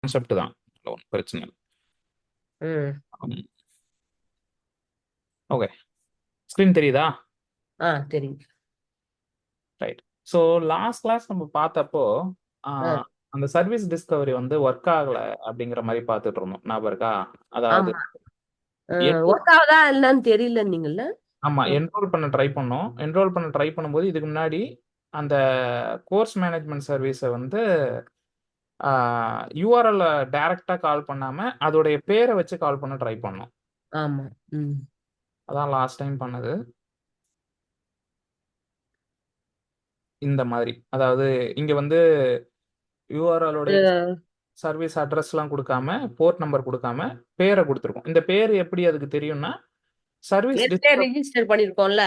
Concept தான், ஒன்றும் பிரச்சனை இல்லை. ம். ஓகே, ஸ்க்ரீன் தெரியுதா? தெரியுது. ரைட். ஸோ லாஸ்ட் கிளாஸ் நம்ம பார்த்தப்போ அந்த சர்வீஸ் டிஸ்கவரி வந்து ஒர்க் ஆகல அப்படிங்கிற மாதிரி பார்த்துட்டு இருந்தோம், ஞாபகம் இருக்கா? அதாவது ஆமா. ஒர்க் ஆகுதா என்னன்னு தெரியல நீங்கள்ல. ஆமா, என்ரோல் பண்ண ட்ரை பண்ணோம். என்ரோல் பண்ண ட்ரை பண்ணும்போது இதுக்கு முன்னாடி அந்த கோர்ஸ் மேனேஜ்மெண்ட் சர்வீஸை வந்து யூஆர்எல் டைரக்டா கால் பண்ணாம அதோடைய பேரை வச்சு கால் பண்ண ட்ரை பண்ணோம். ஆமா. அதான் லாஸ்ட் டைம் பண்ணது. இந்த மாதிரி, அதாவது இங்க வந்து யூஆர்எலோடைய சர்வீஸ் அட்ரஸ்லாம் கொடுக்காம, போர்ட் நம்பர் கொடுக்காம பேரை கொடுத்துருக்கோம். இந்த பேர் எப்படி அதுக்கு தெரியும்னா, சர்வீஸ் ரெஜிஸ்டர் பண்ணிருக்கோம்ல.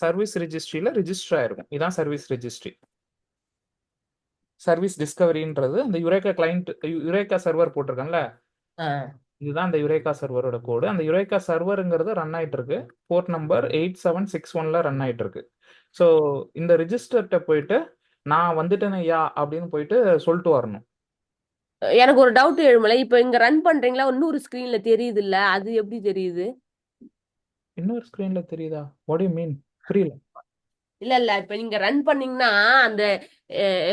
சர்வீஸ் ரெஜிஸ்ட்ரியில ரிஜிஸ்டர் ஆயிருக்கும். இதான் சர்வீஸ் ரெஜிஸ்ட்ரி. சர்வீஸ் டிஸ்கவரின்றது அந்த யுரேகா கிளைண்ட், யுரேகா சர்வர் போட்டிருக்கேன்ல, இதுதான் அந்த யுரேகா சர்வரோட கோடு. அந்த யுரேகா சர்வருங்கிறது ரன் ஆயிட்டு இருக்கு, போர்ட் நம்பர் 8761ல ரன் ஆயிட்டு இருக்கு. ஸோ இந்த ரிஜிஸ்டர்கிட்ட போயிட்டு நான் வந்துட்டேன் ஐயா அப்படின்னு போயிட்டு சொல்லிட்டு வரணும். எனக்கு ஒரு டவுட் எழுமல, இப்ப இங்க ரன் பண்றீங்களா, இன்னொரு ஸ்கிரீன்ல தெரியுது இல்ல, அது எப்படி தெரியுது? இன்னொரு ஸ்கிரீன்ல தெரியுதா? What you mean? புரியல. இல்ல இப்ப நீங்க ரன் பண்ணீங்கன்னா அந்த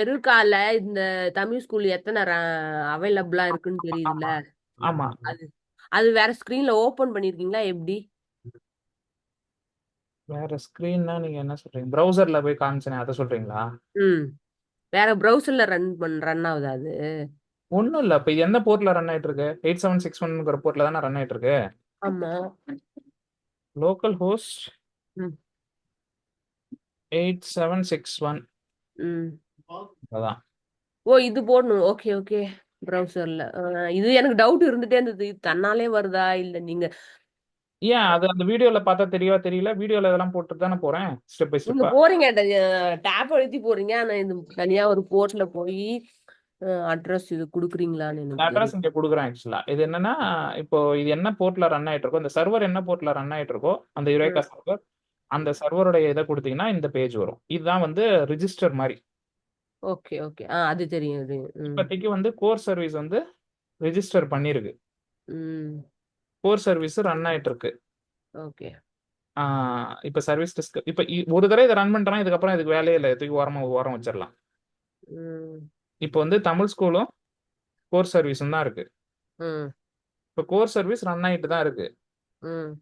எருக்கால இந்த தமிழ் ஸ்கூல் எத்தனை அவைலபிளா இருக்குன்னு தெரியுதுல்ல. ஆமா, அது அது வேற ஸ்கிரீன்ல ஓபன் பண்ணிருக்கீங்களா எப்படி? வேற ஸ்கிரீன்னா நீங்க என்ன சொல்றீங்க? ப்ரௌசர்ல போய் காமிச்சேனே அதை சொல்றீங்களா? ம் வேற ப்ரௌசர்ல ரன் ஆகுது அது? ஒன்றும் இல்லை. இப்போ இது எந்த போர்ட்ல ரன் ஆயிட்டு இருக்கு? 8761ங்கிற போர்ட்ல தானே ரன் ஆயிட்டு இருக்கு. ஆமா. லோக்கல் ஹோஸ்ட் ம் 8761. ம் அதான். ஓ, இது போடணும். Okay okay. ப்ரௌசர்ல இது எனக்கு டவுட் இருந்துட்டே இருந்தது, இது தன்னாலே வருதா இல்ல நீங்க ஏன் அது அந்த வீடியோல பார்த்தா தெரியவா தெரியல? வீடியோல இதெல்லாம் போட்டு தானே போறேன், ஸ்டெப் பை நீங்க ஸ்டெப்பா. போறீங்க, டேப் அழுத்தி போறீங்க, ஆனா இது தனியா ஒரு போர்ட்ல போய் அட்ரஸ் இது குடுக்குறீங்களான்னு எனக்கு அட்ரஸ் தெரியல. இங்க கொடுக்குறேன். ஆக்சுவலா இது என்னன்னா, இப்போ இது என்ன போர்ட்ல ரன் ஆயிட்டு இருக்கோ, இந்த சர்வர் என்ன போர்ட்ல ரன் ஆயிட்டு இருக்கோ, அந்த யுரேகா ம். சர்வர், அந்த சர்வருடைய இதை கொடுத்தீங்கன்னா இந்த பேஜ் வரும். இதுதான் வந்து ரிஜிஸ்டர் மாதிரி. Okay okay. அது தெரியும் இது. இப்போதைக்கு வந்து கோர் சர்வீஸ் வந்து ரெஜிஸ்டர் பண்ணிருக்கு. ம் கோர் சர்வீஸ் ரன் ஆயிட்டு இருக்கு. ஓகே. இப்போ சர்வீஸ் இப்போ ஒரு தடவை இதை ரன் பண்ணிட்டோம்னா இதுக்கப்புறம் இதுக்கு வேலையே இல்லை, தூக்கி ஓரம் வச்சிடலாம். ம் இப்போ வந்து தமிழ் ஸ்கூலும் கோர் சர்வீஸும் தான் இருக்கு. ம் இப்போ கோர் சர்வீஸ் ரன் ஆகிட்டு தான் இருக்கு. ம்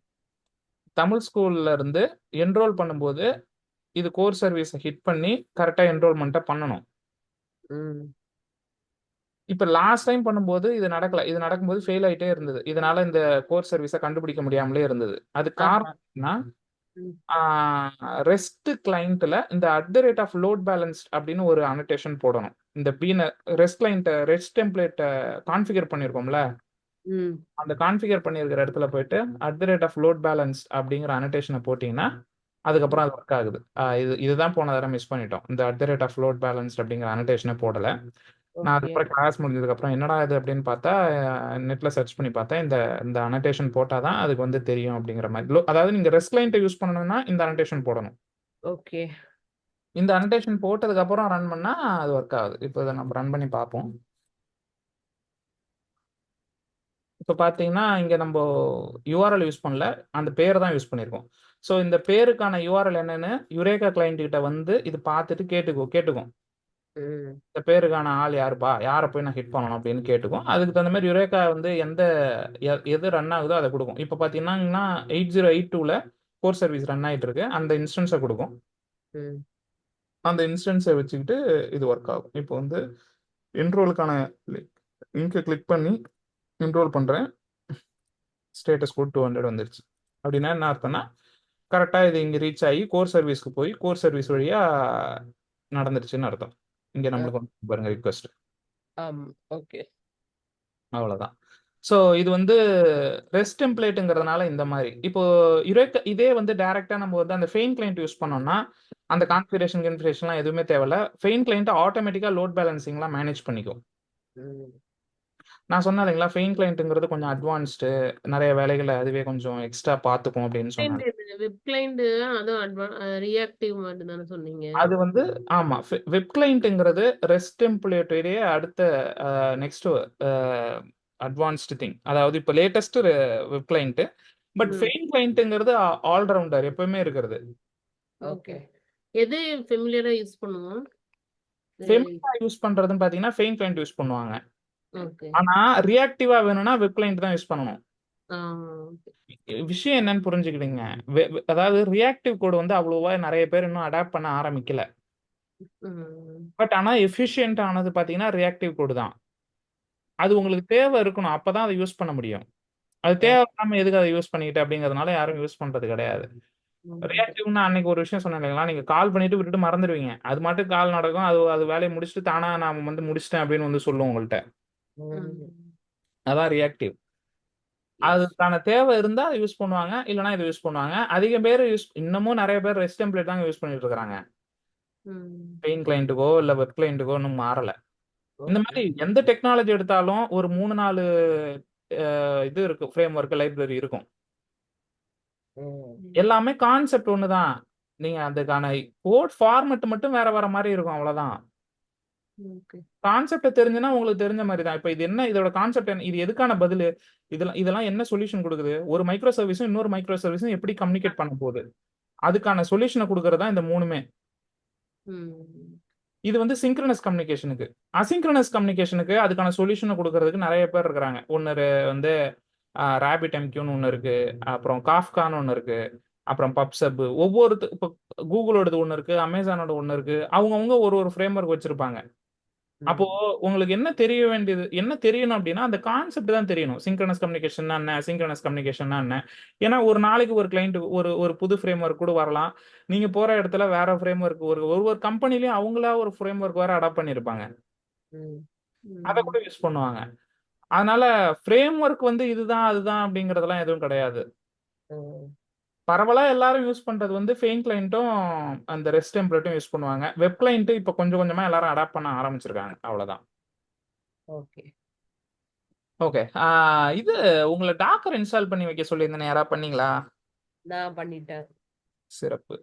தமிழ் ஸ்கூல்ல இருந்து என்ரோல் பண்ணும்போது இது கோர் சர்வீஸை ஹிட் பண்ணி கரெக்டாக என்ரோல்மெண்ட்டை பண்ணணும். ம் இப்போ லாஸ்ட் டைம் பண்ணும்போது இது நடக்கல. இது நடக்கும்போது ஃபெயில் ஆகிட்டே இருந்தது. இதனால இந்த கோர் சர்வீஸை கண்டுபிடிக்க முடியாமலே இருந்தது. அது ஆஹா. காரணம்னா, ம் ரெஸ்ட் கிளைண்ட்ல இந்த @ லோட் பேலன்ஸ் அப்படின்னு ஒரு அனோட்டேஷன் போடணும். இந்த பீன ரெஸ்ட் கிளைண்ட் ரெஸ்ட் டெம்ப்ளேட்டை கான்ஃபிகர் பண்ணியிருக்கோம்ல, ம் அந்த கான்ஃபிகர் பண்ணியிருக்கிற இடத்துல போயிட்டு @ லோட் பேலன்ஸ் அப்படிங்கிற அனோட்டேஷனை போட்டிங்கன்னா அதுக்கப்புறம் அது ஒர்க் ஆகுது. இதுதான் போன தடவை மிஸ் பண்ணிட்டோம், இந்த @ லோட் பேலன்ஸ் அப்படிங்கிற அனோட்டேஷனே போடலை. நான் ஓகே. அதுக்கப்புறம் கிளாஸ் முடிஞ்சதுக்கப்புறம் என்னடா இது அப்படின்னு பார்த்தா, நெட்டில் சர்ச் பண்ணி பார்த்தேன், இந்த இந்த அனோட்டேஷன் போட்டால் தான் அதுக்கு வந்து தெரியும் அப்படிங்கிற மாதிரி. அதாவது நீங்கள் ரெஸ்ட் கிளைண்ட்டை யூஸ் பண்ணணும்னா இந்த அனோட்டேஷன் போடணும். ஓகே. இந்த அனோட்டேஷன் போட்டதுக்கு அப்புறம் ரன் பண்ணா அது ஒர்க் ஆகுது. இப்போ இதை நம்ம ரன் பண்ணி பார்ப்போம். இப்போ பார்த்தீங்கன்னா இங்கே நம்ம யூஆர்எல் யூஸ் பண்ணல, அந்த பேர் தான் யூஸ் பண்ணியிருக்கோம். ஸோ இந்த பேருக்கான யூஆர்எல் என்னன்னு யுரேகா கிளைண்ட் கிட்ட வந்து இது பார்த்துட்டு கேட்டுக்கும். ம் இந்த பேருக்கான ஆள் யாருப்பா, யாரை போய் நான் ஹிட் பண்ணணும் அப்படின்னு கேட்டுக்கும். அதுக்கு தகுந்த மாதிரி யுரேகா வந்து எது ரன் ஆகுதோ அதை கொடுக்கும். இப்போ பார்த்தீங்கன்னா 8082ல கோர் சர்வீஸ் ரன் ஆகிட்டு இருக்கு, அந்த இன்ஸ்டன்ஸை கொடுக்கும். ம் அந்த இன்ஸ்டன்ஸை வச்சுக்கிட்டு இது ஒர்க் ஆகும். இப்போ வந்து என்ரோலுக்கான லிங்கை கிளிக் பண்ணி என்ரோல் பண்ணுறேன். ஸ்டேட்டஸ் கோட் 200 வந்துருச்சு. அப்படின்னா என்ன அர்த்தம்னா, கரெக்டாக இது இங்கே ரீச் ஆகி கோர் சர்வீஸ்க்கு போய் கோர் சர்வீஸ் வழியாக நடந்துருச்சுன்னு அர்த்தம். இங்கே நம்மளுக்கு வந்து பாருங்க ரிக்வஸ்ட். ஓகே. அவ்வளோதான். ஸோ இது வந்து ரெஸ்ட் டெம்ப்ளேட்டுங்கிறதுனால இந்த மாதிரி. இப்போ இதே வந்து டைரக்டா நம்ம வந்து அந்த ஃபெயின் கிளைண்ட் யூஸ் பண்ணோம்னா அந்த கான்ஃபிகரேஷன்லாம் எதுவுமே தேவையில்ல. ஃபெயின் கிளைண்ட் ஆட்டோமேட்டிக்காக லோட் பேலன்சிங்லாம் மேனேஜ் பண்ணிக்கும். ம் நான் சொன்னேன் இல்லைங்களா, ஃபெயின் கிளைண்ட்டுங்கிறது கொஞ்சம் அட்வான்ஸ்டு, நிறைய வேலைகளை அதுவே கொஞ்சம் எக்ஸ்ட்ரா பார்த்துக்கும் அப்படின்னு சொன்னேன். வெப் கிளைண்ட் அதுவும் ரியாக்டிவ் மாதிரி தானே சொன்னீங்க. அது வந்து ஆமா, வெப் கிளைண்ட்டுங்கிறது ரெஸ்ட் டெம்ப்ளேட்டுடைய அடுத்த நெக்ஸ்ட் அட்வான்ஸ்டு திங். அதாவது இப்போ லேட்டஸ்ட் வெப் கிளைண்ட். பட் ஃபெயின் கிளைண்ட்டுங்கிறது ஆல்ரவுண்டர், எப்பவுமே இருக்கிறது. ஓகே. எது ஃபெமிலியரா யூஸ் பண்ணுவோம்? ஃபெமிலியரா யூஸ் பண்றதுன்னு பாத்தீங்கன்னா ஃபெயின் கிளைண்ட் யூஸ் பண்ணுவாங்க. ஓகே. ஆனா ரியாக்டிவா வேணும்னா வெப் கிளைண்ட் தான் யூஸ் பண்ணணும். ஆ, விஷயம் என்னன்னு புரிஞ்சுக்கிடுங்க. அதாவது ரியாக்டிவ் கோட் வந்து அவ்வளோவா நிறைய பேர் இன்னும் அடாப்ட் பண்ண ஆரம்பிக்கல. ம். பட் ஆனா எஃபிஷியன்ட் ஆனது பாத்தீங்கன்னா ரியாக்டிவ் கோடு தான். அது உங்களுக்கு தேவை இருக்கணும், அப்பதான் அதை யூஸ் பண்ண முடியும். அது தேவையில்லாம எதுக்கு அதை யூஸ் பண்ணிக்கிட்டு அப்படிங்கிறதுனால யாரும் யூஸ் பண்றது கிடையாது. ரியாக்டிவ்னா அன்னைக்கு ஒரு விஷயம் சொன்னேன் இல்லைங்களா, நீங்க கால் பண்ணிட்டு விட்டுட்டு மறந்துடுவீங்க. அது மட்டும் கால் நடக்கும், அது அது வேலையை முடிச்சுட்டு தானா நான் வந்து முடிச்சிட்டேன் அப்படின்னு வந்து சொல்லும் உங்கள்கிட்ட. அதான் ரியாக்டிவ். அதுக்கான தேவை இருந்தா அதை யூஸ் பண்ணுவாங்க, இல்லைன்னா இதை யூஸ் பண்ணுவாங்க. அதிக பேர் இன்னமும் நிறைய பேர் ரெஸ்ட் டெம்ப்ளேட் தாங்க யூஸ் பண்ணிட்டு இருக்காங்க. பெயின் கிளைண்ட்டுக்கோ இல்ல வெப் கிளைண்ட்டுக்கோ இன்னும் மாறல. இந்த மாதிரி எந்த டெக்னாலஜி எடுத்தாலும் ஒரு 3-4 இது இருக்கு, ஃப்ரேம் ஒர்க் லைப்ரரி இருக்கும். எல்லாமே கான்செப்ட் ஒண்ணுதான். நீங்க அதுக்கான கோட் ஃபார்மட் மட்டும் வேற வேற மாதிரி இருக்கும், அவ்வளவுதான். கான்செப்ட் தெரிஞ்சுன்னா உங்களுக்கு தெரிஞ்ச மாதிரி தான். இப்போ இது என்ன, இதோட கான்செப்ட் என்ன, இது எதுக்கான பதில், இதெல்லாம் என்ன சொல்யூஷன் கொடுக்குது, ஒரு மைக்ரோ சர்வீஸும் இன்னொரு மைக்ரோ சர்வீஸும் எப்படி கம்யூனிகேட் பண்ண போகுது, அதுக்கான சொல்யூஷனை கொடுக்கறது தான் இந்த மூணுமே. இது வந்து சிங்க்ரனஸ் கம்யூனிகேஷனுக்கு. அசிங்க்ரனஸ் கம்யூனிகேஷனுக்கு அதுக்கான சொல்யூஷனை கொடுக்கறதுக்கு நிறைய பேர் இருக்கிறாங்க. ஒன்று வந்து ரேபிட் எம்கியூன்னு ஒன்று இருக்கு, அப்புறம் காஃப்கான்னு ஒன்று இருக்கு, அப்புறம் பப்சப். இப்போ கூகுளோடது ஒன்று இருக்கு, அமேசானோட ஒன்று இருக்கு. அவங்கவுங்க ஒரு ஒரு ஃப்ரேம் ஒர்க் வச்சிருப்பாங்க. அப்போ உங்களுக்கு என்ன தெரிய வேண்டியது, என்ன தெரியணும் அப்படின்னா அந்த கான்செப்ட் தான் தெரியணும். சிங்க்ரனஸ் கம்யூனிகேஷன் என்ன, அசிங்க்ரனஸ் கம்யூனிகேஷன் என்ன. ஏன்னா ஒரு நாளைக்கு ஒரு கிளைண்ட் ஒரு புது ஃப்ரேம் ஒர்க் கூட வரலாம். நீங்க போற இடத்துல வேற ஃப்ரேம் ஒர்க், ஒரு கம்பெனிலயும் அவங்களா ஒரு ஃப்ரேம் ஒர்க் வேற அடாப்ட் பண்ணிருப்பாங்க, அதை கூட யூஸ் பண்ணுவாங்க. அதனால ஃப்ரேம் ஒர்க் வந்து இதுதான் அதுதான் அப்படிங்கறதெல்லாம் எதுவும் கிடையாது. பரவலா எல்லாரும் யூஸ் பண்றது வந்து ஃபெயின் கிளைண்ட்டும் அந்த ரெஸ்ட் டெம்ப்ளேட்டும் யூஸ் பண்ணுவாங்க. வெப் கிளைண்ட் இப்ப கொஞ்சம் கொஞ்சமா எல்லாரும் அடாப்ட் பண்ண ஆரம்பிச்சிருக்காங்க, அவ்வளவுதான். ஓகே. ஓகே. இது உங்களை டாக்கர் இன்ஸ்டால் பண்ணி வைக்க சொல்லியிருந்தேன், யாராவது பண்ணீங்களா? நான் பண்ணிட்டேன். சிறப்பு.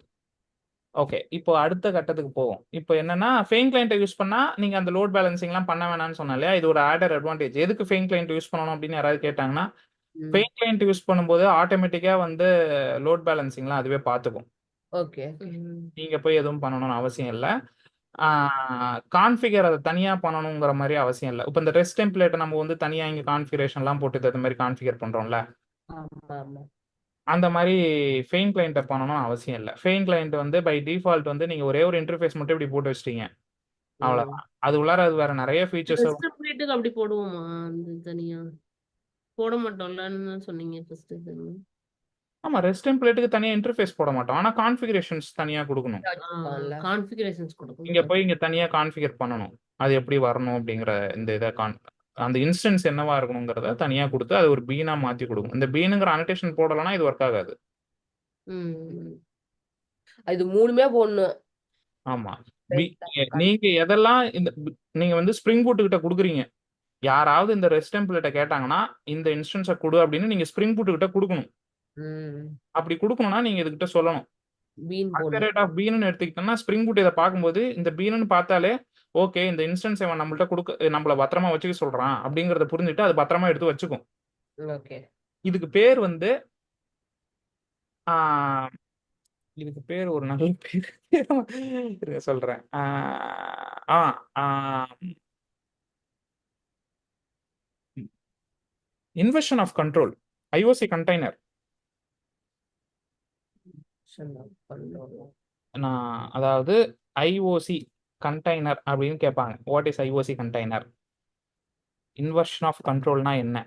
ஓகே, இப்போ அடுத்த கட்டத்துக்கு போவோம். இப்போ என்னன்னா ஃபெயின் கிளைண்ட்டை யூஸ் பண்ணா நீங்க அந்த லோட் பேலன்சிங்லாம் பண்ண வேணாம்னு சொன்னா இல்லையா, இது ஒரு ஆடர் அட்வான்டேஜ். எதுக்கு ஃபெயின் கிளைண்ட் யூஸ் பண்ணணும் அப்படின்னு யாராவது கேட்டாங்கன்னா, ஃபெயின் கிளைண்ட் யூஸ் பண்ணும்போது ஆட்டோமேட்டிக்கா வந்து லோட் பேலன்சிங்லாம் அதுவே பார்த்துக்கும். ஓகே. நீங்க போய் எதுவும் பண்ணணும்னு அவசியம் இல்லை. கான்ஃபிகர் அதை தனியா பண்ணணுங்கிற மாதிரி அவசியம் இல்லை. இப்போ இந்த ரெஸ்ட் டெம்ப்ளேட்டை நம்ம வந்து தனியா இங்க கான்ஃபிகரேஷன்லாம் போட்டு அது மாதிரி கான்ஃபிகர் பண்றோம்ல, அந்த மாதிரி ஃபெயின் கிளைண்ட்டை பண்ணணும்னு அவசியம் இல்லை. ஃபெயின் கிளைண்ட் வந்து பை டிஃபால்ட் வந்து நீங்க ஒரே ஒரு இன்டர்ஃபேஸ் மட்டும் இப்படி போட்டு வச்சிட்டீங்க, அவ்வளவுதான். அது உள்ளார அது வேற நிறைய ஃபீச்சர்ஸ். ரெஸ்ட் அப்படி போடுவோமா அந்த தனியா? போட மாட்டோம்லன்னு சொன்னீங்க ஃபர்ஸ்ட். ஆமா, ரெஸ்ட் டெம்ப்ளேட்டுக்கு தனியா இன்டர்ஃபேஸ் போட மாட்டோம், ஆனா கான்ஃபிகரேஷன்ஸ் தனியா கொடுக்கணும். கான்ஃபிகரேஷன்ஸ் கொடுக்கணும். இங்க போய் இங்க தனியா கான்ஃபிகர் பண்ணணும், அது எப்படி வரணும் அப்படிங்கிற இந்த இதை அந்த இன்ஸ்டன்ஸ் என்னவா இருக்கணுங்கிறத தனியா கொடுத்து அது ஒரு பீனா மாத்தி கொடுக்கும். இந்த பீனுங்கிற அனோடேஷன் போடலன்னா இது ஒர்க் ஆகாது. இது மூணுமே போடணும். ஆமா, நீங்க எதெல்லாம் நீங்க வந்து ஸ்ப்ரிங் பூட் கிட்ட கொடுக்குறீங்க, யாராவது இந்த ரெஸ்ட் டெம்ப்ளேட்டை கேட்டாங்கன்னா இந்த இன்ஸ்டன்ஸை கொடு அப்படின்னு நீங்க ஸ்ப்ரிங் பூட் கிட்ட கொடுக்கணும். அப்படி கொடுக்கணும்னா நீங்க இதுகிட்ட சொல்லணும். பீன்னு எடுத்துக்கிட்டோம்னா ஸ்ப்ரிங் பூட் இதை பார்க்கும்போது இந்த பீனுன்னு பார்த்தாலே ஓகே, இந்த இன்ஸ்டன்ஸ் இவன் நம்மள்ட்ட நம்மள பத்திரமா வச்சுக்க சொல்றான் அப்படிங்கறத புரிஞ்சுட்டு அது பத்திரமா எடுத்து வச்சுக்கும். இதுக்கு பேர் வந்து இதுக்கு பேர் ஒரு நல்ல பேர் சொல்றேன். Inversion of control, IOC container. அதாவது ஐஓசி கண்டெய்னர் அப்படின்னு கேட்பாங்க. What is IOC container? Inversion of கண்ட்ரோல்னா என்ன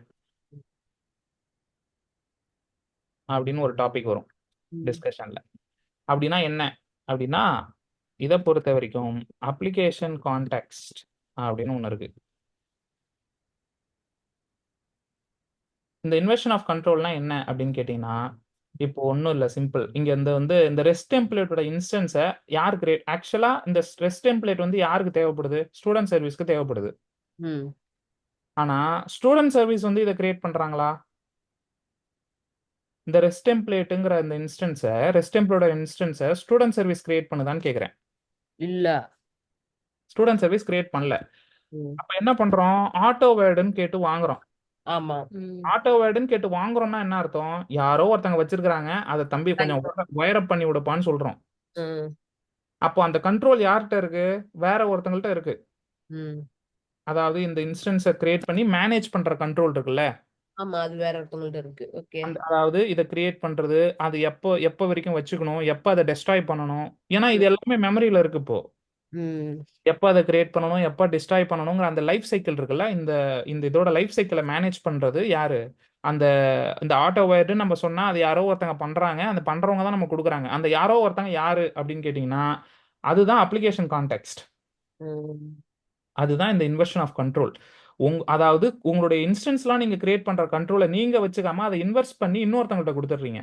அப்படின்னு ஒரு டாபிக் வரும் டிஸ்கஷன்ல. அப்படின்னா என்ன அப்படின்னா, இதை பொறுத்த வரைக்கும் அப்ளிகேஷன் கான்டெக்ஸ்ட் அப்படின்னு ஒன்று இருக்கு. இந்த இன்வெர்ஷன் ஆஃப் கண்ட்ரோல்னா என்ன அப்படின்னு கேட்டீங்கன்னா, இப்போ ஒன்றும் இல்லை, சிம்பிள். இங்க இந்த ரெஸ்ட் டெம்ப்ளேட்டோட இன்ஸ்டன்ஸை யாருக்கு ஆக்சுவலா இந்த ரெஸ்ட் டெம்ப்ளேட் வந்து யாருக்கு தேவைப்படுது? ஸ்டூடெண்ட் சர்வீஸ்க்கு தேவைப்படுது. ஆனா ஸ்டூடெண்ட் சர்வீஸ் வந்து இதை கிரியேட் பண்றாங்களா? இந்த ரெஸ்ட் டெம்ப்ளேட்டுங்கிற இந்த இன்ஸ்டன்ஸை ரெஸ்ட் டெம்ப்ளேட்டோட இன்ஸ்டன்ஸை ஸ்டூடெண்ட் சர்வீஸ் கிரியேட் பண்ணுதான்னு கேட்குறேன். இல்ல. ஸ்டூடெண்ட் சர்வீஸ் கிரியேட் பண்ணல. ம். அப்ப என்ன பண்றோம்? ஆட்டோ வேர்டுன்னு கேட்டு வாங்குறோம். ஆமா. ஆட்டோ வேர்டுன்னு கேட்டு வாங்குறோம்னா என்ன அர்த்தம்? யாரோ ஒருத்தங்க வச்சிருக்காங்க, அதை தம்பி கொஞ்சம் ஒயரப் பண்ணி விடுப்பான்னு சொல்றோம். ம். அப்போ அந்த கண்ட்ரோல் யார்கிட்ட இருக்கு? வேற ஒருத்தங்கள்ட்ட இருக்கு. ம். அதாவது இந்த இன்ஸ்டன்ஸை கிரியேட் பண்ணி மேனேஜ் பண்ற கண்ட்ரோல் இருக்குல்ல, ஆமா, அது வேற ஒருத்தவங்கள்ட்ட இருக்கு. ஓகே. அதாவது இதை கிரியேட் பண்றது, அது எப்போ வரைக்கும் வச்சுக்கணும், எப்போ அதை டெஸ்ட்ராய் பண்ணணும். ஏன்னா இது எல்லாமே மெமரியில இருக்கு இப்போ. ம். எப்போ அதை கிரியேட் பண்ணணும், எப்போ டிஸ்ட்ராய் பண்ணணுங்கிற அந்த லைஃப் சைக்கிள் இருக்குல்ல, இந்த இந்த இதோட லைஃப் சைக்கிளை மேனேஜ் பண்றது யாரு? அந்த இந்த ஆட்டோ வயர்டு நம்ம சொன்னா அது யாரோ ஒருத்தங்க பண்றாங்க, அந்த பண்றவங்க தான் நம்ம கொடுக்குறாங்க. அந்த யாரோ ஒருத்தங்க யாரு அப்படின்னு கேட்டிங்கன்னா அதுதான் அப்ளிகேஷன் கான்டெக்ஸ்ட். ம். அதுதான் இந்த இன்வர்ஷன் ஆஃப் கண்ட்ரோல். அதாவது உங்களுடைய இன்ஸ்டன்ஸ்லாம் நீங்க கிரியேட் பண்ற கண்ட்ரோலை நீங்க வச்சுக்காம அதை இன்வெர்ஸ் பண்ணி இன்னொருத்தவங்கள்ட்ட கொடுத்துட்றீங்க.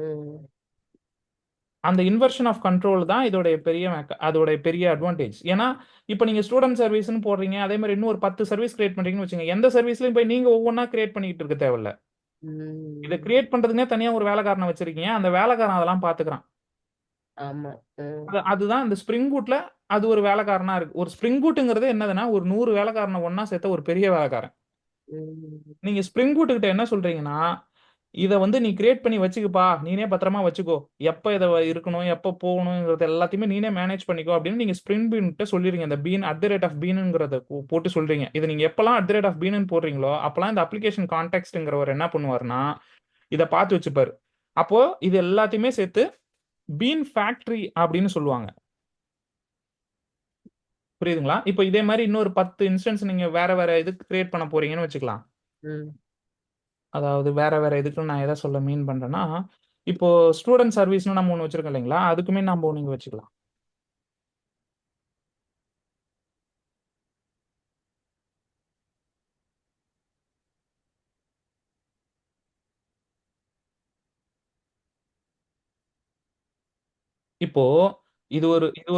ம். அந்த இன்வர்ஷன் ஆஃப் கண்ட்ரோல் தான் அதோடைய பெரிய அட்வான்டேஜ். ஏன்னா இப்போ நீங்க ஸ்டூடெண்ட் சர்வீஸ்னு போடுறீங்க, அதே மாதிரி இன்னும் ஒரு 10 சர்வீஸ் கிரியேட் பண்றீங்கன்னு வச்சுங்க, எந்த சர்வீஸ்லயும் போய் நீங்க ஒவ்வொன்றா கிரியேட் பண்ணிக்கிட்டு இருக்க தேவையில்ல. இதை ம். கிரியேட் பண்றதுக்குனே தனியா ஒரு வேலைக்காரனை வச்சிருக்கீங்க, அந்த வேலைக்காரன் அதெல்லாம் பாத்துக்கிறான். ஆமா. ம். அதுதான் இந்த ஸ்ப்ரிங் பூட்ல அது ஒரு வேலைக்காரனா இருக்கு. ஒரு ஸ்ப்ரிங் பூட்டுங்கிறது என்னதுன்னா ஒரு 100 வேலைக்காரனை ஒண்ணா சேர்த்த ஒரு பெரிய வேலைக்காரன். ம். நீங்க ஸ்ப்ரிங் பூட் கிட்ட என்ன சொல்றீங்கன்னா, இதை வந்து நீ கிரியேட் பண்ணி வச்சுக்கப்பா, நீனே பத்திரமா வச்சுக்கோ, எப்ப இதை இருக்கணும் எப்ப போகணுங்கிறது எல்லாத்தையுமே நீனே மேனேஜ் பண்ணிக்கோ அப்படின்னு நீங்க ஸ்ப்ரிங் பீன்கிட்ட சொல்லிடுங்க. இந்த பீன் @ பீனுங்கிறத போட்டு சொல்றீங்க. இது நீங்க எப்பெல்லாம் @ பீனுன்னு போடுறீங்களோ அப்பெல்லாம் இந்த அப்ளிகேஷன் கான்டெக்ஸ்ட்ங்கிறவர் என்ன பண்ணுவாருன்னா இதை பார்த்து வச்சுப்பாரு. அப்போ இது எல்லாத்தையுமே சேர்த்து பீன் ஃபேக்டரி அப்படின்னு சொல்லுவாங்க. புரியுதுங்களா? இப்போ இதே மாதிரி இன்னொரு 10 இன்ஸ்டன்ஸ் நீங்க வேற வேற இதுக்கு கிரியேட் பண்ண போறீங்கன்னு வச்சுக்கலாம். ம். அதாவது வேற வேற இதுக்கு நான் எதை சொல்ல மீன் பண்றேன்னா, இப்போ ஸ்டூடெண்ட் சர்வீஸ்னு நம்ம ஒன்று வச்சிருக்கோம் இல்லைங்களா, அதுக்குமே நம்ம நீங்க வச்சுக்கலாம். இப்போ இது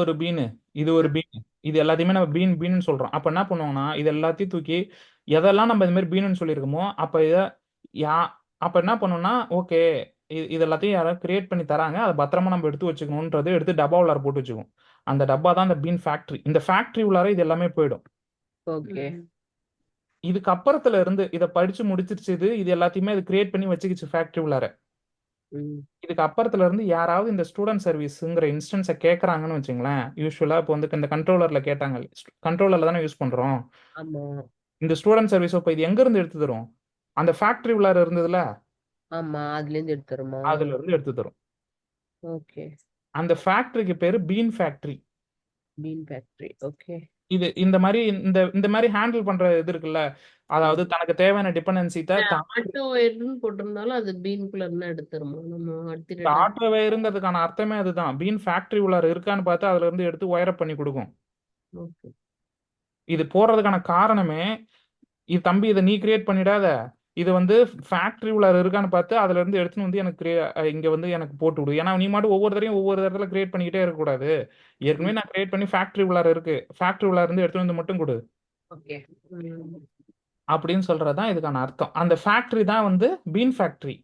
ஒரு பீனு, இது ஒரு பீனு, இது எல்லாத்தையுமே நம்ம பீன் பீன்னு சொல்றோம். அப்ப என்ன பண்ணுவாங்கன்னா இது எல்லாத்தையும் தூக்கி எதெல்லாம் நம்ம இந்த மாதிரி பீனுன்னு சொல்லியிருக்கோமோ அப்ப யா அப்ப என்ன பண்ணோம்னா ஓகே, இது எல்லாத்தையும் யாராவது கிரியேட் பண்ணி தராங்க, அதை பத்திரமா நம்ம எடுத்து வச்சுக்கணும்ன்றது எடுத்து டப்பா உள்ளார போட்டு வச்சுக்கோம். அந்த டப்பா தான் இந்த பீன் ஃபேக்டரி. இந்த ஃபேக்டரி உள்ளார இது எல்லாமே போயிடும். ஓகே. இதுக்கு அப்புறத்துல இருந்து இதை படிச்சு முடிச்சிருச்சு, இது எல்லாத்தையுமே இது கிரியேட் பண்ணி வச்சுக்கிச்சு ஃபேக்டரி உள்ளார. ம். இதுக்கு அப்புறத்துல இருந்து யாராவது இந்த ஸ்டூடெண்ட் சர்வீஸ்ங்கிற இன்ஸ்டன்ஸை கேட்கறாங்கன்னு வச்சுங்களேன், யூஸ்வலா இப்போ வந்து இந்த கண்ட்ரோலர்ல கேட்டாங்க, கண்ட்ரோலர்ல தானே யூஸ் பண்றோம். ஆமா. இந்த ஸ்டூடெண்ட் சர்வீஸ் இப்போ இது எங்க இருந்து எடுத்து தரும்? அந்த ஃபேக்டரி உள்ளார இருந்ததுல ஆமா, அதுல இருந்து எடுத்துருமா? அதுல இருந்து எடுத்து தரும். ஓகே. அந்த ஃபேக்டரிக்கு பேரு been factory. Been factory. Okay. இது இந்த மாதிரி இந்த மாதிரி ஹேண்டில் பண்ற இது இருக்குல்ல, அதாவது தனக்கு தேவையான டிபெண்டன்சி ஆட்டோ ஒயர்னு போட்டிருந்தாலும் அது பீன்குள்ள இருந்தா எடுத்துருமா? நம்ம அடுத்த ஆட்டோ வேருங்கிறதுக்கான அர்த்தமே அதுதான். பீன் ஃபேக்டரி உள்ளார இருக்கான்னு பார்த்து அதுல இருந்து எடுத்து ஒயரப் பண்ணி கொடுக்கும். ஓகே. இது போடுறதுக்கான காரணமே, இது தம்பி இதை நீ கிரியேட் பண்ணிடாத, இது வந்து ஃபேக்டரி உள்ளார இருக்கான்னு பார்த்து அதுல இருந்து எடுத்துன்னு வந்து எனக்கு இங்க வந்து எனக்கு போட்டு விடு. ஏன்னா நீ மட்டும் ஒவ்வொரு தடையும் ஒவ்வொரு இடத்துல கிரியேட் பண்ணிக்கிட்டே இருக்கக்கூடாது. ஏற்கனவே நான் கிரியேட் பண்ணி ஃபேக்டரி உள்ளார இருக்கு, ஃபேக்டரி உள்ளார இருந்து எடுத்துன்னு வந்து மட்டும் கொடு ஓகே. அப்படின்னு சொல்றதுதான் இதுக்கான அர்த்தம். அந்த ஃபேக்டரி தான் வந்து பீன் ஃபேக்டரி.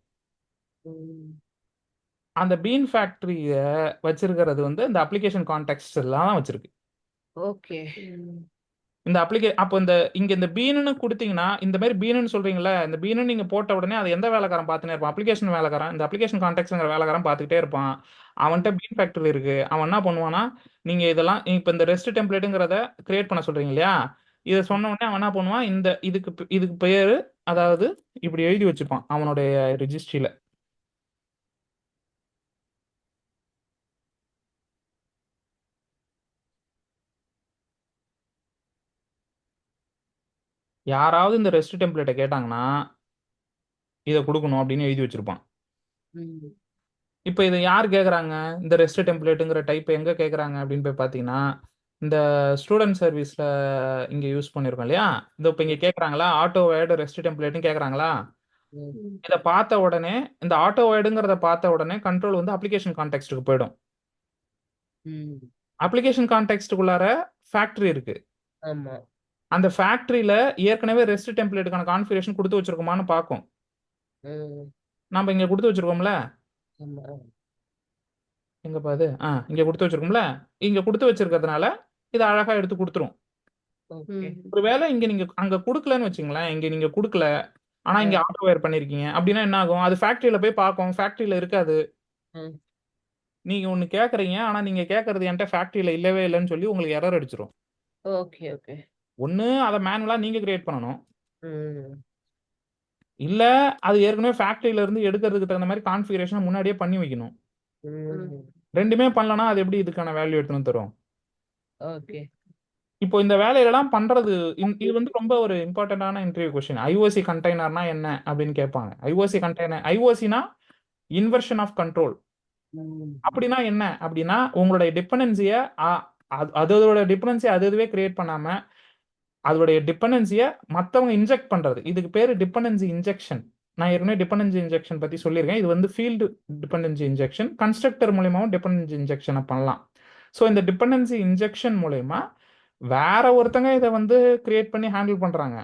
அந்த பீன் ஃபேக்டரிய வச்சிருக்கிறது வந்து இந்த அப்ளிகேஷன் கான்டெக்ஸ்ட் எல்லாம் வச்சிருக்கு. ஓகே. இந்த அப்போ இங்க இந்த பீனுன்னு கொடுத்தீங்கன்னா, இந்த மாதிரி பீனுன்னு சொல்றீங்களா, இந்த பீனுன்னு நீங்க போட்ட உடனே அது எந்த வேலைக்காரன் பார்த்துனே இருப்பான்? அப்ளிகேஷன் வேலைக்காரன். இந்த அப்ளிகேஷன் கான்டெக்ட்ங்கிற வேலைக்காரன் பார்த்துக்கிட்டே இருப்பான். அவன்கிட்ட பீன் ஃபேக்டரி இருக்கு. அவன் என்ன பண்ணுவானா, நீங்க இதெல்லாம் இப்போ இந்த ரெஸ்ட் டெம்ப்ளேட்டுங்கிறத கிரியேட் பண்ண சொல்றீங்க இல்லையா, இதை சொன்ன உடனே அவன் என்ன பண்ணுவான், இதுக்கு பேரு, அதாவது இப்படி எழுதி வச்சுப்பான் அவனுடைய ரிஜிஸ்ட்ரியில. யாராவது இந்த ரெஸ்ட் டெம்ப்ளேட்டை கேட்டாங்கன்னா இதை கொடுக்கணும் அப்படின்னு எழுதி வச்சிருப்பான். இப்போ இதை யார் கேட்குறாங்க? இந்த ரெஸ்ட் டெம்ப்ளேட்டுங்கிற டைப் எங்கே கேட்குறாங்க அப்படின்னு போய் பார்த்தீங்கன்னா, இந்த ஸ்டூடெண்ட் சர்வீஸில் இங்கே யூஸ் பண்ணியிருக்கோம் இல்லையா, இந்த இப்போ இங்கே கேட்குறாங்களா ஆட்டோ வைடு ரெஸ்ட் டெம்ப்ளேட்னு கேட்குறாங்களா? இதை பார்த்த உடனே, இந்த ஆட்டோ வைடுங்கிறத பார்த்த உடனே கண்ட்ரோல் வந்து அப்ளிகேஷன் கான்டெக்ஸ்ட்டுக்கு போயிடும். அப்ளிகேஷன் கான்டெக்ஸ்ட்டுக்குள்ளார ஃபேக்டரி இருக்கு. ஆமா. அந்த ஃபேக்டரியில ஏற்கனவே ரெஸ்ட் டெம்ப்ளேட்டுக்கான கான்ஃபிகரேஷன் கொடுத்து வச்சிருக்கோமான்னு பார்க்கும். ம். நம்ம இங்க கொடுத்து வச்சிருக்கோம்ல, ஆமா. எங்கப்பா அது இங்க கொடுத்து வச்சிருக்கோம்ல, இங்க கொடுத்து வச்சிருக்கிறதுனால இதை அழகா எடுத்து கொடுத்துரும். ஓகே. ஒருவேளை இங்க நீங்க அங்க கொடுக்கலன்னு வச்சுங்களேன், இங்க நீங்க கொடுக்கல ஆனா இங்க ஆட்டோ வயர் பண்ணிருக்கீங்க அப்படின்னா என்ன ஆகும்? அது ஃபேக்டரியில போய் பார்க்கும், ஃபேக்டரியில இருக்காது. ம். நீங்க ஒண்ணு கேக்குறீங்க ஆனா நீங்க கேட்கறது என்கிட்ட ஃபேக்டரியில இல்லவே இல்லைன்னு சொல்லி உங்களுக்கு எரர் அடிச்சிரும். Okay okay. ஒண்ணு அதை மேனுவலா நீங்க கிரியேட் பண்ணணும், ம். இல்ல அது ஏற்கனவே ஃபேக்டரியில இருந்து எடுக்கிறதுக்கு தகுந்த மாதிரி கான்ஃபிகரேஷன் முன்னாடியே பண்ணி வைக்கணும். ம். ரெண்டுமே பண்ணலனா அது எப்படி இதுக்கான வேல்யூ எடுத்துன்னு வந்து தரும்? ஓகே. இப்போ இந்த வேலையெல்லாம் பண்றது இது வந்து ரொம்ப ஒரு இம்பார்ட்டன்டான இன்டர்வியூ கொஸ்டின். ஐஓசி கண்டெய்னர்னா என்ன அப்படின்னு கேட்பாங்க. ஐஓசி கண்டெய்னர், ஐஓசினா இன்வர்ஷன் ஆஃப் கண்ட்ரோல். ம். அப்படின்னா என்ன அப்படின்னா, உங்களுடைய டிபெண்டன்சியை அதோட டிபெண்டன்சி அதுவே கிரியேட் பண்ணாம அதோடைய டிபெண்டன்சியை மற்றவங்க இன்ஜெக்ட் பண்றது, இதுக்கு பேரு டிபெண்டன்சி இன்ஜெக்ஷன். நான் ஏற்கனவே டிபெண்டன்சி இன்ஜெக்ஷன் பத்தி சொல்லியிருக்கேன். இது வந்து ஃபீல்டு டிபெண்டன்சி இன்ஜெக்ஷன். கன்ஸ்ட்ரக்டர் மூலியமாவும் டிபெண்டன்சி இன்ஜெக்ஷனை பண்ணலாம். ஸோ இந்த டிபெண்டன்சி இன்ஜெக்ஷன் மூலயமா வேற ஒருத்தங்க இதை வந்து கிரியேட் பண்ணி ஹேண்டில் பண்றாங்க.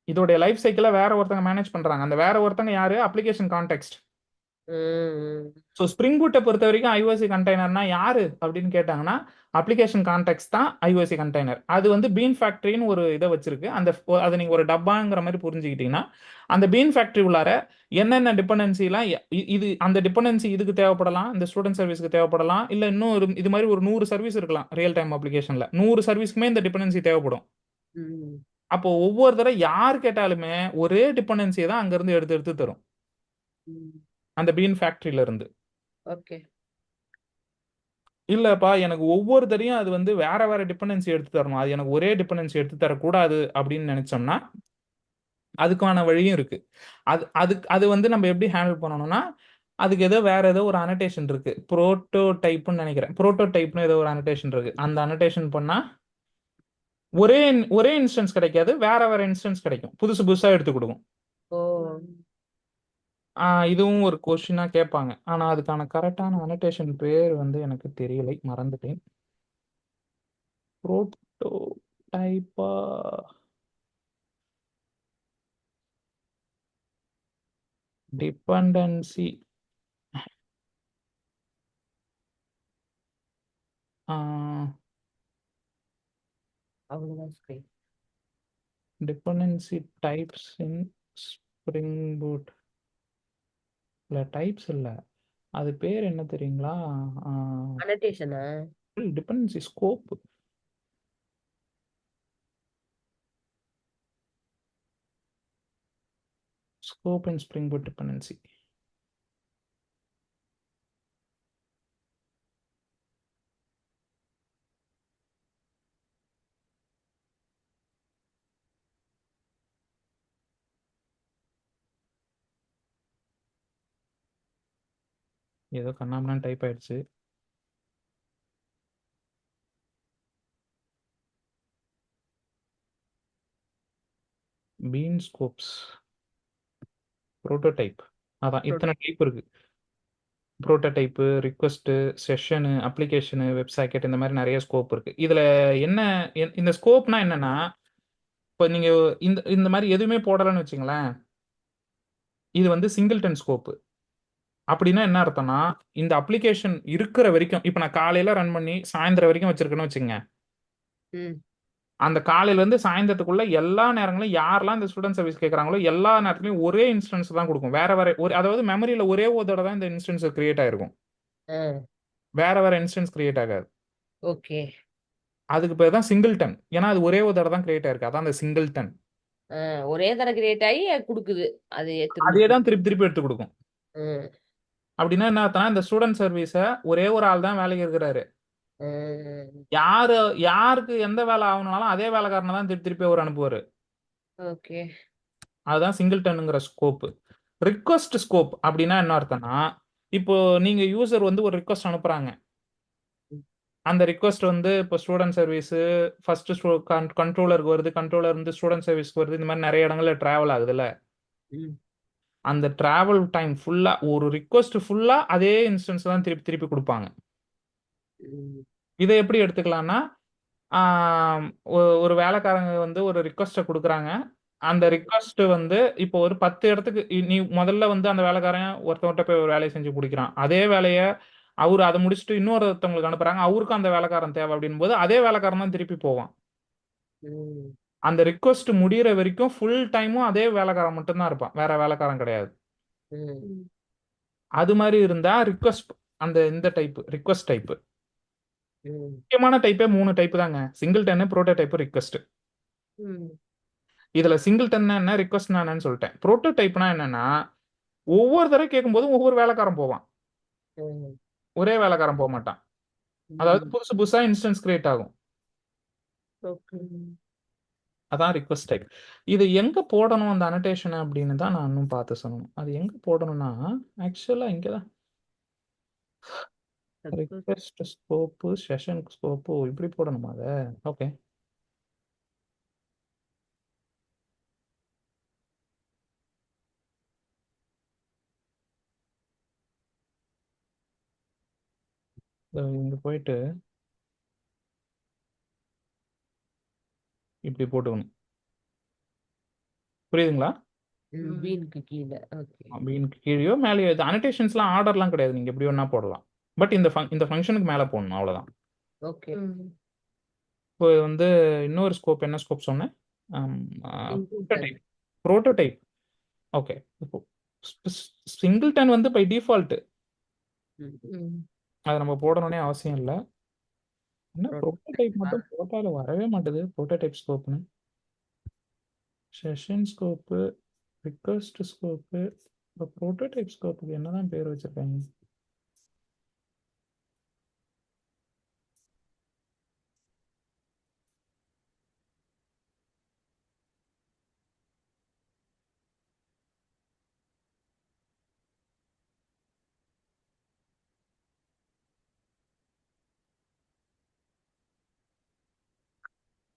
இதோடைய லைஃப் சைக்கிளை வேற ஒருத்தங்க மேனேஜ் பண்றாங்க. அந்த வேற ஒருத்தங்க யாரு? Application context. ம். ஸோ ஸ்ப்ரிங் பூட்டை பொறுத்த வரைக்கும் ஐஓசி கண்டெய்னர்னா யாரு அப்படின்னு கேட்டாங்கன்னா, அப்ளிகேஷன் கான்டெக்ஸ்ட் தான் ஐஓசி கண்டெய்னர். அது வந்து பீன் ஃபேக்டரின்னு ஒரு இதை வச்சிருக்கு. அதை நீங்க ஒரு டப்பாங்கிற மாதிரி புரிஞ்சுக்கிட்டீங்கன்னா, அந்த பீன் ஃபேக்டரி உள்ளார என்னென்ன டிபெண்டன்சிலாம் இது அந்த டிபெண்டன்சி இதுக்கு தேவைப்படலாம், இந்த ஸ்டூடெண்ட் சர்வீஸ்க்கு தேவைப்படலாம், இல்லை இன்னும் இது மாதிரி ஒரு 100 சர்வீஸ் இருக்கலாம் ரியல் டைம் அப்ளிகேஷன்ல. 100 சர்வீஸ்க்குமே இந்த டிபெண்டன்சி தேவைப்படும். ம். அப்போ ஒவ்வொரு தடவை யார் கேட்டாலுமே ஒரே டிபெண்டன்சியை தான் அங்கிருந்து எடுத்து எடுத்து தரும், ம். அந்த பீன் ஃபேக்டரியில இருந்து. ஓகே. இல்லப்பா எனக்கு ஒவ்வொரு தடையும் அது வந்து வேற வேற டிபெண்டன்சி எடுத்து தரணும், அது எனக்கு ஒரே டிபெண்டன்சி எடுத்து தரக்கூடாது அப்படின்னு நினைச்சோம்னா அதுக்கான வழியும் இருக்கு. அது வந்து நம்ம எப்படி ஹேண்டில் பண்ணணும்னா, அதுக்கு வேற ஏதோ ஒரு அனடேஷன் இருக்கு. புரோட்டோ டைப்னு நினைக்கிறேன். புரோட்டோ டைப்னு ஏதோ ஒரு அனடேஷன் இருக்கு. அந்த அனடேஷன் பண்ணா ஒரே ஒரே இன்ஸ்டன்ஸ் கிடைக்காது, வேற வேற இன்ஸ்டன்ஸ் கிடைக்கும், புதுசு புதுசா எடுத்து கொடுக்கும். ஓ. இதுவும் ஒரு கொஸ்டினா கேட்பாங்க. ஆனா அதுக்கான கரெக்டான அனடேஷன் பேர் வந்து எனக்கு தெரியலை, மறந்துட்டேன். புரோட்டோ டைப்பா டிபெண்டன்சி அவ்வளவுதான் screen. Dependency types in Spring Boot. இல்லை டைப்ஸ் இல்லை, அது பேர் என்ன தெரியுங்களா? அனடேஷனா? Dependency scope. Scope in Spring Boot dependency. ஏதோ கண்ணாமண்ணான்னு டைப் ஆயிடுச்சு. Bean scopes prototype. அதான் இத்தனை டைப் இருக்கு. Prototype, request, session, application, web socket, இந்த மாதிரி நிறைய ஸ்கோப் இருக்கு. இதுல என்ன இந்த ஸ்கோப்னா என்னன்னா, இப்போ நீங்க இந்த இந்த மாதிரி எதுவுமே போடலன்னு வச்சுங்களேன், இது வந்து சிங்கிள்டன் ஸ்கோப்பு. அப்படின்னா என்ன அர்த்தம்னா, இந்த அப்ளிகேஷன் இருக்கிற வரைக்கும், இப்போ நான் காலையில ரன் பண்ணி சாயந்தரம் வரைக்கும் வச்சிருக்கேன்னு வச்சுங்க, ம். அந்த காலையில இருந்து சாயந்தரத்துக்குள்ள எல்லா நேரங்களும் யாரெல்லாம் இந்த ஸ்டூடெண்ட் சர்வீஸ் கேட்கறாங்களோ எல்லா நேரத்துலயும் ஒரே இன்ஸ்டன்ஸ் தான் கொடுக்கும். வேற வேற அதாவது மெமரியில ஒரே ஒரு தடவை தான் இந்த இன்ஸ்டன்ஸ் கிரியேட் ஆயிருக்கும், ஆ. வேற வேற இன்ஸ்டன்ஸ் கிரியேட் ஆகாது. ஓகே. அதுக்கு பேர் தான் சிங்கிள்டன். ஏன்னா அது ஒரே ஒரு தடவை தான் கிரியேட் ஆயிருக்கு, அதான் அந்த சிங்கிள்டன். ஒரே தடவை கிரியேட் ஆகி குடுக்குது, அது திரும்ப அதே தான் திருப்பி திருப்பி எடுத்து கொடுக்கும். ம். அப்படின்னா என்ன அர்த்தம்னா, இந்த ஸ்டூடெண்ட் சர்வீஸை ஒரே ஒரு ஆள் தான் வேலைக்கு இருக்கிறாரு. ம். யாருக்கு எந்த வேலை ஆகணும்னாலும் அதே வேலைக்காரனை தான் திருப்பி திருப்பி அவர் அனுப்புவாரு. ஓகே. அதுதான் சிங்கிள்டனுங்கிற ஸ்கோப்பு. ரிக்வஸ்ட் ஸ்கோப் அப்படின்னா என்ன அர்த்தம்னா, இப்போ நீங்க யூசர் வந்து ஒரு ரிக்வஸ்ட் அனுப்புறாங்க, அந்த ரிக்வஸ்ட் வந்து இப்போ ஸ்டூடெண்ட் சர்வீஸ் ஃபர்ஸ்ட் கண்ட்ரோலருக்கு வருது, கண்ட்ரோலர் இருந்து ஸ்டூடெண்ட் சர்வீஸ்க்கு வருது, இந்த மாதிரி நிறைய இடங்கள்ல டிராவல் ஆகுதுல்ல. ம். அந்த டிராவல் டைம் ஃபுல்லா ஒரு ரிக்வஸ்ட் ஃபுல்லா அதே இன்ஸ்டன்ஸ் தான் திருப்பி திருப்பி கொடுப்பாங்க. ம். இதை எப்படி எடுத்துக்கலாம்னா, ஆம், ஒரு வேலைக்காரங்க வந்து ஒரு ரிக்வஸ்ட்டை கொடுக்குறாங்க. அந்த ரிக்வஸ்ட் வந்து இப்போ ஒரு 10 இடத்துக்கு நீ முதல்ல வந்து அந்த வேலைக்காரன் ஒருத்தவன்கிட்ட போய் ஒரு வேலையை செஞ்சு முடிக்கிறான். அதே வேலையை அவர் அதை முடிச்சுட்டு இன்னொருத்தவங்களுக்கு அனுப்புறாங்க. அவருக்கும் அந்த வேலைக்காரன் தேவை அப்படின் போது அதே வேலைக்காரன் தான் திருப்பி போவான். ம். அந்த ரிக்வஸ்ட் முடியிற வரைக்கும் ஃபுல் டைமும் அதே வேலைக்காரன் மட்டும்தான் இருப்பான். வேற வேலைக்காரன் கிடையாது. ம். ம். அது மாதிரி இருந்தா ரிக்வஸ்ட் இந்த டைப் ரிக்வஸ்ட் டைப் ம். முக்கியமான டைப்பே 3 டைப் தாங்க. Singleton, prototype, request. ம். இதுல சிங்கிள்டன் என்ன, ரிக்வஸ்ட் என்னன்னு சொல்லிட்டேன். புரோட்டோடைப்னா என்னன்னா ஒவ்வொரு தடவை கேட்கும்போதும் ஒவ்வொரு வேலைக்காரன் போவான். ம். ஒரே வேலைக்காரன் போக மாட்டான். அதாவது ம். புதுசு புதுசா இன்ஸ்டன்ஸ் கிரியேட் ஆகும். ஓகே. அதான் ரிக்வஸ்ட் டைப். இது எங்க போடணும் அந்த அனோடேஷன் அப்படின்னு தான் நான் இன்னும் பார்த்து சொல்லணும். அது எங்க போடணும்னா ஆக்சுவலா இங்க தான் ரிக்வெஸ்ட் ஸ்கோப்பு, செஷன் ஸ்கோப்பு இப்படி போடணுமா அதை? ஓகே. இங்க போயிட்டு இப்படி போட்டுக்கணும். புரியுதுங்களா? ம். பீனுக்கு கீழே. ஓகே. அப்படின்னு கீழேயோ மேலேயோ இது அனோடேஷன்ஸ்லாம் ஆர்டர்லாம் கிடையாது. நீங்க எப்படி வேணா போடலாம். பட் இந்த ஃபங்க்ஷனுக்கு மேலே போடணும் அவ்வளவுதான். ஓகே. ம். இப்போ வந்து இன்னொரு ஸ்கோப் என்ன ஸ்கோப் சொன்னேன்? சிங்கிள்டன். புரோட்டோடைப். ஓகே. இப்போ சிங்கிள்டன் வந்து பை டிஃபால்ட் ம். ம். அதை நம்ம போடணும்னே அவசியம் இல்லை. என்ன புரோட்டோடைப் புரோட்டோடைப்பா? மட்டும் போட்டால வரவே மாட்டுது. புரோட்டோடைப் ஸ்கோப்னு செஷன் ஸ்கோப்பு, ரிக்வெஸ்ட் ஸ்கோப்பு. இப்போ புரோட்டோடைப் ஸ்கோப்புக்கு என்னதான் பேர் வச்சிருக்காங்க?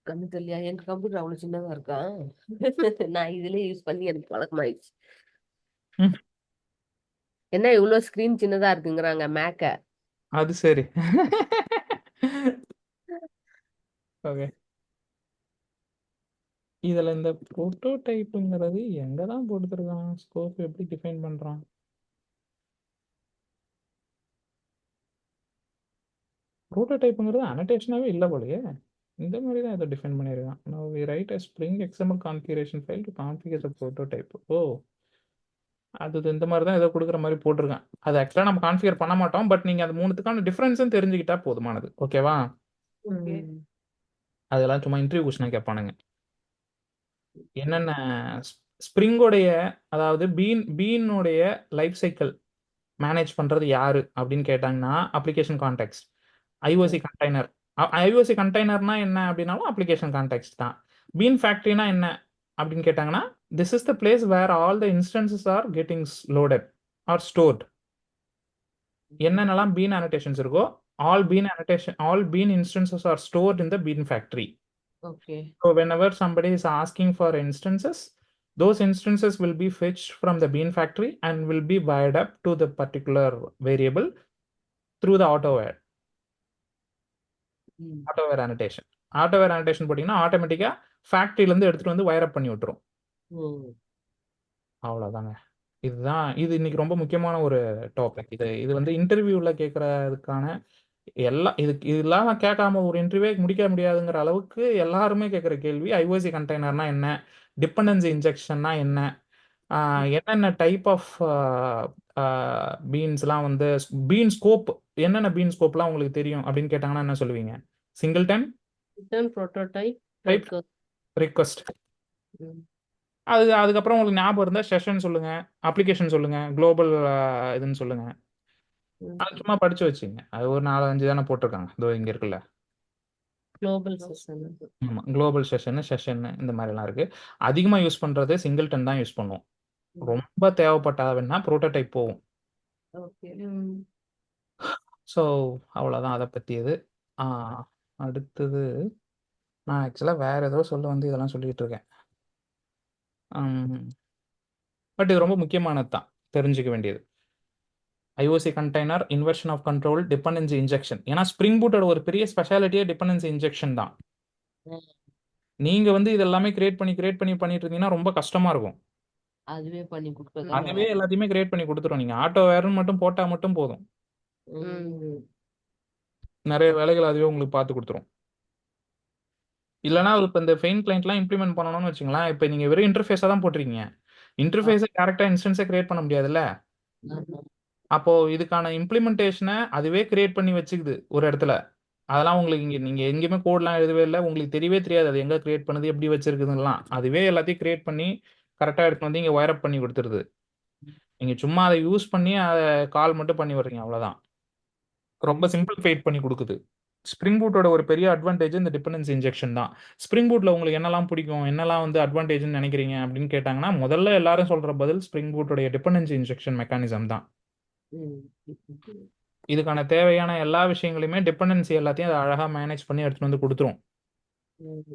கண்ணு தெரியலையா? எங்க கம்ப்யூட்டர் அவ்வளவு சின்னதா இருக்கா? நான் இதுலயே யூஸ் பண்ணி எனக்கு பழக்கமாயிடுச்சு. ம், என்ன இவ்வளவு ஸ்கிரீன் சின்னதா இருக்குங்கிறாங்க மேக்க. அது சரி. ஓகே. இதுல இந்த புரோட்டோடைப்புங்கிறது எங்க தான் போட்டுருக்கான்? ஸ்கோப் எப்படி டிஃபைன் பண்றான்? புரோட்டோடைப்புங்கிறது அனோடேஷனாவே இல்லை போலயே. இந்த மாதிரி தான் இதை டிஃபைன் பண்ணியிருக்கான். Now we write a Spring XML configuration file to configure the prototype. ஓ, அது இந்த மாதிரி தான் ஏதோ கொடுக்குற மாதிரி போட்டிருக்கேன். அது ஆக்சுவலாக நம்ம கான்ஃபிகர் பண்ண மாட்டோம். பட் நீங்கள் அது மூணுத்துக்கான டிஃப்ரென்ஸும் தெரிஞ்சுக்கிட்டா போதுமானது. ஓகேவா? ஓகே. ம். அதெல்லாம் சும்மா இன்டர்வியூ கொஸ்டினாக கேட்பானுங்க. என்னென்ன ஸ்ப்ரிங்கோடைய, அதாவது பீனுடைய லைஃப் சைக்கிள் மேனேஜ் பண்ணுறது யாரு அப்படின்னு கேட்டாங்கன்னா application context. IOC container. IOC கண்டெய்னர்னா என்ன அப்படின்னாலும் அப்ளிகேஷன் கான்டெக்ஸ்ட் தான். பீன் ஃபேக்ட்ரினா என்ன அப்படின்னு கேட்டாங்கன்னா this is the place where all the instances are getting loaded or stored. என்னென்னலாம் பீன் அனோடேஷன்ஸ் இருக்கோ all bean instances are stored in the bean factory. Okay. So whenever somebody is asking for instances, those instances will be fetched from the bean factory and will be wired up to the particular variable through the AutoWare. ம். AutoWare annotation. AutoWare annotation போட்டிங்கன்னா ஆட்டோமேட்டிக்காக ஃபேக்ட்ரியிலேருந்து எடுத்துகிட்டு வந்து wire அப் பண்ணி விட்டுரும். ம். அவ்வளோதாங்க. இது இன்னைக்கு ரொம்ப முக்கியமான ஒரு டாபிக். இது வந்து இன்டர்வியூவில் கேட்குறதுக்கான இதெல்லாம் கேட்காம ஒரு இன்டர்வியூ முடிக்க முடியாதுங்கிற அளவுக்கு எல்லாருமே கேட்குற கேள்வி ஐஓசி கண்டெய்னர்னா என்ன, டிபெண்டன்சி இன்ஜெக்ஷன்னா என்ன, என்னென்ன டைப் ஆஃப் பீன்ஸ்லாம் வந்து பீன் ஸ்கோப், என்னென்ன பீன் ஸ்கோப்லாம் உங்களுக்கு தெரியும் அப்படின்னு கேட்டாங்கன்னா என்ன சொல்லுவீங்க? Singleton, return prototype, type, request. அதுக்கப்புறம் உங்களுக்கு ஞாபகம் இருந்தால் செஷன் சொல்லுங்க, அப்ளிகேஷன் சொல்லுங்க, குளோபல் இதுன்னு சொல்லுங்க. அது சும்மா படிச்சு வச்சுங்க. அது ஒரு 4-5 தானே போட்டிருக்காங்க. இதோ இங்க இருக்குல்ல. Global session. ஆமா, குளோபல் செஷன் இந்த மாதிரிலாம் இருக்கு. அதிகமா யூஸ் பண்றது சிங்கிள்டன் தான் யூஸ் பண்ணுவோம். ரொம்ப தேவைப்பட்டா வேணா புரோட்டோடைப் போகும். ஓகே. ஸோ அவ்வளோதான் அதை பற்றியது. அடுத்தது நான் ஆக்சுவலாக வேற ஏதோ சொல்ல வந்து இதெல்லாம் சொல்லிட்டு இருக்கேன். பட் இது ரொம்ப முக்கியமானது தான், தெரிஞ்சுக்க வேண்டியது. IOC container, inversion of control, dependency injection. ஏன்னா ஸ்ப்ரிங் பூட்டோட ஒரு பெரிய ஸ்பெஷாலிட்டியே டிபெண்டன்சி இன்ஜெக்ஷன் தான். நீங்க வந்து இது எல்லாமே கிரியேட் பண்ணி பண்ணிட்டு இருந்தீங்கன்னா ரொம்ப கஷ்டமா இருக்கும். அதுவே பண்ணி கொடுத்தது. அதுவே எல்லாத்தையுமே கிரியேட் பண்ணி கொடுத்துரும். நீங்க ஆட்டோ வேர்னு மட்டும் போட்டா மட்டும் போதும். நிறைய வேலைகள் அதுவே உங்களுக்கு பார்த்து கொடுத்துரும். இல்லைனா இப்போ இந்த ஃபெயின் கிளைண்ட்லாம் இம்ப்ளிமெண்ட் பண்ணணும்னு வச்சுங்களேன், இப்போ நீங்க வெறும் இன்டர்ஃபேஸாக தான் போட்டிருக்கீங்க. இன்டர்ஃபேஸை கரெக்டாக இன்ஸ்டன்ஸை கிரியேட் பண்ண முடியாதுல்ல. அப்போ இதுக்கான இம்ப்ளிமெண்டேஷனை அதுவே கிரியேட் பண்ணி வச்சுக்குது ஒரு இடத்துல. அதெல்லாம் உங்களுக்கு நீங்க எங்கேயுமே கோட்லாம் எழுதவே இல்லை, உங்களுக்கு தெரியவே தெரியாது அது எங்க கிரியேட் பண்ணுது, எப்படி வச்சிருக்குதுலாம். அதுவே எல்லாத்தையும் கிரியேட் பண்ணி கரெக்டாக எடுத்து வந்து இங்கே ஒயரப் பண்ணி கொடுத்துருது. நீங்க சும்மா அதை யூஸ் பண்ணி அதை கால் மட்டும் பண்ணி வர்றீங்க, அவ்வளோதான். ரொம்ப சிம்பிளிஃபைட் பண்ணி கொடுக்குது. ஸ்ப்ரிங் பூட்டோட ஒரு பெரிய அட்வான்டேஜ் இந்த டிபெண்டன்சி இன்ஜெக்ஷன் தான். ஸ்ப்ரிங் பூட்ல உங்களுக்கு என்னெல்லாம் பிடிக்கும், என்னெல்லாம் வந்து அட்வான்டேஜ்னு நினைக்கிறீங்க அப்படின்னு கேட்டாங்கன்னா, முதல்ல எல்லாரும் சொல்ற பதில் ஸ்ப்ரிங் பூட்டோடைய டிபெண்டன்சி இன்ஜெக்ஷன் மெக்கானிசம் தான். இதுக்கான தேவையான எல்லா விஷயங்களையுமே டிபெண்டன்சி எல்லாத்தையும் அதை அழகா மேனேஜ் பண்ணி எடுத்துட்டு வந்து கொடுத்துரும்.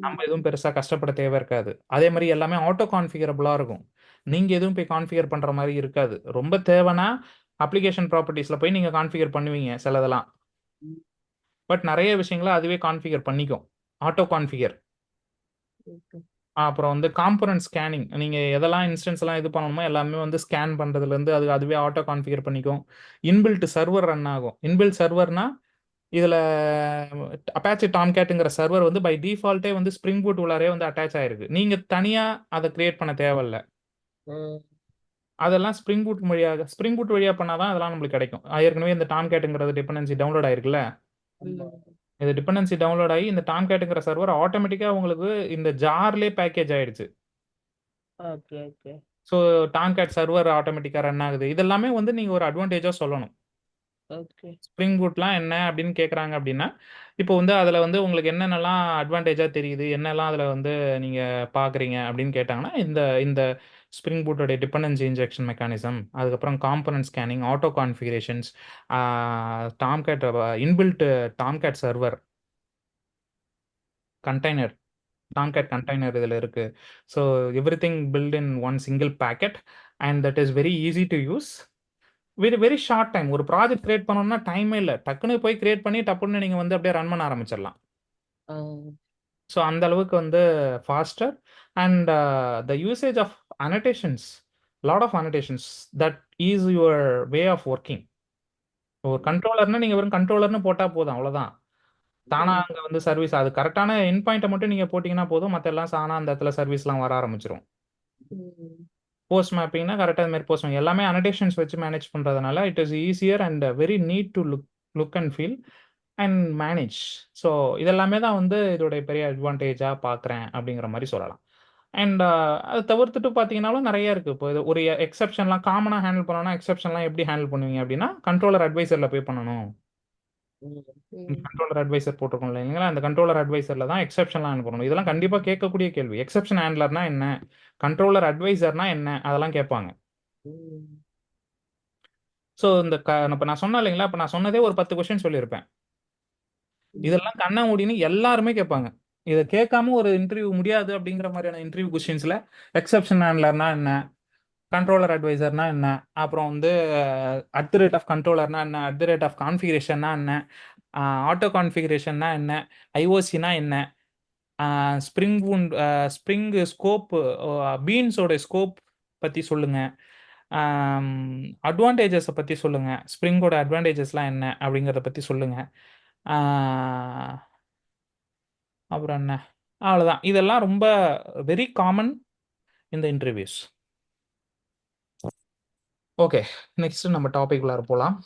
நம்ம எதுவும் பெருசா கஷ்டப்பட தேவை இருக்காது. அதே மாதிரி எல்லாமே ஆட்டோ கான்ஃபிகரபிளா இருக்கும். நீங்க எதுவும் போய் கான்ஃபிகர் பண்ற மாதிரி இருக்காது. ரொம்ப தேவைன்னா அப்ளிகேஷன் ப்ராப்பர்ட்டிஸ்ல போய் நீங்க கான்ஃபிகர் பண்ணுவீங்க சிலதெல்லாம். பட் நிறைய விஷயங்களை அதுவே கான்ஃபிகர் பண்ணிக்கும். Auto configure. அப்புறம் வந்து காம்பனன்ட் ஸ்கேனிங். நீங்க எதெல்லாம் இன்ஸ்டன்ஸ் எல்லாம் இது பண்ணணுமோ எல்லாமே வந்து ஸ்கேன் பண்றதுல இருந்து அதுவே ஆட்டோ கான்ஃபிகர் பண்ணிக்கும். இன்பில்ட் சர்வர் ரன் ஆகும். இன்பில்ட் சர்வர்னா இதுல அப்பாச்சி டாம்கேட்டுங்கிற சர்வர் வந்து பை டிஃபால்ட்டே வந்து ஸ்ப்ரிங் பூட் உள்ளாரே வந்து அட்டாச் ஆயிருக்கு. நீங்க தனியா அதை கிரியேட் பண்ண தேவையில்ல. அதெல்லாம் ஸ்ப்ரிங் பூட் வழியா பண்ணாதான் அதெல்லாம் நம்மளுக்கு கிடைக்கும். ஏற்கனவே இந்த டாம்கேட்டுங்கிறது டிபெண்டன்சி டவுன்லோட் ஆயிருக்குல்ல. இது டிபெண்டன்சி டவுன்லோட் ஆகி இந்த டாம்கேட்டுங்கிற சர்வர் ஆட்டோமேட்டிக்கா உங்களுக்கு இந்த ஜார்லேயே பேக்கேஜ் ஆயிடுச்சு. ஸோ டாம்கேட் சர்வர் ஆட்டோமேட்டிக்கா ரன் ஆகுது. இதெல்லாமே வந்து நீங்க ஒரு அட்வான்டேஜா சொல்லணும். ஸ்ப்ரிங் பூட்லாம் என்ன அப்படின்னு கேட்குறாங்க அப்படின்னா, இப்போ வந்து அதில் வந்து உங்களுக்கு என்னென்னலாம் அட்வான்டேஜாக தெரியுது, என்னெல்லாம் அதில் வந்து நீங்கள் பார்க்குறீங்க அப்படின்னு கேட்டாங்கன்னா, இந்த இந்த ஸ்ப்ரிங் பூட்டோடைய டிபெண்டன்சி இன்ஜெக்ஷன் மெக்கானிசம், அதுக்கப்புறம் component scanning, auto configurations, Tomcat inbuilt Tomcat server container, Tomcat container இதில் இருக்குது. So every thing built in one single packet and that is very easy to use. Very short time. ஒரு project create பண்ணணும்னா டைமே இல்லை, டக்குன்னு போய் create பண்ணி டப்புன்னு நீங்கள் வந்து அப்படியே ரன் பண்ண ஆரம்பிச்சிடலாம். ஸோ அந்த அளவுக்கு வந்து faster and the usage of annotations, lot of annotations that is your way of working. ஒரு கண்ட்ரோலர்னா நீங்கள் வெறும் கண்ட்ரோலர்னு போட்டால் போதும், அவ்வளோதான். தானா அங்கே வந்து சர்வீஸ், அது கரெக்டான என் பாயிண்ட்டை மட்டும் நீங்கள் போட்டிங்கன்னா போதும், மற்ற எல்லாம் தானா அந்த இடத்துல சர்வீஸ்லாம் வர ஆரம்பிச்சிடும். போஸ்ட் மேப்பிங்னா கரெக்டாக அது மாதிரி போஸ்ட் எல்லாமே அனடேஷன்ஸ் வச்சு மேனேஜ் பண்ணுறதுனால it is easier and very need to look and feel and manage. So இதெல்லாமே தான் வந்து இதோடைய பெரிய அட்வான்டேஜாக பார்க்குறேன் அப்படிங்கிற மாதிரி சொல்லலாம். அண்ட் அதை தவிர்த்துட்டு பார்த்தீங்கன்னாலும் நிறைய இருக்குது. இப்போ இது ஒரு எக்ஸப்ஷன்லாம் காமனாக ஹேண்டில் பண்ணணும்னா எக்ஸப்ஷன்லாம் எப்படி ஹேண்டில் பண்ணுவீங்க அப்படின்னா, கண்ட்ரோலர் அட்வைசரில் போய் பண்ணணும். கண்ட்ரோலர் அட்வைசர் போட்டிருக்கோம் இல்லைங்களா, அந்த கண்ட்ரோலர் அட்வைசர்ல தான் எக்ஸப்ஷன்லாம் ஹேண்டில் பண்ணணும். இதெல்லாம் கண்டிப்பாக கேட்கக்கூடிய கேள்வி. எக்ஸப்ஷன் ஹேண்ட்லர்னா என்ன, கண்ட்ரோலர் அட்வைசர்னா என்ன, அதெல்லாம் கேட்பாங்க. ஸோ இந்த இப்போ நான் சொன்னேன் இல்லைங்களா, இப்போ நான் சொன்னதே ஒரு 10 கொஸ்டின் சொல்லியிருப்பேன். இதெல்லாம் கண்ணா மூடின்னு எல்லாருமே கேட்பாங்க. இதை கேட்காம ஒரு இன்டர்வியூ முடியாது அப்படிங்கிற மாதிரியான இன்டர்வியூ கொஸ்டின்ஸ்ல எக்ஸப்ஷன் ஹேண்ட்லர்னா என்ன, கண்ட்ரோலர் அட்வைசர்னா என்ன, அப்புறம் வந்து அட் தி ரேட் ஆஃப் கண்ட்ரோலர்னா என்ன, அட் தி ரேட் ஆஃப் கான்ஃபிகரேஷன்னா என்ன, ஆட்டோ கான்ஃபிகரேஷன்னா என்ன, ஐஓசினா என்ன, ஸ்ப்ரிங் ஸ்கோப், பீன்ஸோட ஸ்கோப் பற்றி சொல்லுங்க, அட்வான்டேஜஸை பற்றி சொல்லுங்க, ஸ்ப்ரிங்கோட அட்வான்டேஜஸ்லாம் என்ன அப்படிங்கிறத பற்றி சொல்லுங்க. அப்புறம் என்ன, அவ்வளோதான். இதெல்லாம் ரொம்ப வெரி காமன் இந்த இன்டர்வியூஸ். ஓகே, நெக்ஸ்ட் நம்ம டாபிக் உள்ள போகலாம்.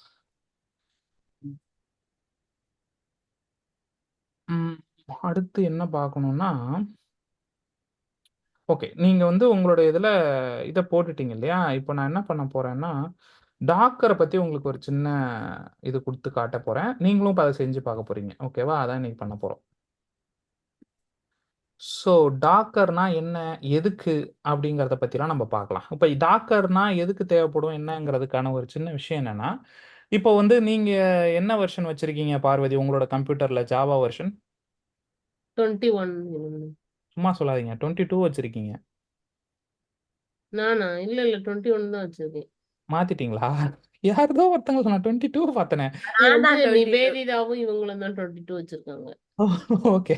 அடுத்து என்ன பார்க்கணும்னா, ஓகே நீங்கள் வந்து உங்களோட இதில் இதை போட்டுட்டீங்க இல்லையா, இப்போ நான் என்ன பண்ண போகிறேன்னா டாக்கரை பற்றி உங்களுக்கு ஒரு சின்ன இது கொடுத்து காட்ட போகிறேன். நீங்களும் இப்போ அதை செஞ்சு பார்க்க போகிறீங்க. ஓகேவா, அதான் இன்னைக்கு பண்ண போகிறோம். ஸோ டாக்கர்னா என்ன, எதுக்கு அப்படிங்கிறத பற்றிலாம் நம்ம பார்க்கலாம். இப்போ டாக்கர்னா எதுக்கு தேவைப்படும் என்னங்கிறதுக்கான ஒரு சின்ன விஷயம் என்னென்னா, இப்போ வந்து நீங்கள் என்ன வெர்ஷன் வச்சுருக்கீங்க பார்வதி உங்களோட கம்ப்யூட்டரில், ஜாவா வெர்ஷன் 21. சும்மா சொல்லாதீங்க, 22 வச்சுருக்கீங்க. நானா? இல்ல 21 தான் வச்சிருக்கேன். மாத்திட்டீங்களா? யாரதோ ஒருத்தங்க சொன்னா 22 பார்த்தனே. நான் தான் 22. நிவேதிதாவும் இவங்களும் தான் 22 வச்சிருக்காங்க. ஓகே.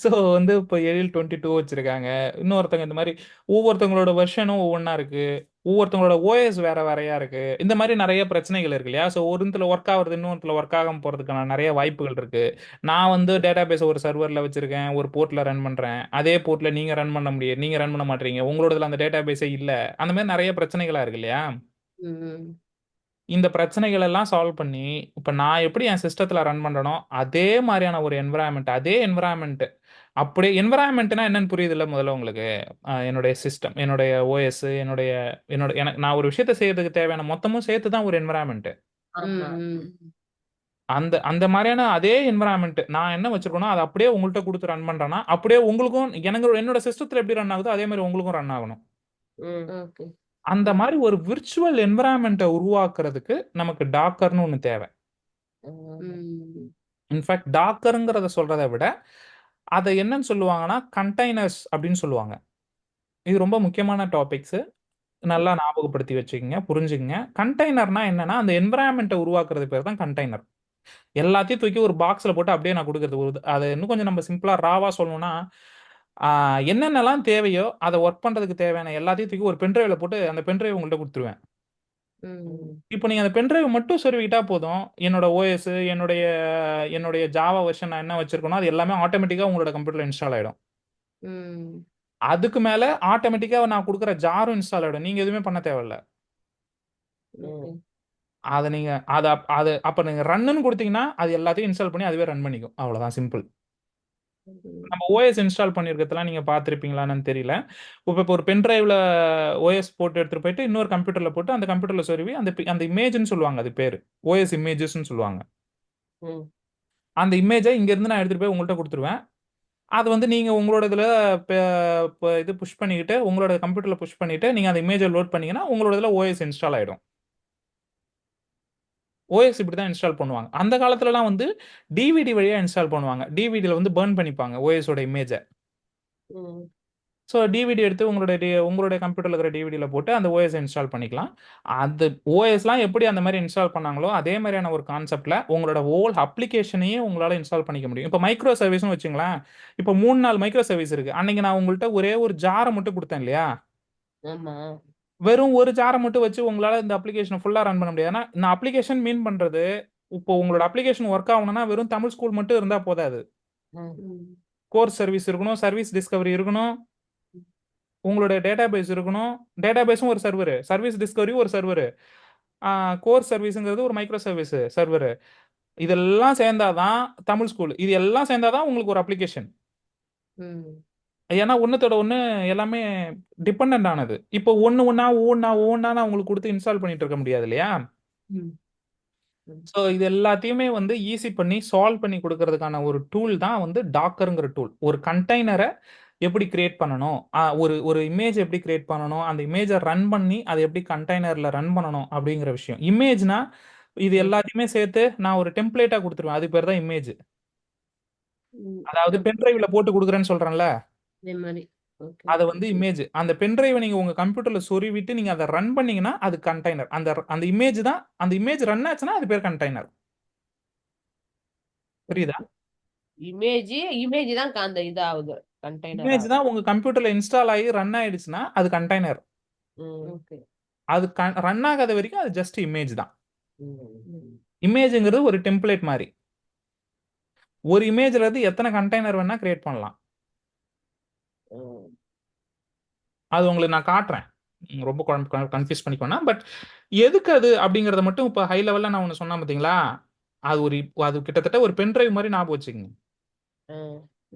ஸோ வந்து இப்போ எழில் 22 வச்சிருக்காங்க. இன்னொருத்தங்க இந்த மாதிரி ஒவ்வொருத்தவங்களோட வெர்ஷனும் ஒவ்வொன்றா இருக்கு. ஒவ்வொருத்தவங்களோட ஓஎஸ் வேற வேறையா இருக்கு. இந்த மாதிரி நிறைய பிரச்சனைகள் இருக்கு இல்லையா? ஸோ ஒரு இடத்துல ஒர்க் ஆகுறது இன்னொருத்துல ஒர்க் ஆகாம போறதுக்கான நிறைய வாய்ப்புகள் இருக்கு. நான் வந்து டேட்டாபேஸ் ஒரு சர்வர்ல வச்சிருக்கேன், ஒரு போர்ட்ல ரன் பண்றேன். அதே போர்ட்ல நீங்க ரன் பண்ண முடியும், நீங்க ரன் பண்ண மாட்டீங்க, உங்களோடதுல அந்த டேட்டாபேஸே இல்ல. அந்த மாதிரி நிறைய பிரச்சனைகளா இருக்கு இல்லையா? ம். இந்த பிரச்சனைகள் எல்லாம் சால்வ் பண்ணி இப்போ நான் எப்படி என் சிஸ்டத்தில் ரன் பண்ணுறனோ அதே மாதிரியான ஒரு என்விரான்மெண்ட், அதே என்விரான்மெண்ட், அப்படியே என்விரான்மெண்ட்னா என்னன்னு புரியுதுல்ல முதல்ல உங்களுக்கு? என்னுடைய சிஸ்டம், என்னுடைய ஓஎஸ், என்னுடைய என்னோட எனக்கு நான் ஒரு விஷயத்தை செய்யறதுக்கு தேவையான மொத்தமும் சேர்த்து தான் ஒரு என்விரான்மெண்ட். ஆமா. ம். அந்த அந்த மாதிரியான அதே என்விரான்மெண்ட் நான் என்ன வச்சிருக்கணும் அதை அப்படியே உங்கள்கிட்ட கொடுத்து ரன் பண்றேன்னா அப்படியே உங்களுக்கும் என்னோட சிஸ்டத்தில் எப்படி ரன் ஆகுதோ அதே மாதிரி உங்களுக்கும் ரன் ஆகணும். ம். ஓகே. அந்த மாதிரி ஒரு விர்ச்சுவல் என்விரான்மெண்ட்டை உருவாக்குறதுக்கு நமக்கு டாக்கர்னு ஒன்று தேவை. ம். இன்ஃபேக்ட் டாக்கருங்கிறத சொல்றதை விட அதை என்னன்னு சொல்லுவாங்கன்னா கண்டெய்னர்ஸ் அப்படின்னு சொல்லுவாங்க. இது ரொம்ப முக்கியமான டாபிக்ஸ். நல்லா ஞாபகப்படுத்தி வச்சுக்கோங்க, புரிஞ்சுக்கங்க. கண்டெய்னர்னா என்னன்னா அந்த என்விரான்மெண்ட்டை உருவாக்குறது பேர் தான் கண்டெய்னர். எல்லாத்தையும் தூக்கி ஒரு பாக்ஸ்ல போட்டு அப்படியே நான் கொடுக்கறது. அதை இன்னும் கொஞ்சம் நம்ம சிம்பிளா ராவா சொல்லணும்னா என்னென்னலாம் தேவையோ அதை ஒர்க் பண்றதுக்கு தேவையான எல்லாத்தையும் தூக்கி ஒரு பென்ட்ரைவ்ல போட்டு அந்த பென்ட்ரைவ் உங்கள்கிட்ட கொடுத்துருவேன். ம். இப்போ நீங்க அந்த பென்ட்ரைவ் மட்டும் சொருவிக்கிட்டா போதும். என்னோட ஓஎஸ், என்னுடைய என்னுடைய ஜாவா வெர்ஷன் நான் என்ன வச்சிருக்கணும் அது எல்லாமே ஆட்டோமேட்டிக்கா உங்களோட கம்ப்யூட்டர்ல இன்ஸ்டால் ஆயிடும். ம். அதுக்கு மேல ஆட்டோமேட்டிக்கா நான் கொடுக்குற ஜாரும் இன்ஸ்டால் ஆயிடும். நீங்க எதுவுமே பண்ண தேவையில்ல. ஓகே. அதை நீங்க அது அப்ப நீங்க ரன்னு கொடுத்தீங்கன்னா அது எல்லாத்தையும் இன்ஸ்டால் பண்ணி அதுவே ரன் பண்ணிக்கும். அவ்வளவுதான், சிம்பிள். நம்ம ஓஎஸ் இன்ஸ்டால் பண்ணிருக்கிறதுலாம் நீங்க பார்த்துருப்பீங்களான்னு தெரியல. இப்போ ஒரு பென் டிரைவ்ல ஓஎஸ் போட்டு எடுத்துட்டு போயிட்டு இன்னொரு கம்ப்யூட்டர்ல போட்டு அந்த கம்ப்யூட்டர்ல சொருவி அந்த இமேஜ்னு சொல்லுவாங்க, அது பேரு ஓஎஸ் இமேஜஸ்ன்னு சொல்லுவாங்க. ம். அந்த இமேஜை இங்க இருந்து நான் எடுத்துட்டு போய் உங்கள்கிட்ட கொடுத்துருவேன். அது வந்து நீங்க உங்களோட இதுல இது புஷ் பண்ணிக்கிட்டு உங்களோட கம்ப்யூட்டர்ல புஷ் பண்ணிட்டு நீங்க அந்த இமேஜை லோட் பண்ணீங்கன்னா உங்களோட இதுல ஓஎஸ் இன்ஸ்டால் ஆயிடும். ஓஎஸ் இப்படி தான் இன்ஸ்டால் பண்ணுவாங்க. அந்த காலத்துலலாம் வந்து டிவிடி வழியா இன்ஸ்டால் பண்ணுவாங்க. டிவிடியில் வந்து பர்ன் பண்ணிப்பாங்க ஓஎஸோட இமேஜை. ம். ஸோ டிவிடி எடுத்து உங்களுடைய கம்ப்யூட்டரில் இருக்கிற டிவிடியில் போட்டு அந்த ஓஎஸ் இன்ஸ்டால் பண்ணிக்கலாம். அந்த ஓஎஸ்லாம் எப்படி அந்த மாதிரி இன்ஸ்டால் பண்ணாங்களோ அதே மாதிரியான ஒரு கான்செப்டில் உங்களோட ஹோல் அப்ளிகேஷனையே உங்களால் இன்ஸ்டால் பண்ணிக்க முடியும். இப்போ மைக்ரோ சர்வீஸ்னு வச்சுங்களேன். இப்போ 3-4 மைக்ரோ சர்வீஸ் இருக்குது. அன்னைக்கு நான் உங்கள்கிட்ட ஒரே ஒரு ஜாரை மட்டும் கொடுத்தேன் இல்லையா? ஆமா. வெறும் ஒரு ஜாரை மட்டும் வச்சு உங்களால் இந்த அப்ளிகேஷனை ஃபுல்லாக ரன் பண்ண முடியாது. ஏன்னா நான் அப்ளிகேஷன் மீன் பண்ணுறது, இப்போ உங்களோட அப்ளிகேஷன் ஒர்க் ஆகணும்னா வெறும் தமிழ் ஸ்கூல் மட்டும் இருந்தால் போதாது. ம். கோர்ஸ் சர்வீஸ் இருக்கணும், சர்வீஸ் டிஸ்கவரி இருக்கணும், உங்களோட டேட்டாபேஸ் இருக்கணும். டேட்டாபேஸும் ஒரு சர்வர், சர்வீஸ் டிஸ்கவரி ஒரு சர்வர், கோர் சர்வீஸுங்கிறது ஒரு மைக்ரோ சர்வீஸ் சர்வர். இதெல்லாம் சேர்ந்தாதான் தமிழ் ஸ்கூல். இது எல்லாம் சேர்ந்தாதான் உங்களுக்கு ஒரு அப்ளிகேஷன். ம். ஏன்னா ஒன்றுத்தோட ஒன்று எல்லாமே டிபெண்ட் ஆனது. இப்போ ஒவ்வொன்றா நான் உங்களுக்கு கொடுத்து இன்ஸ்டால் பண்ணிட்டு இருக்க முடியாது இல்லையா? ம். ஸோ இது எல்லாத்தையுமே வந்து ஈஸி பண்ணி சால்வ் பண்ணி கொடுக்கறதுக்கான ஒரு டூல் தான் வந்து டாக்கருங்கிற டூல். ஒரு கண்டெய்னரை எப்படி கிரியேட் பண்ணணும், ஒரு ஒரு இமேஜ் எப்படி கிரியேட் பண்ணணும், அந்த இமேஜை ரன் பண்ணி அதை எப்படி கண்டெய்னரில் ரன் பண்ணணும் அப்படிங்கிற விஷயம். இமேஜ்னா இது எல்லாத்தையுமே சேர்த்து நான் ஒரு டெம்ப்ளேட்டாக கொடுத்துருவேன். அது பேர் தான் இமேஜ். ம். அதாவது பென்ட்ரைவ்ல போட்டு கொடுக்குறேன்னு சொல்றேன்ல, அதே மாதிரி. ஓகே. அதை வந்து இமேஜ். அந்த பென்ட்ரைவை நீங்க உங்க கம்ப்யூட்டர்ல சொருவிட்டு நீங்க அதை ரன் பண்ணீங்கன்னா அது கண்டெய்னர். அந்த அந்த இமேஜ் தான், அந்த இமேஜ் ரன் ஆச்சுன்னா அது பேர் கண்டெய்னர். புரியுதா? இமேஜ் தான் அந்த இதாகுது, கண்டெய்னர் இமேஜ் ஆகுது. தான் உங்க கம்ப்யூட்டர்ல இன்ஸ்டால் ஆகி ரன் ஆயிடுச்சுன்னா அது கண்டெய்னர். ஓகே. அது ரன் ஆகாத வரைக்கும் அது ஜஸ்ட் இமேஜ் தான். ம். இமேஜ்ங்கிறது ஒரு டெம்ப்ளேட் மாதிரி. ஒரு இமேஜ்ல இருந்து எத்தனை கண்டெய்னர் வேணா கிரியேட் பண்ணலாம். அது உங்களுக்கு நான் காட்டுறேன். ரொம்ப கன்ஃபியூஸ் பண்ணிக்கோனா. பட் எதுக்கு அது அப்படிங்கறத மட்டும் இப்போ ஹை லெவல்ல நான் ஒன்று சொன்னேன் பார்த்தீங்களா? அது கிட்டத்தட்ட ஒரு பென் டிரைவ் மாதிரி ஞாபகம் வச்சுக்கோங்க.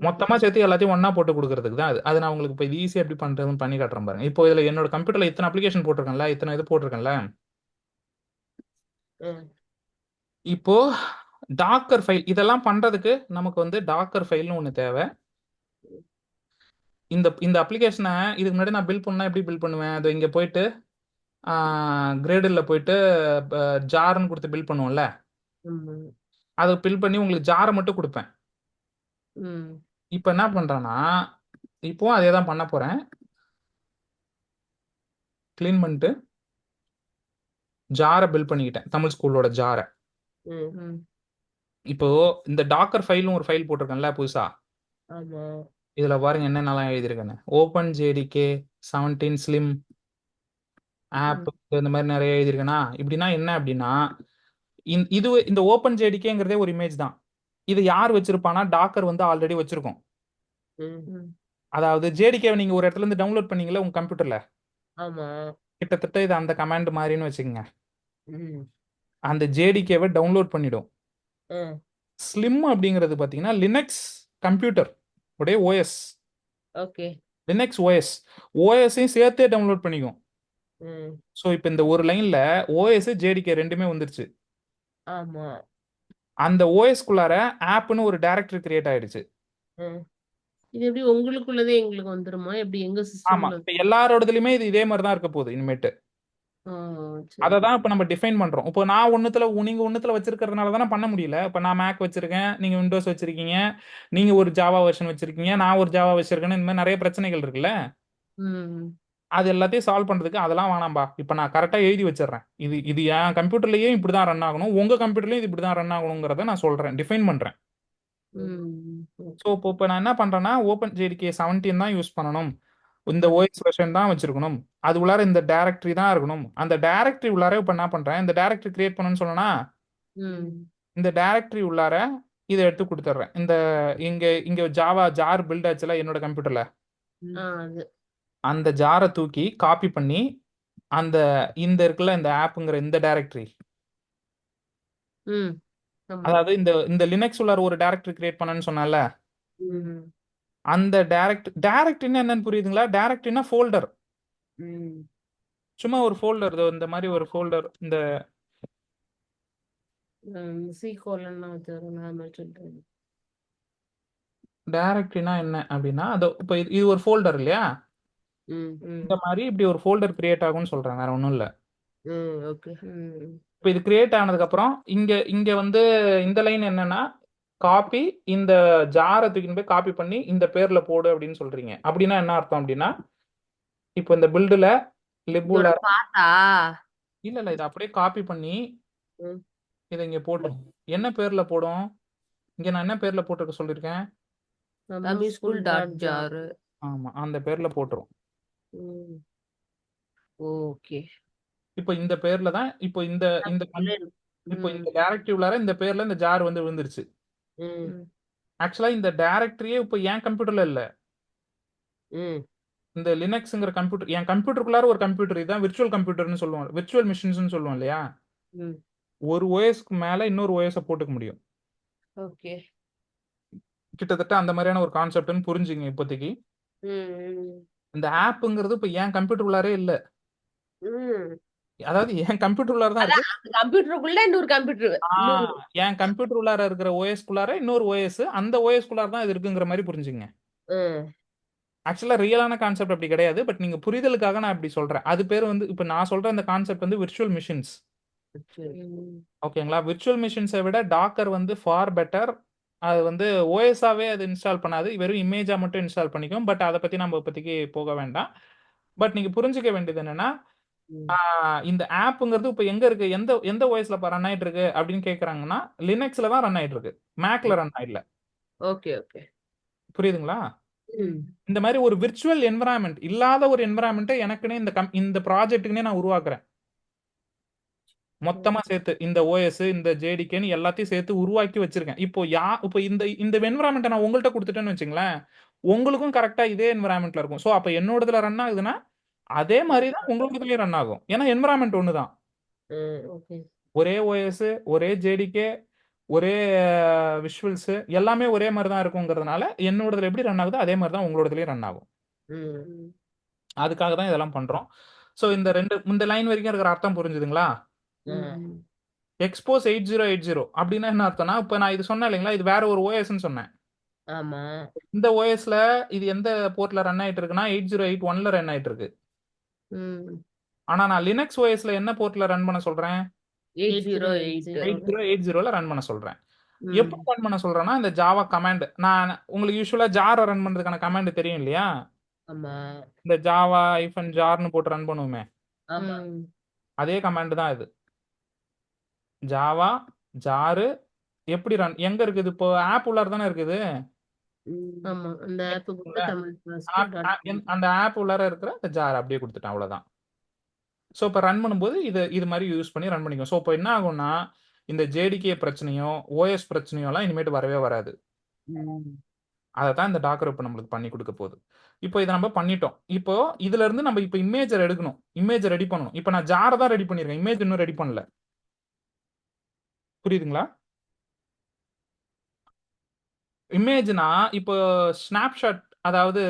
மொத்தமா சேர்த்து எல்லாத்தையும் ஒண்ணா போட்டு கொடுக்கறதுக்கு தான் அது. அது நான் உங்களுக்கு இப்போ இது ஈஸியா எப்படி பண்றதுன்னு பண்ணி காட்டுறேன் பாருங்க. இப்போ இதுல என்னோட கம்ப்யூட்டர்ல இத்தனை அப்ளிகேஷன் போட்டிருக்கேன்ல, இத்தனை இது போட்டிருக்கேன்ல. இப்போ டாக்கர் ஃபைல் இதெல்லாம் பண்றதுக்கு நமக்கு வந்து டாக்கர் ஃபைல்னு ஒன்று தேவை. இந்த இந்த அப்ளிகேஷனை இதுக்கு முன்னாடி நான் பில் பண்ணா எப்படி பில் பண்ணுவேன்? அது இங்க போயிட்டு கிரேடில் போயிட்டு ஜார்னு கொடுத்து பில் பண்ணுவோம்ல, ஆமா. அதை பில் பண்ணி உங்களுக்கு ஜாரை மட்டும் கொடுப்பேன். ம். இப்போ என்ன பண்றேன்னா இப்போ அதே தான் பண்ண போறேன். க்ளீன் பண்ணிட்டு ஜாரை பில்ட் பண்ணிக்கிட்டேன், தமிழ் ஸ்கூலோட ஜாரை. ம். ம். இப்போ இந்த டாக்கர் ஃபைலும் ஒரு ஃபைல் போட்டிருக்கேன்ல புதுசா, ஆமா. இதுல பாருங்க என்னென்னலாம் எழுதியிருக்கேன்னு. ஓப்பன் ஜேடிகே 17 ஸ்லிம் ஆப், இந்த மாதிரி நிறைய எழுதியிருக்கேனா. இப்படின்னா என்ன அப்படின்னா, இது இந்த ஓப்பன் ஜேடிகேங்கிறதே ஒரு இமேஜ் தான். இது யார் வச்சிருப்பானா, டாக்கர் வந்து ஆல்ரெடி வச்சிருக்கோம். ம். ம். அதாவது ஜேடிகேவை நீங்க ஒரு இடத்துல இருந்து டவுன்லோட் பண்ணீங்களா உங்க கம்ப்யூட்டர்ல, ஆமா. கிட்டத்தட்ட இது அந்த கமாண்ட் மாதிரின்னு வச்சுக்கோங்க. ம். அந்த ஜேடிகேவை டவுன்லோட் பண்ணிடும். ம். ஸ்லிம் அப்படிங்கிறது பார்த்தீங்கன்னா லினக்ஸ் கம்ப்யூட்டர் உடைய ஓஎஸ், ஓகே. லினக்ஸ் ஓஎஸ், ஓஎஸையும் சேர்த்தே டவுன்லோட் பண்ணிக்கும். ம். ஸோ இப்போ இந்த ஒரு லைன்ல ஓஎஸ் ஜேடிகே ரெண்டுமே வந்துருச்சு. ஆமா. அந்த ஓஎஸ்குள்ளார ஆப்னு ஒரு டைரக்டரி கிரியேட் ஆயிடுச்சு. ம். இது எப்படி உங்களுக்குள்ளதே எங்களுக்கு வந்துருமா? எப்படி எங்க ஆமா, சிஸ்டம்ல? இப்போ எல்லாரோடதுலயுமே இது இதே மாதிரி தான் இருக்க போகுது இனிமேட்டு. ஓ, அதை சரி. தான் இப்போ நம்ம டிஃபைன் பண்றோம். இப்போ நான் நீங்க ஒண்ணுத்துல வச்சிருக்கிறதுனால தானே பண்ண முடியல. இப்போ நான் மேக் வச்சிருக்கேன், நீங்க விண்டோஸ் வச்சிருக்கீங்க, நீங்க ஒரு ஜாவா வெர்ஷன் வச்சிருக்கீங்க, நான் ஒரு ஜாவா வச்சிருக்கேன்னு, இந்த மாதிரி நிறைய பிரச்சனைகள் இருக்குல்ல. ம். அது எல்லாத்தையும் சால்வ் பண்றதுக்கு அதெல்லாம் வேணாம்பா. இப்போ நான் கரெக்டா எழுதி வச்சிடுறேன். இது இது என் கம்ப்யூட்டர்லயே இப்படிதான் ரன் ஆகணும், உங்க கம்ப்யூட்டர்லயும் இது இப்படிதான் ரன் ஆகணுங்கிறத நான் சொல்றேன், டிஃபைன் பண்றேன். ம். ஸோ இப்போ நான் என்ன பண்றேன்னா, ஓப்பன் ஜேடிகே 17 தான் யூஸ் பண்ணணும், இந்த ம். ஓஎஸ் வெர்ஷன் தான் வச்சிருக்கணும், அது உள்ளார இந்த டைரக்டரி தான் இருக்கணும். அந்த டைரக்டரி உள்ளார இப்போ என்ன பண்றேன், இந்த டைரக்டரி கிரியேட் பண்ணணும்னு சொன்னா, ம். இந்த டைரக்டரி உள்ளார இதை எடுத்து கொடுத்துட்றேன். இந்த இங்க இங்க ஜாவா ஜார் பில்ட் ஆச்சுல என்னோட கம்ப்யூட்டர்ல, அது. அந்த ஜாரை தூக்கி காப்பி பண்ணி அந்த இந்த இருக்குல்ல இந்த ஆப்புங்கிற இந்த டைரக்டரி, ம். ஆமா. அதாவது இந்த இந்த லினக்ஸ் உள்ளார ஒரு டைரக்டரி கிரியேட் பண்ணேன்னு சொன்னால, ம். அந்த டைரக்டரின்னா என்னன்னு புரியுதுங்களா? டைரக்டரினா ஃபோல்டர், ம். சும்மா ஒரு ஃபோல்டர், இந்த மாதிரி ஒரு ஃபோல்டர். இந்த சி கோலன்னா வச்சிருக்கோம் நான் மாதிரி சொல்றேன். டைரக்டரினா என்ன அப்படின்னா, அது இப்போ இது ஒரு ஃபோல்டர் இல்லையா, ம். ம். இந்த மாதிரி இப்படி ஒரு ஃபோல்டர் கிரியேட் ஆகும்னு சொல்றேன், வேற ஒன்றும் இல்லை. ம். ஓகே. ம். இப்போ இது கிரியேட் ஆனதுக்கு அப்புறம் இங்க இங்க வந்து இந்த லைன் என்னன்னா, காப்பி, இந்த ஜாரை தூக்கின்னு போய் காப்பி பண்ணி இந்த பேர்ல போடு அப்படின்னு சொல்றீங்க. அப்படின்னா என்ன அர்த்தம் அப்படின்னா, இப்போ இந்த பில்டுல லிபுல இதோட பாத்தா. இல்ல இல்ல, இதை அப்படியே காப்பி பண்ணி ம். இதை இங்க போட்டுரும். என்ன பேர்ல போடும், இங்க நான் என்ன பேர்ல போட்டிருக்க சொல்லியிருக்கேன், தமிழ் ஸ்கூல் டாட் ஜார். ஆமா அந்த பேர்ல போட்டுரும். ம். ஓகே. இப்போ இந்த பேர்ல தான், இப்போ இந்த இந்த இப்போ இந்த டைரக்டரி உள்ளார இந்த பேர்ல இந்த ஜார் வந்து விழுந்துருச்சு. ம். ஆக்சுவலா இந்த டைரக்டரியே இப்போ என் கம்ப்யூட்டர்ல இல்ல, ம். இந்த லினக்ஸ்ங்கிற கம்ப்யூட்டர், என் கம்ப்யூட்டருக்குள்ளார ஒரு கம்ப்யூட்டர், இதான் விர்ச்சுவல் கம்ப்யூட்டர்னு சொல்லுவோம், விர்ச்சுவல் மிஷின்ஸ்னு சொல்லுவோம் இல்லையா. ம். ஒரு ஓஎஸ்க்கு மேல இன்னொரு ஓஎஸை போட்டுக்க முடியும். ஓகே. கிட்டத்தட்ட அந்த மாதிரியான ஒரு கான்செப்ட்னு புரிஞ்சுங்க இப்போதைக்கு. ம். இந்த ஆப்புங்கிறது இப்போ என் கம்ப்யூட்டர் உள்ளாரே இல்ல, ம். அதாவது என் கம்ப்யூட்டர் உள்ளார தான் இருக்கு. அந்த கம்ப்யூட்டருக்குள்ள இன்னொரு கம்ப்யூட்டர். என் கம்ப்யூட்டர் உள்ளார இருக்கிற ஓஎஸ்குள்ளார இன்னொரு ஓஎஸ், அந்த ஓஎஸ்குள்ளார தான் இது இருக்குங்கிற மாதிரி புரிஞ்சுங்க. ஆக்சுவலா ரியலான கான்செப்ட் அப்படி கிடையாது, பட் நீங்க புரிதலுக்காக நான் இப்படி சொல்றேன். அது பேர் வந்து இப்போ நான் சொல்ற இந்த கான்செப்ட் வந்து விர்ச்சுவல் மிஷின்ஸ். ஓகேங்களா? விர்ச்சுவல் மிஷின்ஸை விட டாக்கர் வந்து ஃபார் பெட்டர். அது வந்து ஓஎஸ்ஆவே அது இன்ஸ்டால் பண்ணாது, வெறும் இமேஜா மட்டும் இன்ஸ்டால் பண்ணிக்கும். பட் அதை பத்தி நம்ம இப்போதைக்கு போக வேண்டாம். பட் நீங்க புரிஞ்சுக்க வேண்டியது என்னன்னா, இந்த ஆப்புங்கிறது இப்போ எங்க இருக்கு, எந்த எந்த ஓஎஸ்ல ரன் ஆயிட்டு இருக்கு அப்படின்னு கேக்குறாங்கன்னா, லினக்ஸ்ல தான் ரன் ஆயிட்டு இருக்கு, மேக்ல ரன் ஆயிடல. ஓகே. ஓகே. புரியுதுங்களா? ம். இந்த மாதிரி ஒரு விர்ச்சுவல் என்விரான்மெண்ட் இல்லாத ஒரு என்விரான்மெண்ட்டை எனக்குன்னே இந்த ப்ராஜெக்ட்டுக்குனே நான் உருவாக்குறேன். மொத்தமா சேர்த்து இந்த ஓஎஸ் இந்த ஜேடிகேன்னு எல்லாத்தையும் சேர்த்து உருவாக்கி வச்சிருக்கேன். இப்போ இந்த இந்த என்விரான்மெண்ட்டை நான் உங்கள்கிட்ட கொடுத்துட்டேன்னு வச்சுங்களேன், உங்களுக்கும் கரெக்டா இதே என்விரான்மெண்ட்ல இருக்கும். ஸோ அப்போ என்னோடதுல ரன் ஆகுதுன்னா அதே மாதிரி தான் உங்களுக்கு இதுலயும் ரன் ஆகும். ஏன்னா என்விரான்மெண்ட் ஒன்று தான், ஓகே. ஒரே ஓஎஸ், ஒரே ஜேடிகே, ஒரே விஷுவல்ஸ் எல்லாமே ஒரே மாதிரி தான் இருக்குங்கிறதுனால என்னோடதுல எப்படி ரன் ஆகுதோ அதே மாதிரி தான் உங்களோடதுலயும் ரன் ஆகும். ம். அதுக்காக தான் இதெல்லாம் பண்றோம். ஸோ இந்த லைன் வரைக்கும் இருக்கிற அர்த்தம் புரிஞ்சுதுங்களா? எக்ஸ்போஸ் 8080 அப்படின்னா என்ன அர்த்தம்னா, இப்போ நான் இது சொன்னேன் இல்லைங்களா, இது வேற ஒரு ஓஎஸ்ன்னு சொன்னேன். ஆமா. இந்த ஓஎஸ்ல இது எந்த போர்ட்ல ரன் ஆயிட்டு இருக்குன்னா 8081ல ரன் ஆயிட்டு இருக்கு. ஆனா நான் லினக்ஸ் ஓஎஸ்ல என்ன போர்ட்ல ரன் பண்ண சொல்றேன், 808. 8080ல ரன் பண்ண சொல்றேன். எப்படி ரன் பண்ண சொல்றேன்னா, இந்த ஜாவா கமாண்ட், நான் உங்களுக்கு யூஸ்வலா ஜார் ரன் பண்றதுக்கான கமாண்ட் தெரியும் இல்லையா, ஆமா. இந்த ஜாவா -jar போட்டு ரன் பண்ணுவோமே, ஆமா. அதே கமாண்ட் தான் இது. ஜாவா ஜாரு எப்படி ரன் எங்க இருக்குது? இப்போ ஆப் உள்ளார தானே இருக்குது. ஆமா அந்த ஆப் கூட தமிழ் கிளாஸ்க்கு அந்த ஆப் உள்ளார இருக்கிற அந்த ஜார் அப்படியே கொடுத்துட்டேன், அவ்வளவுதான். ஸோ இப்போ ரன் பண்ணும்போது இது மாதிரி யூஸ் பண்ணி ரன் பண்ணிக்கோ. ஸோ இப்போ என்ன ஆகும்னா இந்த ஜேடிகே பிரச்சனையோ ஓஎஸ் பிரச்சனையோ எல்லாம் இனிமேட்டு வரவே வராது. அதை தான் இந்த டாக்கர் இப்போ நம்மளுக்கு பண்ணி கொடுக்க போகுது. இப்போ இதை நம்ம பண்ணிட்டோம். இப்போ இதுல இருந்து நம்ம இப்போ இமேஜை எடுக்கணும், இமேஜை ரெடி பண்ணணும். இப்போ நான் ஜாரை தான் ரெடி பண்ணிருக்கேன், இமேஜ் இன்னும் ரெடி பண்ணல. புரியுதுங்களா? இமேஜ்னா இப்போ ஸ்னாப்ஷாட், அதாவது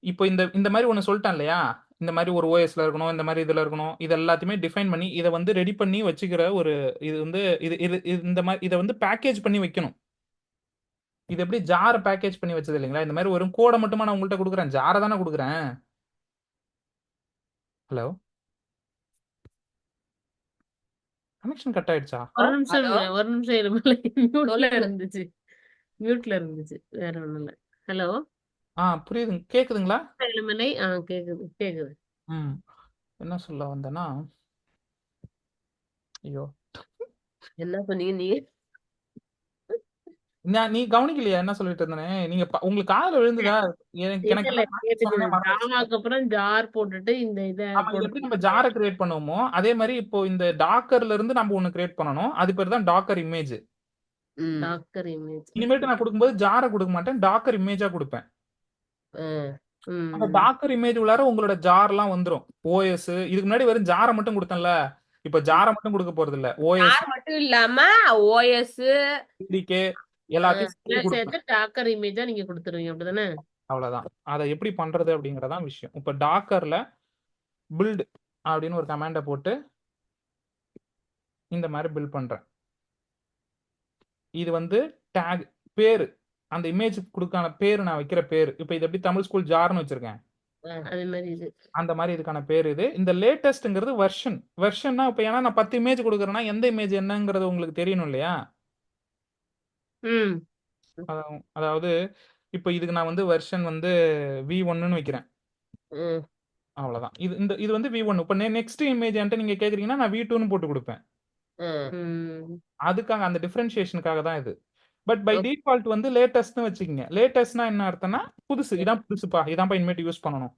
இப்போ இந்த இந்த மாதிரி ஒன்று சொல்லிட்டேன் இல்லையா, இந்த மாதிரி ஒரு ஓஎஸ்ல இருக்கணும், இந்த மாதிரி இதுல இருக்கணும், இது எல்லாத்தையுமே டிஃபைன் பண்ணி இதை வந்து ரெடி பண்ணி வச்சுக்கிற ஒரு இது வந்து இது இது இது இந்த மாதிரி இதை வந்து பேக்கேஜ் பண்ணி வைக்கணும். இது எப்படி ஜாரை பேக்கேஜ் பண்ணி வச்சது இல்லைங்களா? இந்த மாதிரி ஒரு கோடை மட்டுமா நான் உங்கள்கிட்ட கொடுக்குறேன், ஜாரை தானே கொடுக்குறேன். ஹலோ, கனெக்ஷன் கட் ஆயிடுச்சா? ஒரு நிமிஷம் ஹலோ ஒரு நிமிஷம் இருமல மியூட்ல சொல்லுங்க. இருந்துச்சு மியூட்ல இருந்துச்சு வேற ஒண்ணும் இல்ல. ஹலோ புரியுது, கேக்குதுங்களா? இளமலை கேக்குது கேக்குது. ம் என்ன சொல்ல வந்தேன்னா, ஐயோ என்ன சொன்னீங்க நீங்க? நீ கவனிக்கலையா என்ன சொல்லிட்டு இருந்தேனே? நீங்க உங்களுக்கு காதுல விழுந்துதா? எனக்கு இல்ல எனக்கு இல்ல என்ன கேட்டுச்சு. சொன்னேனே மறந்துருச்சு. ஜாவாக்கு அப்புறம் ஜார் போட்டுட்டு இந்த இதை ஆமா, இது எப்படி நம்ம ஜாரை கிரியேட் பண்ணுவோமோ அதே மாதிரி இப்போ இந்த டாக்கர்ல இருந்து நம்ம ஒன்னு கிரியேட் பண்ணணும். அது பேர் தான் டாக்கர் இமேஜ். Docker image. இனிமேட்டு நான் கொடுக்கும்போது ஜாரை கொடுக்க மாட்டேன், டாக்கர் இமேஜா கொடுப்பேன். அந்த டாக்கர் இமேஜ் உள்ளார உங்களோட ஜார்லாம் வந்துரும். ஓஎஸ் இதுக்கு முன்னாடி வெறும் ஜாரை மட்டும் கொடுத்தேன்ல, இப்ப ஜாரை மட்டும் கொடுக்க போறது இல்ல, ஓஎஸ் ஜார் மட்டும் இல்லாம ஓஎஸ் டிகே எல்லாத்தையும் சேர்த்து கொடுப்பேன். சேர்த்து டாக்கர் இமேஜா நீங்க கொடுத்துருவீங்க அப்படிதானே? அவ்வளவுதான். அதை எப்படி பண்றது அப்படிங்கறதான் விஷயம். இப்ப டாக்கர்ல பில்ட் அப்படின்னு ஒரு கமாண்டை போட்டு இந்த மாதிரி பில்ட் பண்றேன். இது வந்து டேக் பேரு, அந்த இமேஜ் கொடுக்கான பேரு, நான் வைக்கிற பேரு. இப்ப இது எப்படி தமிழ் ஸ்கூல் ஜார்னு வச்சிருக்கேன், அதே மாதிரி இது அந்த மாதிரி இதுக்கான பேர் இது. இந்த லேட்டஸ்ட்ங்கிறது வெர்ஷன்னா இப்போ ஏன்னா நான் 10 இமேஜ் கொடுக்குறேன்னா எந்த இமேஜ் என்னங்கிறது உங்களுக்கு தெரியணும் இல்லையா? ம் அதாவது இப்போ இதுக்கு நான் வந்து வெர்ஷன் வந்து V1ன்னு வைக்கிறேன், அவ்வளவுதான். இது வந்து V1. இப்போ நெக்ஸ்ட் இமேஜ் என்கிட்ட நீங்க கேக்குறீங்கன்னா நான் V2ன்னு போட்டு கொடுப்பேன். அதுக்காக அந்த டிஃபரன்ஷியேஷனுக்காக தான் இது. பட் பை டிஃபால்ட் வந்து லேட்டஸ்ட்னு வச்சுக்கோங்க. லேட்டஸ்ட்னா என்ன அர்த்தம்னா புதுசு, இதான் புதுசுப்பா, இதான்ப்பா இனிமேட்டு யூஸ் பண்ணணும்.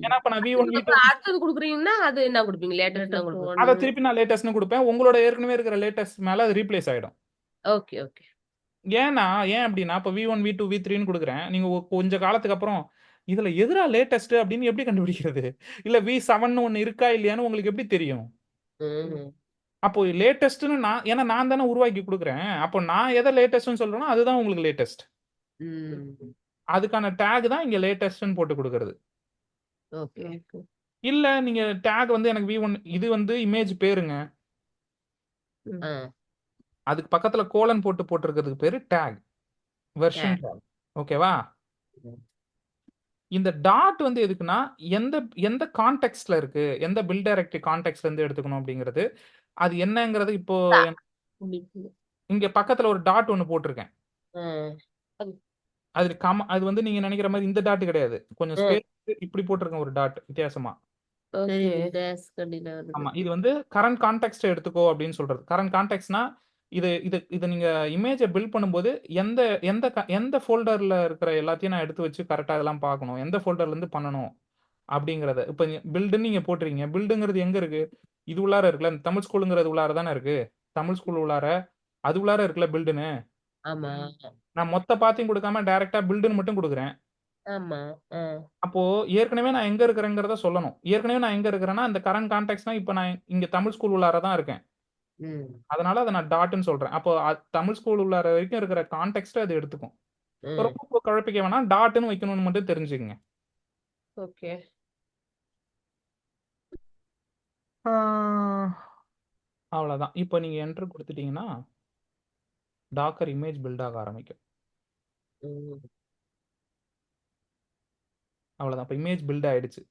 ஏன்னா இப்ப நான் V1 V2 அடுத்தது குடுக்குறீங்கன்னா அது என்ன கொடுப்பீங்க? லேட்டஸ்ட் தான் கொடுப்பீங்க. அதை திருப்பி நான் லேட்டஸ்ட்னு கொடுப்பேன். உங்களோட ஏற்கனவே இருக்கிற லேட்டஸ்ட் மேல அது ரீப்ளேஸ் ஆயிடும். Okay okay. ஏன் அப்படின்னா இப்போ V1 V2 V3ன்னு கொடுக்குறேன், நீங்க கொஞ்ச காலத்துக்கு அப்புறம் இதுல எதுரா லேட்டஸ்ட் அப்படின்னு எப்படி கண்டுபிடிக்கிறது? இல்ல V7ன்னு ஒன்னு இருக்கா இல்லையான்னு உங்களுக்கு எப்படி தெரியும்? அப்போ லேட்டஸ்ட்னு ஏன்னா நான் தானே உருவாக்கி கொடுக்குறேன். அப்போ நான் எதை லேட்டஸ்ட்னு சொல்றேனோ அதுதான் உங்களுக்கு லேட்டஸ்ட். அதுக்கான டேக் தான் இங்க லேட்டஸ்ட்னு போட்டு கொடுக்கறது. ஓகே. இல்ல நீங்க டேக் வந்து எனக்கு V1 இது வந்து இமேஜ் பேருங்க, அதுக்கு பக்கத்துல கோலன் போட்டிருக்கிறதுக்கு பேரு டேக், வெர்ஷன் டேக். ஓகேவா? இந்த டாட் வந்து எதுக்குன்னா எந்த எந்த கான்டெக்ஸ்ட்ல இருக்கு, எந்த பில்ட் டைரக்டரி கான்டெக்ஸ்ட்ல இருந்து எடுத்துக்கணும் அப்படிங்கிறது. அது என்னங்கிறது இப்போ இங்க பக்கத்துல ஒரு டாட் ஒன்னு போட்டிருக்கேன். அது வந்து நீங்க நினைக்கிற மாதிரி இந்த டாட் கிடையாது, கொஞ்சம் ஸ்பேஸ் இப்படி போட்டிருக்கேன் ஒரு டாட் வித்தியாசமா. ஆமா, இது வந்து கரண்ட் கான்டெக்ஸ்ட் எடுத்துக்கோ அப்படின்னு சொல்றது. கரண்ட் கான்டெக்ஸ்ட்னா இது இது இது நீங்க இமேஜை பில்ட் பண்ணும்போது எந்த எந்த எந்த ஃபோல்டர்ல இருக்கிற எல்லாத்தையும் நான் எடுத்து வச்சு கரெக்டா இதெல்லாம் பார்க்கணும், எந்த ஃபோல்டர்ல இருந்து பண்ணணும் அப்படிங்கறத. இப்ப பில்டுன்னு நீங்க போட்டுறீங்க, பில்டுங்கிறது எங்க இருக்கு? இது உள்ளார இருக்குல்ல, இந்த தமிழ் ஸ்கூலுங்கிறது உள்ளார தானே இருக்கு. தமிழ் ஸ்கூல் உள்ளார அது உள்ளார இருக்குல்ல பில்டுன்னு. ஆமா நான் மொத்த பாத்தையும் கொடுக்காம டைரக்டா பில்டுன்னு மட்டும் கொடுக்குறேன். ஆமா. அப்போ ஏற்கனவே நான் எங்க இருக்கிறேங்கிறத சொல்லணும். ஏற்கனவே நான் எங்க இருக்கிறேன்னா இந்த கரண்ட் கான்டெக்ட்னா இப்ப நான் இங்க தமிழ் ஸ்கூல் உள்ளார தான் இருக்கேன், அதனால அதை நான் டாட்னு சொல்றேன். அப்போ தமிழ் ஸ்கூல் உள்ளார வரைக்கும் இருக்கிற கான்டெக்ட் அது எடுத்துக்கும். ரொம்ப குழப்பிக்க வேணாம், டாட்னு வைக்கணும்னு மட்டும் தெரிஞ்சுக்கங்க. ஓகே. அவ்வளவுதான். இப்போ நீங்க என்டர் கொடுத்துட்டீங்கன்னா டாக்கர் இமேஜ் பில்ட் ஆக ஆரம்பிக்கும். அவ்வளவுதான். இப்போ இமேஜ் பில்ட் ஆயிடுச்சு.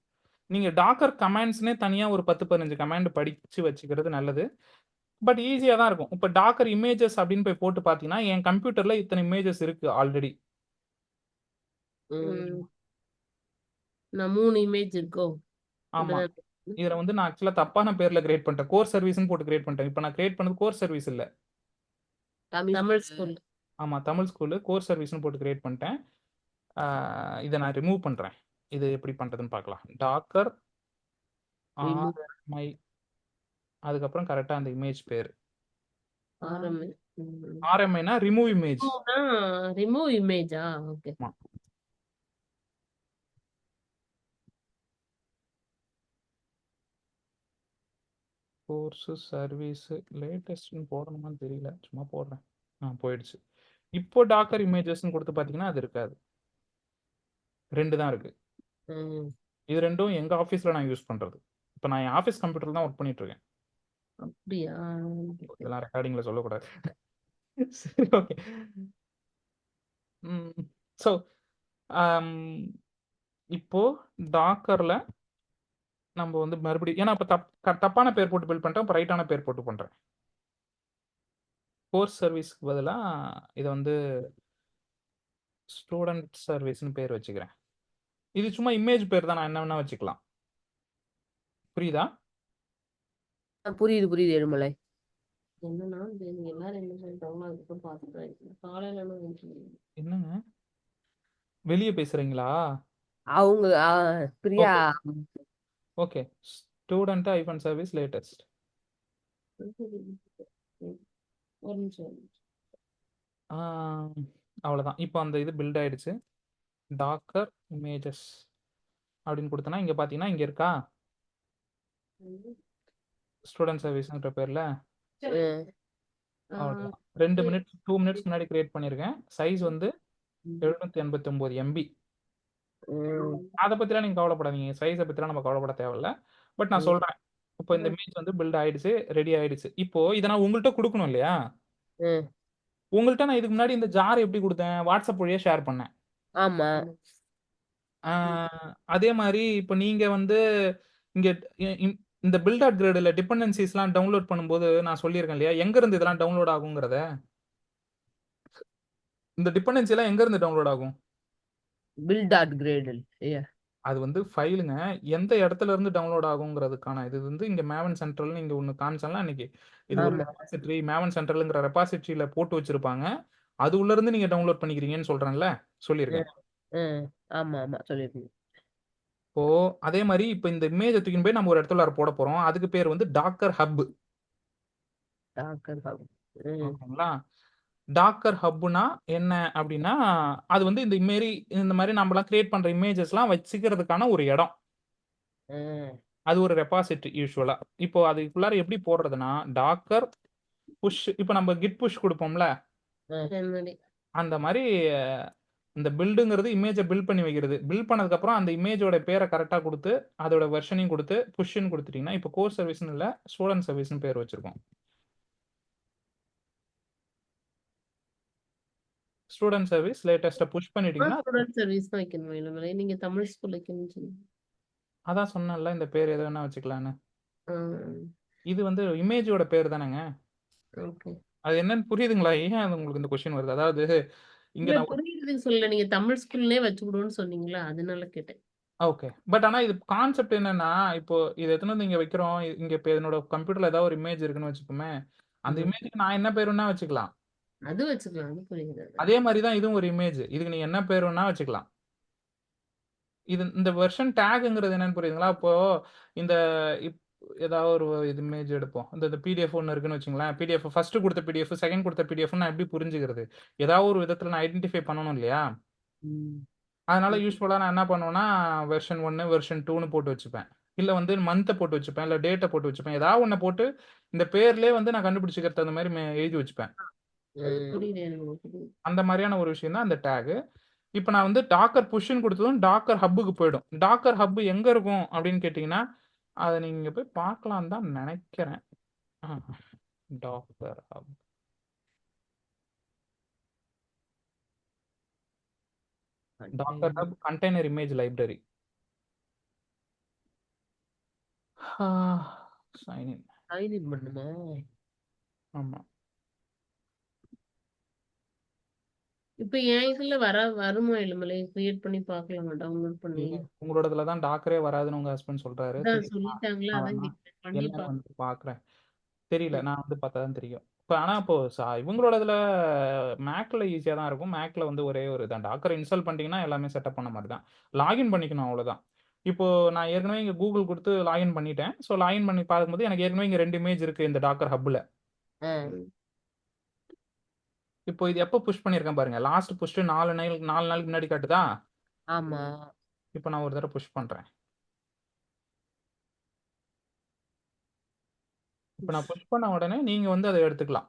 நீங்க டாக்கர் கமாண்ட்ஸ்னே தனியா ஒரு 10-15 கமாண்ட் படிச்சு வச்சுக்கிறது நல்லது. பட் ஈஸியா தான் இருக்கும். இப்போ டாக்கர் இமேஜஸ் அப்படின்னு போய் போட்டு பாத்தீங்கன்னா என் கம்ப்யூட்டர்ல இத்தனை இமேஜஸ் இருக்கு ஆல்ரெடி. நான் 3 இமேஜ் இருக்கோ? ஆமா, இதுல வந்து நான் ஆக்சுவலா தப்பான பேர்ல கிரியேட் பண்ணிட்டேன். கோர் சர்வீஸ்னு போட்டு கிரியேட் பண்ணிட்டேன். இப்போ நான் கிரியேட் பண்ணது கோர் சர்வீஸ் இல்ல. தமிழ் ஸ்கூல். ஆமா, தமிழ் ஸ்கூலு கோர் சர்வீஸ்னு போட்டு கிரியேட் பண்ணிட்டேன். இதை நான் ரிமூவ் பண்றேன். இது எப்படி பண்றதுன்னு பார்க்கலாம். Docker Remove. ஆர்எம்ஐ, அதுக்கப்புறம் கரெக்டா அந்த இமேஜ் பேர் ஆரம்பி. ஆர்எம்ஐனா ரிமூவ் இமேஜ். ரிமூவ் இமேஜா? ஓகே. கோர்ஸ் சர்வீஸ் லேட்டஸ்ட்னு போடணுமான்னு தெரியல, சும்மா போடுறேன். போயிடுச்சு. இப்போ டாக்கர் இமேஜஸ்ன்னு கொடுத்து பார்த்தீங்கன்னா அது இருக்காது. 2 தான் இருக்கு. இது ரெண்டும் எங்க ஆஃபீஸ்ல நான் யூஸ் பண்றது. இப்போ நான் என் ஆஃபீஸ் கம்ப்யூட்டர்ல தான் ஒர்க் பண்ணிட்டு இருக்கேன். அப்படியா? இதெல்லாம் ரெக்கார்டிங்ல சொல்லக்கூடாது. சரி, ஓகே. ஸோ இப்போ டாக்கர்ல நம்ம வந்து மறுபடியும், ஏன்னா இப்போ தப்பான பேர் போட்டு பில்ட் பண்ணிட்டேன், இப்போ ரைட்டான பேர் போட்டு பண்றேன். கோர்ஸ் சர்வீஸ்க்கு பதிலாக இதை வந்து ஸ்டூடெண்ட் சர்வீஸ்னு பேர் வச்சுக்கிறேன். இது சும்மா இமேஜ் பேர் தான், நான் என்ன வேணா வச்சுக்கலாம். புரியுதா? புரியுது ஏழுமலை. என்னன்னா எல்லாரும் என்ன சொல்லிட்டாங்களோ அதுக்கப்புறம் பார்த்துட்டு காலையில என்னங்க வெளியே பேசுறீங்களா? அவங்க Priya okay, student iPhone service latest. ஒரு நிமிஷம். அவ்வளோதான். இப்போ அந்த இது பில்ட் ஆயிடுச்சு. டாக்கர் இமேஜஸ் அப்படின்னு கொடுத்தனா இங்கே பார்த்தீங்கன்னா இங்கே இருக்கா ஸ்டூடெண்ட் சர்வீஸ்ன்ற பேர்ல. அவ்வளோதான். 2 மினிட்ஸ் முன்னாடி கிரியேட் பண்ணியிருக்கேன். சைஸ் வந்து 789 MB. அதை பற்றிலாம் நீங்கள் கவலைப்படாதீங்க. சைஸை பற்றிலாம் நம்ம கவலைப்பட தேவையில்ல. பட் நான் சொல்கிறேன், இப்போ இந்த இமேஜ் வந்து பில்ட் ஆயிடுச்சு, ரெடி ஆயிடுச்சு. இப்போ இதை நான் உங்கள்கிட்ட கொடுக்கணும் இல்லையா? உங்கள்கிட்ட நான் இதுக்கு முன்னாடி இந்த ஜார் எப்படி கொடுத்தேன்? வாட்ஸ்அப் வழியா ஷேர் பண்ணேன். ஆமா. அதே மாதிரி இப்போ நீங்க வந்து இங்க இந்த பில்ட் அட் கிரேட்ல டிபெண்டன்சிஸ்லாம் டவுன்லோட் பண்ணும்போது நான் சொல்லியிருக்கேன் இல்லையா, எங்க இருந்து இதெல்லாம் டவுன்லோட் ஆகுங்கிறத. இந்த டிபெண்டன்சி எல்லாம் எங்க இருந்து டவுன்லோட் ஆகும்? Build at great. அது வந்து ஃபைலுங்க, எந்த இடத்துல இருந்து டவுன்லோட் ஆகுங்கிறதுக்கான இது வந்து இங்க மேவன் சென்ட்ரல்னு இங்க ஒன்று காமிச்சலாம் இன்னைக்கு. இது ஒரு ரெபாசிட்டரி, மேவன் சென்ட்ரல்ங்கிற ரெபாசிட்டரியில போட்டு வச்சிருப்பாங்க. அது உள்ள இருந்து நீங்க டவுன்லோட் பண்ணிக்கிறீங்கன்னு சொல்றேன்ல, சொல்லியிருக்கேன். ஆமா சொல்லிருக்கீங்க. இப்போ அதே மாதிரி இப்போ இந்த இமேஜை தூக்கின்னு போய் நம்ம ஒரு இடத்துல போட போறோம். அதுக்கு பேர் வந்து டாக்கர் ஹப். ஓகேங்களா? டாக்கர் ஹப்னா என்ன அப்படின்னா, அது வந்து இந்த மாதிரி நம்மலாம் கிரியேட் பண்ற இமேஜஸ்லாம் வச்சுக்கிறதுக்கான ஒரு இடம். அது ஒரு ரெபாசிட்டரி யூஸ்வலா. இப்போ அதுக்குள்ளார எப்படி போடுறதுன்னா, டாக்கர் புஷ். இப்போ நம்ம கிட் புஷ் கொடுப்போம்ல, அந்த மாதிரி இந்த பில்டுங்கிறது இமேஜை பில்ட் பண்ணி வைக்கிறது. பில்ட் பண்ணதுக்கு அப்புறம் அந்த இமேஜோட பேரை கரெக்டா கொடுத்து அதோட வெர்ஷனையும் கொடுத்து புஷ்ன்னு கொடுத்துட்டீங்கன்னா, இப்போ கோர் சர்வீஸ்னு இல்லை, ஸ்டூடெண்ட் சர்வீஸ்னு பேர் வச்சிருக்கோம். ஸ்டூடெண்ட் சர்வீஸ் லேட்டஸ்ட்டா புஷ் பண்ணிட்டீங்கன்னா ஸ்டூடெண்ட் சர்வீஸ் தான் வைக்கணும். இல்லை நீங்க தமிழ் ஸ்கூல் வைக்கணும்னு சொல்லுங்க. அதான் சொன்னேன்ல, இந்த பேர் எதை வேணா வச்சுக்கலான்னு. இது வந்து இமேஜோட பேர் தானேங்க. அது என்னன்னு புரியுதுங்களா? ஏன் அது உங்களுக்கு இந்த கொஸ்டின் வருது? அதாவது இங்க இல்ல நான் புரியுறதுக்கு சொல்லல, நீங்க தமிழ் ஸ்கூல்லே வச்சுக்கிடுவோம்னு சொன்னீங்களா, அதனால கேட்டேன். ஓகே. பட் ஆனா இது கான்செப்ட் என்னன்னா, இப்போ இது எத்தனை வந்து இங்க வைக்கிறோம். இங்க இப்போ என்னோட கம்ப்யூட்டர்ல ஏதாவது ஒரு இமேஜ் இருக்குன்னு வச்சுக்கோமே, அந்த இமேஜுக்கு நான் என்ன பேர் வேணா வச்சுக்கலாம். அது வச்சுக்கலாம், அது புரியுது. அதே மாதிரி தான் இதுவும் ஒரு இமேஜ். இதுக்கு நீங்க என்ன பேர் வேணா வச்சுக்கலாம். இந்த வெர்ஷன் டேக்ங்கிறது என்னன்னு புரியுதுங்களா? இப்போ இந்த ஏதாவது ஒரு இமேஜ் எடுப்போம். இந்த பிடிஎஃப் ஒன்று இருக்குன்னு வச்சுங்களேன். பிடிஎஃப் ஃபர்ஸ்ட் கொடுத்த பிடிஎஃப், செகண்ட் கொடுத்த பிடிஎஃப் நான் எப்படி புரிஞ்சுக்கிறது? ஏதாவது ஒரு விதத்துல நான் ஐடென்டிஃபை பண்ணணும் இல்லையா? அதனால யூஸ்வலா நான் என்ன பண்ணுவேன்னா, வெர்ஷன் 1 வெர்ஷன் 2ன்னு போட்டு வச்சுப்பேன். இல்ல வந்து மந்த்தை போட்டு வச்சுப்பேன், இல்ல டேட்டை போட்டு வச்சுப்பேன். ஏதாவது ஒண்ணு போட்டு இந்த பேர்லயே வந்து நான் கண்டுபிடிச்சிக்கிறது அந்த மாதிரி எழுதி வச்சுப்பேன். அந்த மாதிரியான ஒரு விஷயம் தான் அந்த டேக். இப்போ நான் வந்து டாக்கர் புஷ்ன்னு கொடுத்ததும் டாக்கர் ஹப்புக்கு போயிடும். டாக்கர் ஹப் எங்க இருக்கும் அப்படின்னு கேட்டீங்கன்னா, அதை நீங்க போய் பார்க்கலாம் தான் நினைக்கிறேன். Docker hub Docker hub container image library. Sign in பண்ணுமா? ஆமா. இப்ப என் இதுல வருமா இளமலை கிரியேட் பண்ணி பார்க்கலாமா டவுன்லோட் பண்ணி? உங்களோடதுல தான் டாக்கரே வராதுன்னு உங்க ஹஸ்பண்ட் சொல்றாரு. அதான் சரி சொல்லிட்டாங்களா, அதான் நான் கேட்கிறேன். பண்ணி என்னன்னு பார்க்க. வந்து பாக்குறேன். தெரியல, நான் வந்து பார்த்தா தான் தெரியும். இப்போ ஆனால் இப்போ இவங்களோடதுல மேக்ல ஈஸியாக தான் இருக்கும். மேக்ல வந்து ஒரே ஒரு தான் டாக்கர் இன்ஸ்டால் பண்ணிட்டீங்கன்னா எல்லாமே செட்டப் பண்ண மாதிரி தான். லாகின் பண்ணிக்கணும் அவ்வளோதான். இப்போ நான் ஏற்கனவே இங்கே கூகுள் கொடுத்து லாகின் பண்ணிட்டேன். ஸோ லாகின் பண்ணி பார்க்கும்போது எனக்கு ஏற்கனவே இங்கே 2 இமேஜ் இருக்கு இந்த டாக்கர் ஹப்பில். இப்போ இது எப்போ புஷ் பண்ணியிருக்கேன் பாருங்க. லாஸ்ட் புஷ்டு 4 நாளுக்கு முன்னாடி காட்டுதா? ஆமா. இப்போ நான் ஒரு தடவை புஷ் பண்றேன். இப்போ நான் புஷ் பண்ண உடனே நீங்க வந்து அதை எடுத்துக்கலாம்.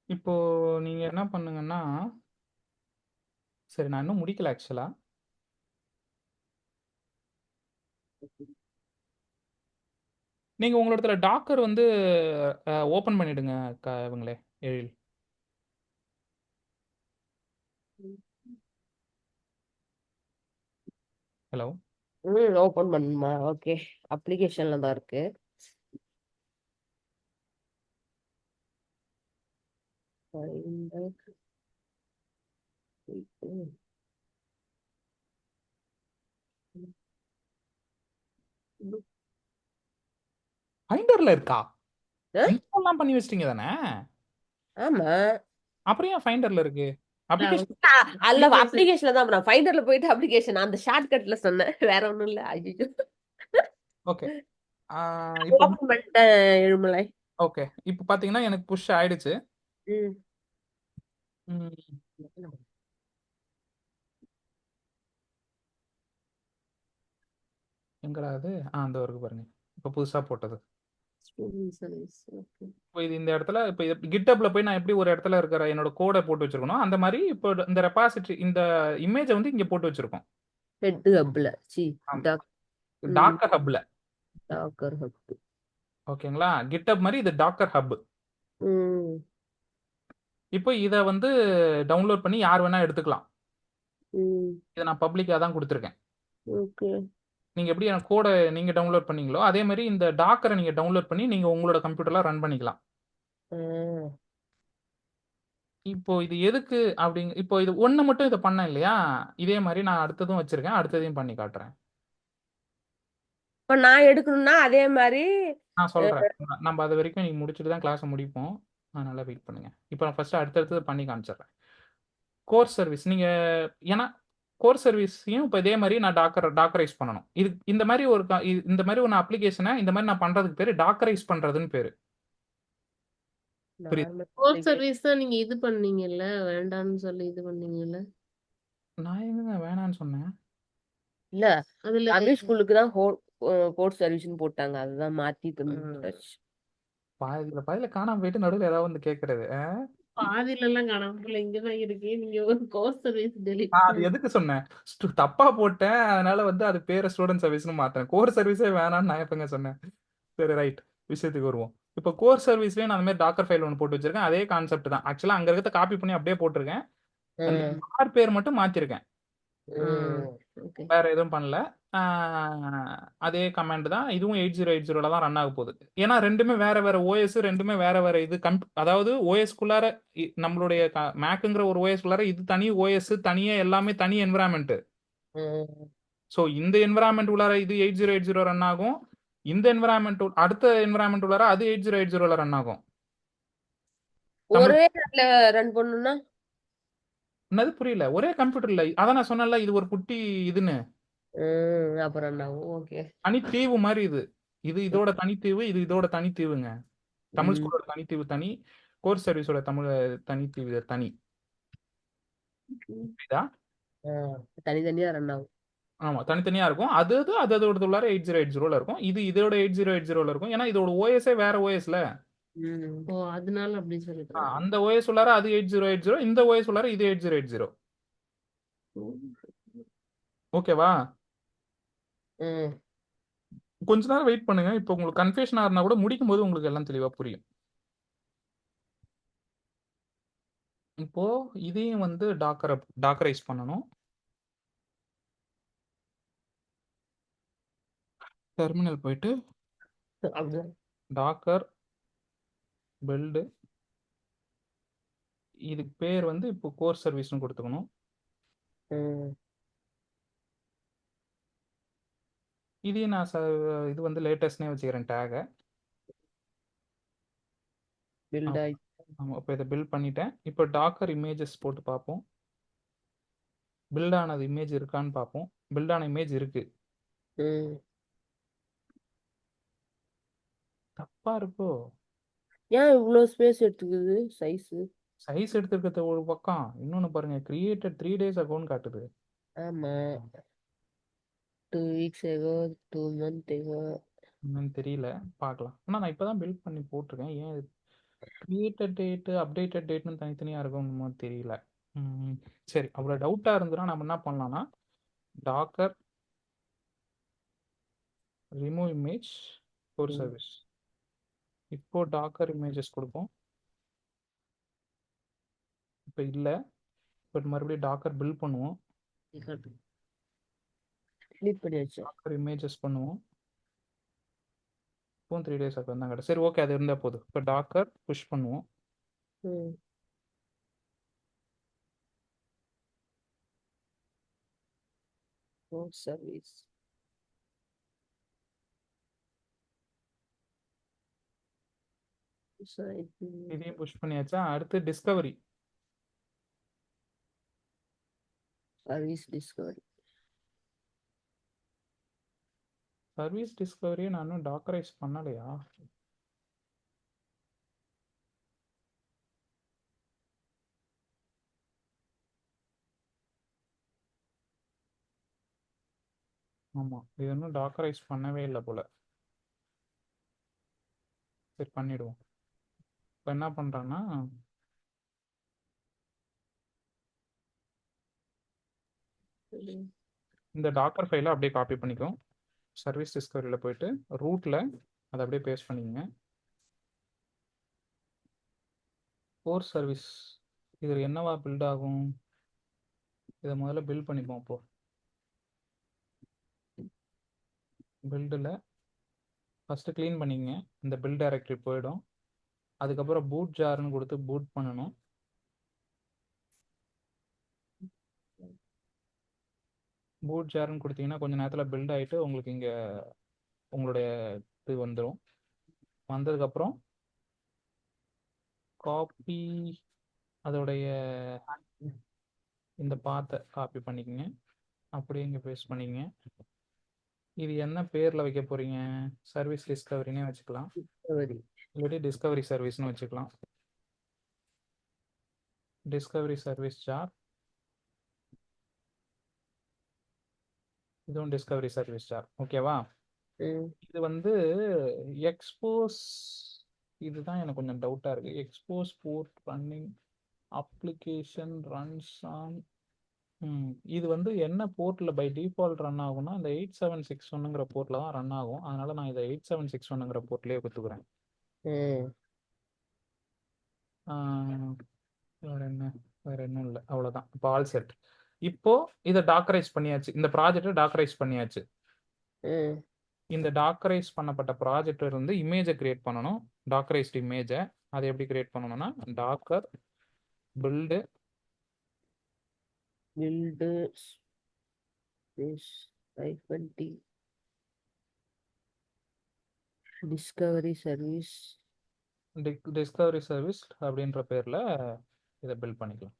இப்போ நீங்க என்ன பண்ணுங்கன்னா, சரி நான் இன்னும் முடிக்கல ஆக்சுவலா. நீங்க உங்களோட டாக்கர் வந்து ஓபன் பண்ணிடுங்க இவங்களே எழில். ஹலோ. ஓபன் பண்ணுமா? ஓகே. அப்ளிகேஷன்ல தான் இருக்கு. ஃபைண்டர்ல இருக்கா? ஆ? இன்ஸ்டால்லாம் பண்ணி வச்சிட்டீங்க தானே? ஆமா. அப்புறம் ஏன் ஃபைண்டர்ல இருக்கு? அப்ளிகேஷன் அல்ல Application. அப்ளிகேஷன்ல தான் நான் ஃபைண்டர்ல போயிட்டு அப்ளிகேஷன் அந்த ஷார்ட்கட்ல சொன்னேன். வேற ஒண்ணும் இல்ல. ஐயோ. ஓகே. இப்போ ஓபன் பண்ணிட்டேன் எழுமலை. ஓகே. இப்போ பாத்தீங்கன்னா எனக்கு புஷ் ஆயிடுச்சு. ம். ம், எங்கடா அது? அந்த இருக்கு பாருங்க. இப்போ புதுசா போட்டது. Student service. Okay. இப்போ இது இந்த இடத்துல இப்போ கிட்டப்ல போய் நான் எப்படி ஒரு இடத்துல இருக்கிற என்னோட கோடை போட்டு வச்சிருக்கணும் அந்த மாதிரி இப்போ இந்த ரெபாசிட்டரி இந்த இமேஜை வந்து இங்க போட்டு வச்சிருக்கோம். ஹெட் ஹப்ல டாக்கர் ஹப்ல. Docker Hub. ஓகேங்களா? கிட்டப் மாதிரி இது டாக்கர் ஹப். ம். இப்போ இதை வந்து டவுன்லோட் பண்ணி யார் வேணா எடுத்துக்கலாம். ம். இதை நான் பப்ளிக்காக தான் கொடுத்துருக்கேன். ஓகே. நீங்க எப்படி எனக்கு கோடை நீங்க டவுன்லோட் பண்ணீங்களோ அதே மாதிரி இந்த டாக்கரை நீங்க டவுன்லோட் பண்ணி நீங்க உங்களோட கம்ப்யூட்டர்ல ரன் பண்ணிக்கலாம். இப்போ இது எதுக்கு அப்படிங்க இப்போ இது ஒண்ணு மட்டும் இதை பண்ணேன் இல்லையா? இதே மாதிரி நான் அடுத்ததும் வச்சிருக்கேன். அடுத்ததையும் பண்ணி காட்டுறேன். இப்ப நான் எடுக்கணும்னா அதே மாதிரி நான் சொல்றேன். நம்ம அது வரைக்கும் நீங்க முடிச்சுட்டு தான் கிளாஸை முடிப்போம். அதனால வெயிட் பண்ணுங்க. இப்போ நான் ஃபர்ஸ்ட் அடுத்தடுத்து பண்ணி காமிச்சிடுறேன். கோர் சர்வீஸ் நீங்க ஏன்னா கோர் சர்வீஸையும் இப்போ இதே மாதிரி நான் டாக்கரைஸ் பண்ணணும். இது இந்த மாதிரி இந்த மாதிரி ஒரு அப்ளிகேஷனை இந்த மாதிரி நான் பண்றதுக்கு பேரு டாக்கரைஸ் பண்றதுன்னு பேரு. புரியுது? கோர் சர்வீஸ் தான் நீங்க இது பண்ணீங்கல்ல, வேண்டாம்னு சொல்லி இது பண்ணீங்கல்ல. நான் எங்க வேணான்னு சொன்னேன்? இல்ல அதுல தமிழ் ஸ்கூலுக்கு தான் கோர்ஸ் சர்வீஸ்னு போட்டாங்க. அதுதான் மாத்தி தந்துச்சு. பாதியில காணாம போயிட்டு நடுவில் ஏதாவது வந்து கேட்கறது. பாதியில எல்லாம் காணாம போல, இங்கதான் இருக்கு. நீங்க ஒரு கோர் சர்வீஸ் டெலிட் அது எதுக்கு சொன்னேன்? தப்பா போட்டேன். அதனால வந்து அது பேரை ஸ்டூடெண்ட் சர்வீஸ்னு மாத்தேன். கோர் சர்வீஸே வேணாம்னு நான் எப்பங்க சொன்னேன்? சரி ரைட், விஷயத்துக்கு வருவோம். இப்போ கோர் சர்வீஸ்லயே நான் அந்த மாதிரி டாக்கர் ஃபைல் ஒன்று போட்டு வச்சிருக்கேன். அதே கான்செப்ட் தான். ஆக்சுவலா அங்க இருக்கிறத காப்பி பண்ணி அப்படியே போட்டிருக்கேன். அந்த யார் பேர் மட்டும் மாத்திருக்கேன். வேற எதுவும் பண்ணல. அதே கமாண்ட் தான். இதுவும் 8080ல தான் ரன் ஆக போகுது. ஏன்னா ரெண்டுமே வேற வேற ஓஎஸ், ரெண்டுமே வேற வேற இது அதாவது ஓஎஸ்குள்ளார நம்மளுடைய மேக்குங்கிற ஒரு ஓஎஸ்குள்ளார இது தனி ஓஎஸ், தனியே எல்லாமே தனி என்விரான்மெண்ட். ஸோ இந்த என்விரான்மெண்ட் உள்ளார இது 8080 ரன் ஆகும். இந்த என்விரான்மெண்ட் அடுத்த என்விரான்மெண்ட் உள்ளார அது 8080ல ரன் ஆகும். ஒரே ரன் பண்ணணும்னா என்னது புரியல? ஒரே கம்ப்யூட்டர்ல அதான் நான் சொன்னேன்ல இது ஒரு குட்டி இதுன்னு. அப்புறம் ஓகே. தனித்தீவு மாதிரி இது. இது இதோட தனித்தீவு, இது இதோட தனித்தீவுங்க. தமிழ் ஸ்கூலோட தனித்தீவு தனி, கோர் சர்வீஸோட தமிழ் தனித்தீவு தனி. புரியுதா? தனித்தனியா ரன் ஆகும். ஆமா, தனித்தனியா இருக்கும். அது அதோட உள்ளார 8080ல இருக்கும். இது இதோட 8080ல இருக்கும். ஏன்னா இதோட ஓஎஸ்ஏ வேற ஓஎஸ்ல. ஓ, அதனால அப்படி சொல்லிட்டு அந்த ஓஎஸ் உள்ளார அது 8080, இந்த ஓஎஸ் உள்ளார இது 8080. ஓகேவா? கொஞ்ச நேரம் வெயிட் பண்ணுங்க. இப்போ உங்களுக்கு கன்ஃபியூஷன் ஆகுனா கூட முடிக்கும் போது உங்களுக்கு எல்லாம் தெளிவா புரியும். இப்போ இதையும் வந்து டாக்கரைஸ் பண்ணணும். டெர்மினல் போயிட்டு அப்படிதான். டாக்கர் பில்டு, இதுக்கு பேர் வந்து இப்போ கோர் சர்வீஸ்னு கொடுத்துக்கணும். ம். இதையும் நான் இது வந்து லேட்டஸ்ட்னே வச்சுக்கிறேன் டேகை. பில்ட் ஆயிடுச்சு. ஆமாம், இப்போ இதை பில்ட் பண்ணிட்டேன். இப்போ டாக்கர் இமேஜஸ் போட்டு பார்ப்போம். பில்ட் ஆனது இமேஜ் இருக்கான்னு பார்ப்போம். பில்ட் ஆன இமேஜ் இருக்கு. ம். தப்பா இருக்கோ? ஏன் இவ்வளோ ஸ்பேஸ் எடுத்துக்குது சைஸ்? சைஸ் எடுத்துருக்கிறது ஒரு பக்கம், இன்னொன்று பாருங்க, கிரியேட்டட் 3 days அகோன்னு காட்டுது. ஆமா, 2 weeks ago, 2 months ago. என்னன்னு தெரியல, பார்க்கலாம். ஆனால் நான் இப்போ தான் பில்ட் பண்ணி போட்டிருக்கேன். ஏன் கிரியேட்டட் டேட்டு அப்டேட்டட் டேட்னு தனித்தனியாக இருக்கும்னு தெரியல. சரி, அவ்வளோ டவுட்டாக இருந்ததுன்னா நம்ம என்ன பண்ணலாம்னா டாக்கர் ரிமூவ் இமேஜ் கோர் ம். சர்வீஸ். இப்போ டாக்கர் இமேஜஸ் கொடுப்போம். இப்போ இல்லை, பட் மறுபடியும் டாக்கர் பில்ட் பண்ணுவோம். delete பண்ணியாச்சு. டாக்கர் இமேஜஸ் பண்ணுவோம். இப்போ 3 days அப்புறம் தான் கிடையாது. சரி, ஓகே, அது இருந்தால் போதும். இப்போ டாக்கர் புஷ் பண்ணுவோம். ம். Core service. இதையும் புஷ் பண்ணியாச்சா? அடுத்து டிஸ்கவரி. Service discovery. சர்வீஸ் டிஸ்கவரியை நான் இன்னும் டாக்கரைஸ் பண்ணலையா? ஆமாம், இது இன்னும் டாக்கரைஸ் பண்ணவே இல்லை போல. சரி, பண்ணிடுவோம். இப்போ என்ன பண்ணுறேன்னா இந்த டாக்கர் ஃபைலை அப்படியே காப்பி பண்ணிக்கும். சர்வீஸ் டிஸ்கவரியில் போயிட்டு ரூட்டில் அதை அப்படியே பேஸ்ட் பண்ணிக்கங்க. கோர் சர்வீஸ் இதில் என்னவா பில்ட் ஆகும்? இதை முதல்ல பில்ட் பண்ணிப்போம். இப்போ பில்டில் ஃபஸ்ட்டு க்ளீன் பண்ணிக்கங்க. இந்த பில்ட் டைரக்டரி போயிடும். அதுக்கப்புறம் பூட் ஜார்னு கொடுத்து பூட் பண்ணணும். பூட் ஜார்னு கொடுத்தீங்கன்னா கொஞ்சம் நேரத்தில் பில்ட் ஆகிட்டு உங்களுக்கு இங்கே உங்களுடைய இது வந்துடும். வந்ததுக்கப்புறம் காப்பி அதோடைய இந்த பாத்தை காப்பி பண்ணிக்கங்க, அப்படியே இங்கே பேஸ்ட் பண்ணிக்கங்க. இது என்ன பேரில் வைக்க போகிறீங்க? சர்வீஸ் டிஸ்கவரினே வச்சுக்கலாம், டிஸ்கவரி. இல்லாட்டி டிஸ்கவரி சர்வீஸ்னு வச்சுக்கலாம். டிஸ்கவரி சர்வீஸ் ஜார், இதுவும் டிஸ்கவரி சர்வீஸ் ஜார். ஓகேவா? ம். இது வந்து எக்ஸ்போஸ், இதுதான் எனக்கு கொஞ்சம் டவுட்டாக இருக்குது. Expose port running application runs on, இது வந்து என்ன போர்ட்டில் பை டிஃபால்ட் ரன் ஆகும்னா இந்த 8761ங்கிற போர்ட்டில் தான் ரன் ஆகும். அதனால நான் இதை 8761ங்கிற போர்ட்லேயே கொடுத்துக்கிறேன். ம். வேற என்ன இல்லை, அவ்வளோதான். இப்போ ஆல் செட். இப்போ இதை டாக்கரைஸ் பண்ணியாச்சு, இந்த ப்ராஜெக்டை டாக்கரைஸ் பண்ணியாச்சு. ம். இந்த டாக்கரைஸ் பண்ணப்பட்ட ப்ராஜெக்ட் இருந்து இமேஜை கிரியேட் பண்ணணும். டாக்கரைஸ்டு இமேஜை அதை எப்படி கிரியேட் பண்ணணும்னா Docker build space -t discovery service discovery service அப்படின்ற பேரில் இதை பில்ட் பண்ணிக்கலாம்.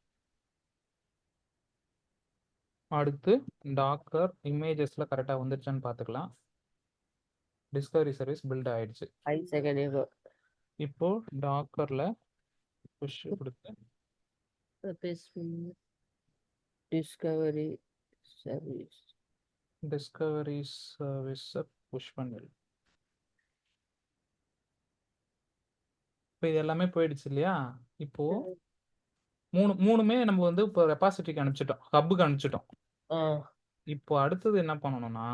அடுத்து டாக்கர் இமேஜஸில் கரெக்டாக வந்துருச்சான்னு பார்த்துக்கலாம். டிஸ்கவரி சர்வீஸ் பில்ட் ஆயிடுச்சு. 5 செகண்ட் ago. இப்போ டாக்கரில் புஷ் கொடுத்து டிஸ்கவரி சர்வீஸ் புஷ் பண்ணிடு. இப்போ இது எல்லாமே போயிடுச்சு இல்லையா? இப்போ மூணுமே நம்ம வந்து இப்போ ரெபாசிட்டரிக்கு அனுப்பிச்சிட்டோம், ஹப்புக்கு அனுப்பிச்சிட்டோம். இப்போ அடுத்தது என்ன பண்ணணும்னா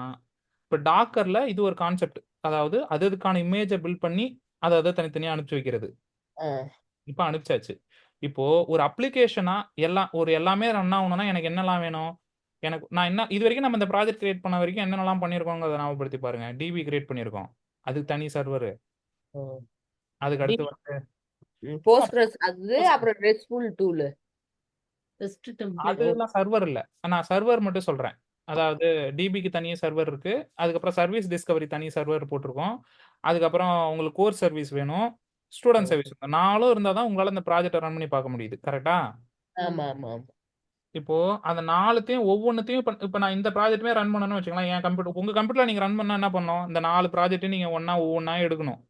இப்போ டாக்கரில் இது ஒரு கான்செப்ட், அதாவது அதுக்கான இமேஜை பில்ட் பண்ணி அதை தனித்தனியாக அனுப்பிச்சு வைக்கிறது. இப்போ அனுப்பிச்சாச்சு. இப்போ ஒரு அப்ளிகேஷனா எல்லாமே ரன் ஆகணும்னா எனக்கு என்னெல்லாம் வேணும்? எனக்கு நான் என்ன இது வரைக்கும் நம்ம இந்த ப்ராஜெக்ட் கிரியேட் பண்ண வரைக்கும் என்னென்னலாம் பண்ணியிருக்கோங்கிறத ஞாபகப்படுத்தி பாருங்க. டிபி கிரியேட் பண்ணியிருக்கோம், அதுக்கு தனி சர்வர். அதுக்கு அடுத்து வந்து போஸ்ட்கிரஸ் அது அப்புறம் ரெஸ்ட்ஃபுல் டூல் ஃபர்ஸ்ட் டெம்ப்ளேட் அதெல்லாம் சர்வர் இல்லை, நான் சர்வர் மட்டும் சொல்றேன். அதாவது டிபிக்கு தனியாக சர்வர் இருக்கு, அதுக்கப்புறம் சர்வீஸ் டிஸ்கவரி தனி சர்வர் போட்டிருக்கோம், அதுக்கப்புறம் உங்களுக்கு கோர் சர்வீஸ் வேணும், ஸ்டூடெண்ட் சர்வீஸ் வேணும். 4 இருந்தால் தான் உங்களால் இந்த ப்ராஜெக்டை ரன் பண்ணி பார்க்க முடியுது. கரெக்டா? ஆமா ஆமா ஆமா இப்போ அந்த 4த்தையும் ஒவ்வொன்றுத்தையும் இப்போ நான் இந்த ப்ராஜெக்ட்டுமே ரன் பண்ணணும்னு வச்சுக்கலாம். என் கம்ப்யூட்டர் உங்கள் கம்ப்யூட்டரில் நீங்கள் ரன் பண்ணால் என்ன பண்ணணும்? இந்த 4 ப்ராஜெக்ட்டையும் நீங்கள் ஒவ்வொன்றா எடுக்கணும்,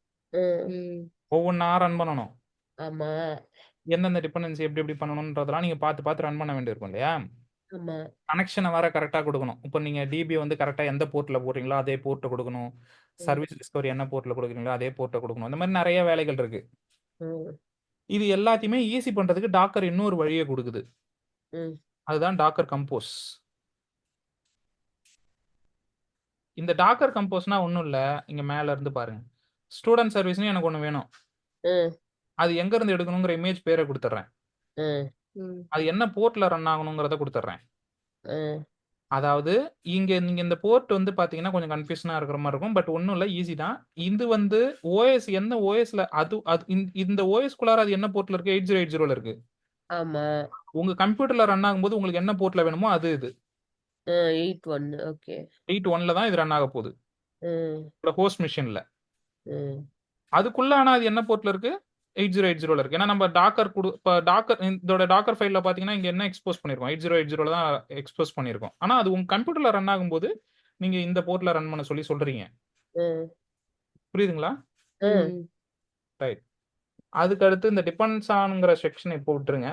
ஒவ்வொன்றா ரன் பண்ணணும். ஆமா எந்தெந்த டிபெண்டன்சி எப்படி எப்படி பண்ணணுன்றதெல்லாம் நீங்கள் பார்த்து பார்த்து ரன் பண்ண வேண்டியிருக்கும் இல்லையா? ஆமா கனெக்ஷனை வேற கரெக்டாக கொடுக்கணும். இப்போ நீங்கள் டிபி வந்து கரெக்டாக எந்த போர்ட்டில் போடுறீங்களோ அதே போர்ட்டை கொடுக்கணும், சர்வீஸ் டிஸ்கவரி என்ன போர்ட்டில் கொடுக்குறீங்களோ அதே போர்ட்டை கொடுக்கணும். இந்த மாதிரி நிறைய வேலைகள் இருக்கு. இது எல்லாத்தையுமே ஈஸி பண்ணுறதுக்கு டாக்கர் இன்னொரு வழியை கொடுக்குது, அதுதான் டாக்கர் கம்போஸ். இந்த டாக்கர் கம்போஸ்னா ஒன்றும் இல்லை, இங்கே மேலே இருந்து பாருங்க, ஸ்டூடெண்ட் சர்வீஸ்னு எனக்கு ஒன்று வேணும், அது எங்கேருந்து எடுக்கணுங்கிற இமேஜ் பேரை கொடுத்துட்றேன், அது என்ன போர்ட்டில் ரன் ஆகணுங்கிறத கொடுத்துட்றேன். அதாவது இங்கே நீங்கள் இந்த போர்ட் வந்து பார்த்தீங்கன்னா கொஞ்சம் கன்ஃபியூஷனாக இருக்கிற மாதிரி இருக்கும், பட் ஒன்றும் இல்லை, ஈஸி தான். இது வந்து ஓஎஸ் என்ன ஓஎஸ்ல அது அது இந்த ஓஎஸ்குள்ளார அது என்ன போர்ட்டில் இருக்குது? 8080 இருக்கு. ஆமா உங்கள் கம்ப்யூட்டரில் ரன் ஆகும்போது உங்களுக்கு என்ன போர்ட்டில் வேணுமோ அது இது 81 ஓகே 81ல் தான் இது ரன் ஆக போகுது, ஹோஸ்ட் மிஷினில். அதுக்குள்ள ஆனால் அது என்ன போர்ட்டில் இருக்கு? 8080 இருக்கு. ஏன்னா நம்ம டாக்கர் இப்போ டாக்கர் இதோட டாக்கர் ஃபைலில் பார்த்தீங்கன்னா இங்கே என்ன எக்ஸ்போஸ் பண்ணியிருக்கோம்? 8080 தான் எக்ஸ்போஸ் பண்ணியிருக்கோம். ஆனால் அது உங்கள் கம்ப்யூட்டரில் ரன் ஆகும்போது நீங்கள் இந்த போர்ட்டில் ரன் பண்ண சொல்றீங்க. புரியுதுங்களா? ரைட். அதுக்கு அடுத்து இந்த டிபெண்ட்ஸ் ஆனுங்கிற செக்ஷன் இப்போ விட்டுருங்க.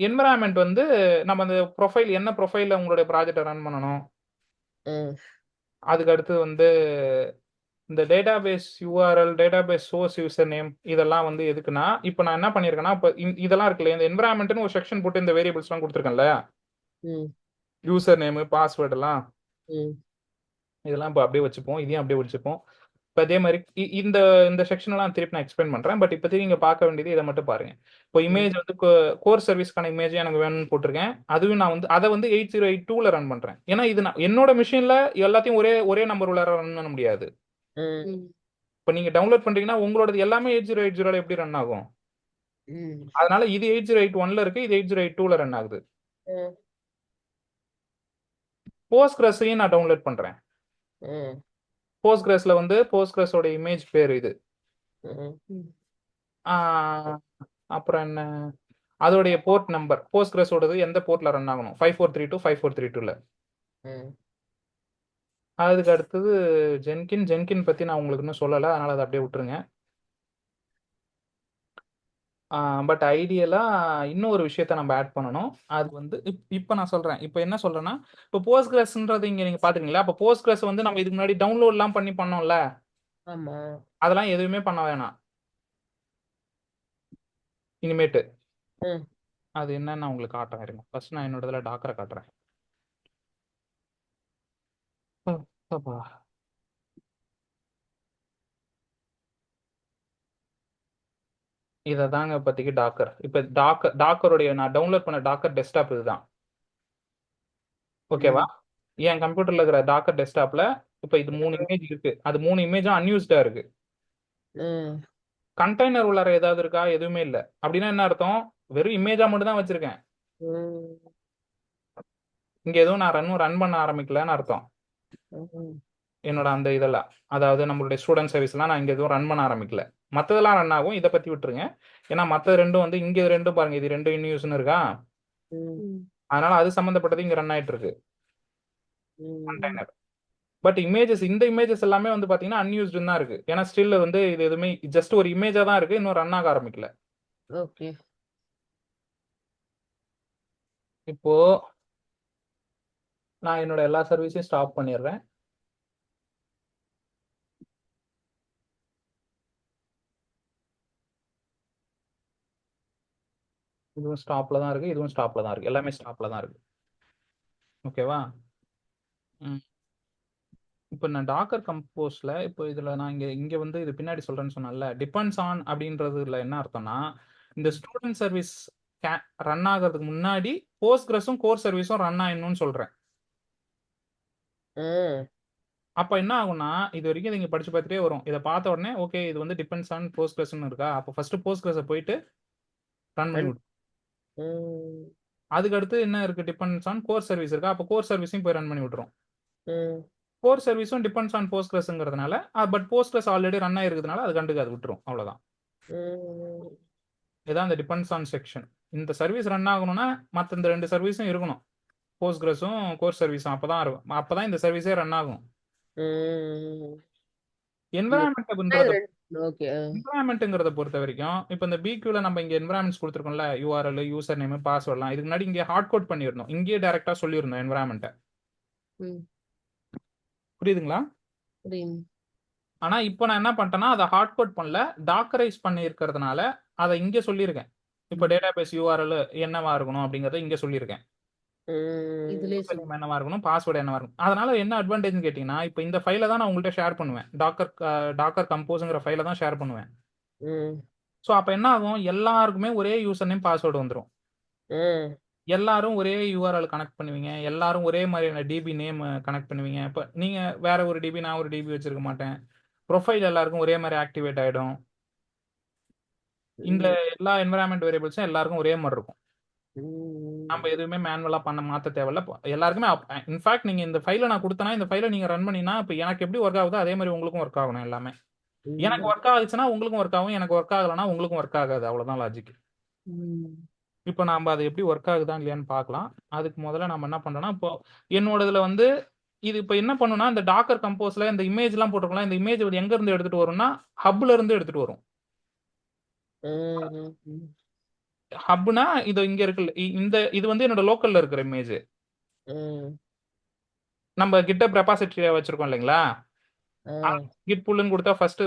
என்விரான்மெண்ட் வந்து நம்ம அந்த ப்ரொஃபைல் என்ன ப்ரொஃபைலில் உங்களுடைய ப்ராஜெக்டை ரன் பண்ணணும். அதுக்கு அடுத்து வந்து இந்த database URL, database source, user name, இதெல்லாம் வந்து எதுக்குன்னா, இப்போ நான் என்ன பண்ணியிருக்கேன்னா, இப்போ இதெல்லாம் இருக்குல்ல, இந்த என்விரான்மெண்ட்னு ஒரு செக்ஷன் போட்டு இந்த வேரியபிள்ஸ்லாம் கொடுத்துருக்கேன்ல, யூசர் நேமு, பாஸ்வேர்டு எல்லாம், இதெல்லாம் இப்போ அப்படியே வச்சுப்போம், இதையும் அப்படியே வச்சுப்போம். இப்போ அதே மாதிரி இந்த இந்த செக்ஷன்லாம் திருப்பி நான் எக்ஸ்பிளைன் பண்ணுறேன், பட் இப்போதைக்கு நீங்கள் பார்க்க வேண்டியது இதை மட்டும் பாருங்க. இப்போ இமேஜ் வந்து கோர் சர்வீஸ்க்கான இமேஜ் எனக்கு வேணும்னு போட்டிருக்கேன், அதுவும் நான் வந்து அதை வந்து 8082ல் ரன் பண்ணுறேன். ஏன்னா இது நான் என்னோட மிஷினில் எல்லாத்தையும் ஒரே நம்பர் உள்ள ரன் பண்ண முடியாது. இப்போ நீங்க டவுன்லோட் பண்றீங்கன்னா உங்களோடது எல்லாமே 8080ல எப்படி ரன் ஆகும்? அதனால இது 8081ல இருக்கு, இது 8082ல ரன் ஆகுது. போஸ்ட்கிரஸையும் நான் டவுன்லோட் பண்றேன். போஸ்ட்கிரஸ்ல வந்து போஸ்ட்கிரஸோட இமேஜ் பேர் இது. அப்புறம் என்ன, அதோடைய போர்ட் நம்பர், போஸ்ட்கிரஸோடது எந்த போர்ட்ல ரன் ஆகணும்? 5432 5432ல. அதுக்கு அடுத்தது ஜென்கின் பத்தி நான் உங்களுக்கு இன்னும் சொல்லலை, அதனால அதை அப்படியே விட்டுருங்க. பட் ஐடியலா இன்னும் ஒரு விஷயத்த நம்ம ஆட் பண்ணணும். அது வந்து இப்போ நான் சொல்றேன். இப்போ என்ன சொல்றேன்னா, இப்போ போஸ்ட்கிரஸ்ன்றது இங்க நீங்க பாத்துக்கீங்களா? அப்போ போஸ்ட்கிரஸ் வந்து நம்ம இதுக்கு முன்னாடி டவுன்லோட்லாம் பண்ணோம்ல, ஆமா அதெல்லாம் எதுவுமே பண்ண வேணாம் இனிமேட்டு. அது என்னன்னு நான் உங்களுக்கு காட்டுறேன். இருங்க, ஃபர்ஸ்ட் நான் என்னோட இதில் டாக்கரை காட்டுறேன். அப்பா, இதை தாங்க இப்போதைக்கு டாக்கர். இப்போ டாக்கருடைய நான் டவுன்லோட் பண்ண டாக்கர் டெஸ்க்டாப் இதுதான். ஓகேவா? என் கம்ப்யூட்டர்ல இருக்கிற டாக்கர் டெஸ்க்டாப்ல இப்போ இது 3 இமேஜ் இருக்கு, அது 3 இமேஜும் அன்யூஸ்டா இருக்கு. கண்டெய்னர் உள்ளார ஏதாவது இருக்கா? எதுவுமே இல்லை. அப்படின்னா என்ன அர்த்தம்? வெறும் இமேஜா மட்டும் தான் வச்சிருக்கேன், இங்க எதுவும் நான் ரன் பண்ண ஆரம்பிக்கலன்னு அர்த்தம். என்னோட அந்த இதெல்லாம், அதாவது நம்மளுடைய ஸ்டூடெண்ட் சர்வீஸ்லாம் நான் இங்க எதுவும் ரன் பண்ண ஆரம்பிக்கல. மற்றதெல்லாம் ரன் ஆகும், இதை பத்தி விட்டுருங்க. ஏன்னா மற்ற ரெண்டும் வந்து இங்க ரெண்டும் பாருங்க, இது 2 இன் யூஸ்னு இருக்கா, அதனால அது சம்பந்தப்பட்டது இங்க ரன் ஆயிட்டு இருக்கு கண்டெய்னர். பட் இந்த இமேஜஸ் எல்லாமே வந்து பாத்தீங்கன்னா அன்யூஸ்டு தான் இருக்கு. ஏன்னா ஸ்டில் வந்து இது எதுவுமே ஜஸ்ட் ஒரு இமேஜா தான் இருக்கு, இன்னும் ரன் ஆக ஆரம்பிக்கல. ஓகே இப்போ நான் என்னோட எல்லா சர்வீஸையும் ஸ்டாப் பண்ணிடுறேன். இதுவும் ஸ்டாப்ல தான் இருக்கு, இதுவும் ஸ்டாப்ல தான் இருக்கு, எல்லாமே ஸ்டாப்ல தான் இருக்கு. ஓகேவா? இப்போ நான் டாக்கர் கம்போஸ்ல இப்போ இதுல நான் இங்க வந்து இது பின்னாடி சொல்றேன்னு சொன்னேன்ல, டிபெண்ட்ஸ் ஆன் அப்படின்றதுல என்ன அர்த்தம்னா, இந்த ஸ்டூடெண்ட் சர்வீஸ் ரன் ஆகிறதுக்கு முன்னாடி போஸ்ட்கிரஸும் கோர் சர்வீஸும் ரன் ஆயிடணும்னு சொல்றேன். ம், அப்போ என்ன ஆகும்னா இது வரைக்கும் நீங்கள் படிச்சு பார்த்துட்டே வரும். இதை பார்த்த உடனே ஓகே இது வந்து டிபெண்ட்ஸ் ஆன் போஸ்ட்கிரஸ்ன்னு இருக்கா, அப்போ ஃபர்ஸ்ட் போஸ்ட்கிரஸை போயிட்டு ரன் பண்ணி ரன் விட்டு, ம், அதுக்கு அடுத்து என்ன இருக்கு, டிபெண்ட்ஸ் ஆன் கோர் சர்வீஸ் இருக்கா, அப்போ கோர் சர்வீஸையும் போய் ரன் பண்ணி விட்டுரும். ம், கோர் சர்வீஸும் டிபெண்ட்ஸ் ஆன் போஸ்ட்கிரஸ்ங்கிறதுனால, பட் போஸ்ட்கிரஸ் ஆல்ரெடி ரன் ஆயிருக்கிறதுனால அது கண்டுக்காது, விட்டுரும். அவ்வளோதான். ம். இதான் இந்த டிபெண்ட்ஸ் ஆன் செக்ஷன். இந்த சர்வீஸ் ரன் ஆகணும்னா மற்ற இந்த 2 சர்வீஸும் இருக்கணும், போஸ்ட்கிரஸும் கோர் சர்வீஸும். அப்பதான் இருக்கும், அப்பதான் இந்த சர்வீஸே ரன் ஆகும். ம். இது என்விரான்மெண்ட்ங்கிறத ஓகே. என்விரான்மெண்ட்ங்கிறத பொறுத்த வரைக்கும் இப்போ இந்த பிக்யூல நம்ம இங்க என்விரான்மெண்ட்ஸ் கொடுத்துருக்கோம்ல, யூஆர்எல், யூசர் நேம், பாஸ்வேர்ட்லாம் இதுக்கு முன்னாடி இங்கே ஹார்ட் கோட் பண்ணியிருந்தோம், இங்கேயே டைரக்டா சொல்லியிருந்தோம் என்விரான்மெண்ட்டை. ம். புரியுதுங்களா? புரியுது. ஆனா இப்போ நான் என்ன பண்ணிட்டேன்னா அதை ஹார்ட் கோட் பண்ணல, டாக்கரைஸ் பண்ணி இருக்கிறதுனால அதை இங்கே சொல்லியிருக்கேன். இப்போ டேட்டாபேஸ் யூஆர்எல் என்னவா இருக்கணும் அப்படிங்கறத இங்கே சொல்லியிருக்கேன், ம். இதுலயே யூசர் நேம் என்னவா இருக்கணும், பாஸ்வேர்டு என்னவா இருக்கணும். அதனால என்ன அட்வான்டேஜ்னு கேட்டிங்கன்னா, இப்போ இந்த ஃபைலை தான் நான் உங்கள்கிட்ட ஷேர் பண்ணுவேன், டாக்கர் கம்போஸ்ங்கிற ஃபைலை தான் ஷேர் பண்ணுவேன். ம். ஸோ அப்போ என்ன ஆகும், எல்லாருக்குமே ஒரே யூசர் நேம் பாஸ்வேர்டு வந்துடும், ம். எல்லாரும் ஒரே யூஆர்எல் கனெக்ட் பண்ணுவீங்க, எல்லாரும் ஒரே மாதிரியான டிபி நேம் கனெக்ட் பண்ணுவீங்க. இப்போ நீங்க வேற ஒரு டிபி, நான் ஒரு டிபி வச்சிருக்க மாட்டேன், ப்ரொஃபைல் எல்லாருக்கும் ஒரே மாதிரி ஆக்டிவேட் ஆயிடும். இந்த எல்லா என்விரான்மெண்ட் வேரியபிள்ஸும் எல்லாருக்கும் ஒரே மாதிரி இருக்கும், ம். நம்ம எதுவுமே மேனுவலா மாற்ற தேவையில்ல. எல்லாருக்குமே இன்ஃபேக்ட் நீங்க இந்த ஃபைலை நான் கொடுத்தனா, இந்த ஃபைலை நீங்க ரன் பண்ணினா இப்போ எனக்கு எப்படி ஒர்க் ஆகுதோ அதே மாதிரி உங்களுக்கும் ஒர்க் ஆகணும் எல்லாமே. எனக்கு ஒர்க் ஆகுச்சுன்னா உங்களுக்கும் ஒர்க் ஆகும், எனக்கு ஒர்க் ஆகலைன்னா உங்களுக்கும் ஒர்க் ஆகாது, அவ்வளவுதான் லாஜிக். ம். இப்போ நம்ம அது எப்படி ஒர்க் ஆகுதா இல்லையான்னு பார்க்கலாம். அதுக்கு முதல்ல நம்ம என்ன பண்றோம்னா, இப்போ என்னோட இதுல வந்து இது இப்போ என்ன பண்ணுன்னா, இந்த டாக்கர் கம்போஸ்ல இந்த இமேஜ்லாம் போட்டிருக்கலாம், இந்த இமேஜ் எங்க இருந்து எடுத்துட்டு வரும்னா ஹப்ல இருந்து எடுத்துட்டு வரும். ம். ஹப்னா இது இங்க இருக்குல்ல, இந்த இது வந்து என்னோட லோக்கல்ல இருக்கிற இமேஜ். ம். நம்ம கிட்டப் ரெபாசிட்டரி வச்சிருக்கோம் இல்லைங்களா, ஆ. கிட் புல்லுன்னு கொடுத்தா ஃபர்ஸ்ட்